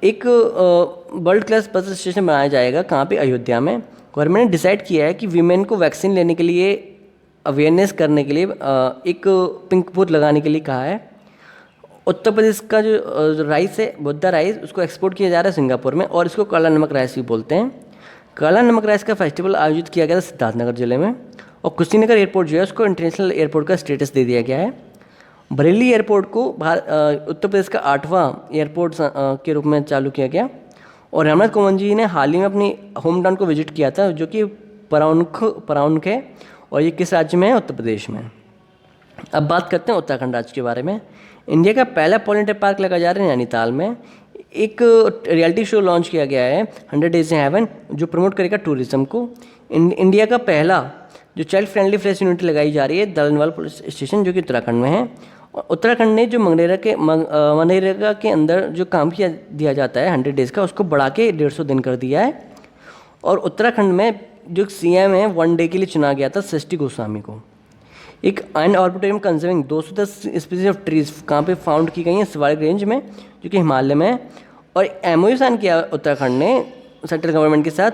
एक वर्ल्ड क्लास बस स्टेशन बनाया जाएगा, कहाँ पे, अयोध्या में। गवर्नमेंट ने डिसाइड किया है कि वीमेन को वैक्सीन लेने के लिए अवेयरनेस करने के लिए एक पिंक बूथ लगाने के लिए कहा है। उत्तर प्रदेश का जो राइस है, बुद्धा राइस, उसको एक्सपोर्ट किया जा रहा है सिंगापुर में और इसको काला नमक राइस भी बोलते हैं। काला नमक राइस का फेस्टिवल आयोजित किया गया था सिद्धार्थनगर जिले में। और कुशीनगर एयरपोर्ट जो है उसको इंटरनेशनल एयरपोर्ट का स्टेटस दे दिया गया है। बरेली एयरपोर्ट को उत्तर प्रदेश का 8वां एयरपोर्ट के रूप में चालू किया गया। और रामनाथ कोविंद जी ने हाल ही में अपनी होम टाउन को विजिट किया था जो कि पराउनख है और ये किस राज्य में है, उत्तर प्रदेश में। अब बात करते हैं उत्तराखंड राज्य के बारे में। इंडिया का पहला पॉलिनेटर पार्क लगा जा रहा है नैनीताल में। एक रियलिटी शो लॉन्च किया गया है 100 डेज इन हेवन जो प्रमोट करेगा टूरिज्म को। इंडिया का पहला जो चाइल्ड फ्रेंडली फ्लैश यूनिट लगाई जा रही है दलनवाल पुलिस स्टेशन जो कि उत्तराखंड में है। और उत्तराखंड ने जो मनरेगा के अंदर जो काम दिया जाता है 100 डेज़ का, उसको बढ़ा के 150 दिन कर दिया है। और उत्तराखंड में जो सीएम है वन डे के लिए चुना गया था सृष्टि गोस्वामी को। एक अनऑर्बिटेरियम कंजर्विंग 210 स्पीसीज ऑफ ट्रीज कहाँ पे फाउंड की गई हैं, शिवालिक रेंज में जो कि हिमालय में है। और एमओयू साइन किया उत्तराखंड ने सेंट्रल गवर्नमेंट के साथ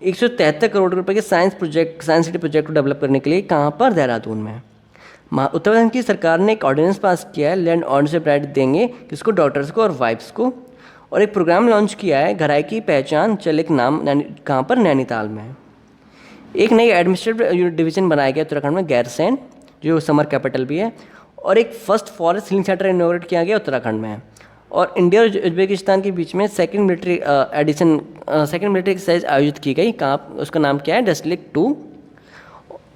173 करोड़ रुपए के साइंस सिटी प्रोजेक्ट को डेवलप करने के लिए, कहाँ पर, देहरादून में। उत्तराखंड की सरकार ने एक ऑर्डिनेंस पास किया है, लैंड ऑनरशिप राइट देंगे किसको, डॉक्टर्स को और वाइफ्स को। और एक प्रोग्राम लॉन्च किया है, घराई की पहचान चल एक नाम, कहाँ पर, नैनीताल में। एक नई एडमिनिस्ट्रेटिव डिवीजन बनाया गया उत्तराखंड में, गैरसैंण, जो समर कैपिटल भी है। और एक first forest healing centre inaugurate किया गया उत्तराखंड में। और इंडिया और उज्बेकिस्तान के बीच में सेकंड मिलिट्री एक्सरसाइज आयोजित की गई, कहाँ, उसका नाम क्या है, डेस्लिक 2।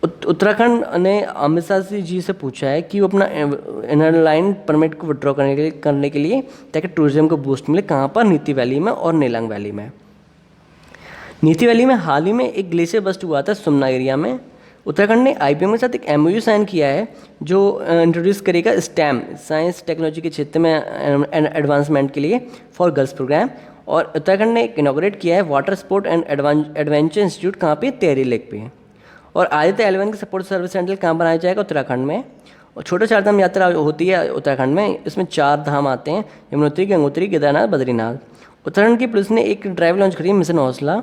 उत्तराखंड ने अमित शाह जी से पूछा है कि वो अपना इनर लाइन परमिट को विड्रॉ करने के लिए ताकि टूरिज्म को बूस्ट मिले, कहाँ पर, नीति वैली में और नेलांग वैली में। नीति वैली में हाल ही में एक ग्लेशियर बस्ट हुआ था सुमना एरिया में। उत्तराखंड ने आईबीएम के साथ एक एमओयू साइन किया है जो इंट्रोड्यूस करेगा स्टेम, साइंस टेक्नोलॉजी के क्षेत्र में एडवांसमेंट के लिए फॉर गर्ल्स प्रोग्राम। और उत्तराखंड ने इनॉग्रेट किया है water sport and adventure institute, कहाँ पे, टेहरी लेक पे। और आदित्य एलेवन की सपोर्ट सर्विस सेंटर कहाँ बनाया जाएगा, उत्तराखंड में। और छोटा चार धाम यात्रा होती है उत्तराखंड में, इसमें 4 धाम आते हैं, यमुनोत्री, गंगोत्री, केदारनाथ, बद्रीनाथ। उत्तराखंड की पुलिस ने एक ड्राइव लॉन्च करी है, मिशन हौसला।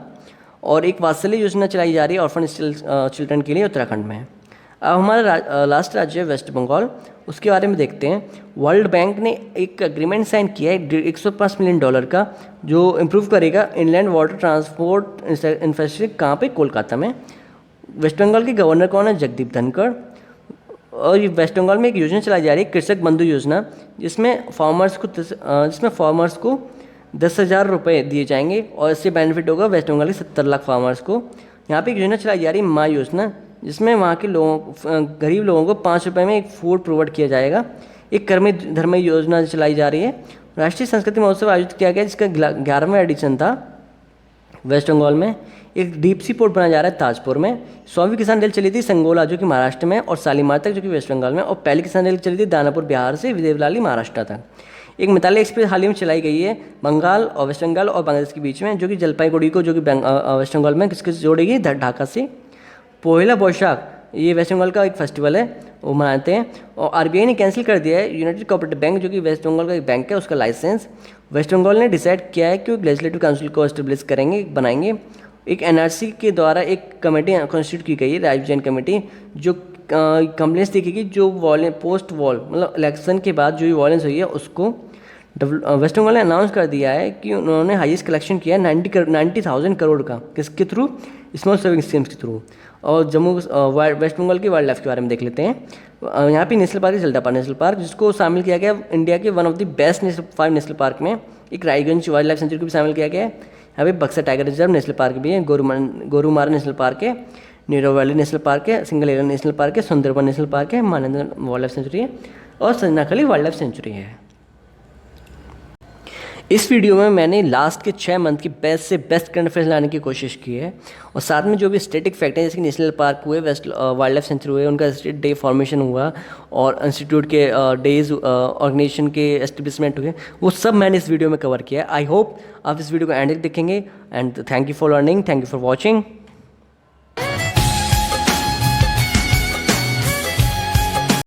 और एक वात्सल्य योजना चलाई जा रही है ऑर्फन चिल्ड्रन के लिए उत्तराखंड में। अब हमारा लास्ट राज्य है वेस्ट बंगाल, उसके बारे में देखते हैं। वर्ल्ड बैंक ने एक एग्रीमेंट साइन किया है $105 मिलियन का, जो इम्प्रूव करेगा इनलैंड वाटर ट्रांसपोर्ट इंफ्रास्ट्रक्चर, कहाँ पे, कोलकाता में। वेस्ट बंगाल के गवर्नर कौन है, जगदीप धनखड़। और ये वेस्ट बंगाल में एक योजना चलाई जा रही है, कृषक बंधु योजना, जिसमें फार्मर्स को 10,000 रुपये दिए जाएंगे। और इससे बेनिफिट होगा वेस्ट बंगाल के 70 लाख फार्मर्स को। यहाँ पे एक योजना चलाई जा रही है, माँ योजना, जिसमें वहाँ के गरीब लोगों को 5 रुपये में एक फूड प्रोवाइड किया जाएगा। एक कर्म धर्म योजना चलाई जा रही है। राष्ट्रीय संस्कृति महोत्सव आयोजित किया गया, जिसका 11वां एडिशन था वेस्ट बंगाल में। एक डीप सी पोर्ट बनाया जा रहा है ताजपुर में। 100वीं किसान रेल चली थी संगोला, जो कि महाराष्ट्र में, और शालीमार तक, जो कि वेस्ट बंगाल में। और पहली किसान रेल चली थी दानापुर बिहार से देवलाली महाराष्ट्र तक। एक मिताली एक्सप्रेस हाल ही में चलाई गई है बंगाल और वेस्ट बंगाल और बांग्लादेश के बीच में, जो कि जलपाईगुड़ी को, जो कि वेस्ट बंगाल में, किसके जोड़ेगी, ढाका से। पोहेला बोईशाख, ये वेस्ट बंगाल का एक फेस्टिवल है, वो मनाते हैं। और आरबीआई ने कैंसिल कर दिया है यूनाइटेड कोऑपरेटिव बैंक, जो कि वेस्ट बंगाल का एक बैंक है, उसका लाइसेंस। वेस्ट बंगाल ने डिसाइड किया है कि वो लेजिस्लेटिव काउंसिल को एस्टेब्लिश करेंगे, बनाएंगे। एक एनआरसी के द्वारा एक कमेटी कॉन्स्टिट्यूट की गई है, राजीव जैन कमेटी, जो कंप्लेंट्स देखेगी जो पोस्ट वॉल, मतलब इलेक्शन के बाद जो भी वॉयलेंस हुई है उसको। वेस्ट बंगाल ने अनाउंस कर दिया है कि उन्होंने हाईएस्ट कलेक्शन किया है 90,000 करोड़ का, किसके थ्रू, स्मॉल सेविंग स्कीम्स के थ्रू। और वेस्ट बंगाल की वाइल्ड लाइफ के बारे में देख लेते हैं। यहाँ पे नेशनल पार्क है जलदापा नेशनल पार्क, जिसको शामिल किया गया इंडिया के one of the best 5 national park में। एक रायगंज वाइल्ड लाइफ सेंचुरी को भी शामिल किया गया है। यहाँ पे Buxar tiger reserve national park भी है, गोरुमारा नेशनल पार्क है, नीरो वैली नेशनल पार्क है, सिंगलेरा नेशनल पार्क है, सुंदरबन नेशनल पार्क है, मानंद वाइल्ड लाइफ सेंचुरी है, और सन्नाखली वाइल्ड लाइफ सेंचुरी है। इस वीडियो में मैंने लास्ट के 6 मंथ की बेस्ट से बेस्ट करंट अफेयर्स लाने की कोशिश की है। और साथ में जो भी स्टेटिक फैक्ट है, जैसे कि नेशनल पार्क हुए, वेस्ट वाइल्ड लाइफ सेंचुरी हुए, उनका स्टेट डे फॉर्मेशन हुआ, और इंस्टीट्यूट के डेज, ऑर्गेनाइजेशन के एस्टेब्लिशमेंट हुए, वो सब मैंने इस वीडियो में कवर किया है। आई होप आप इस वीडियो को एंड तक देखेंगे। And thank you for learning, thank you for watching.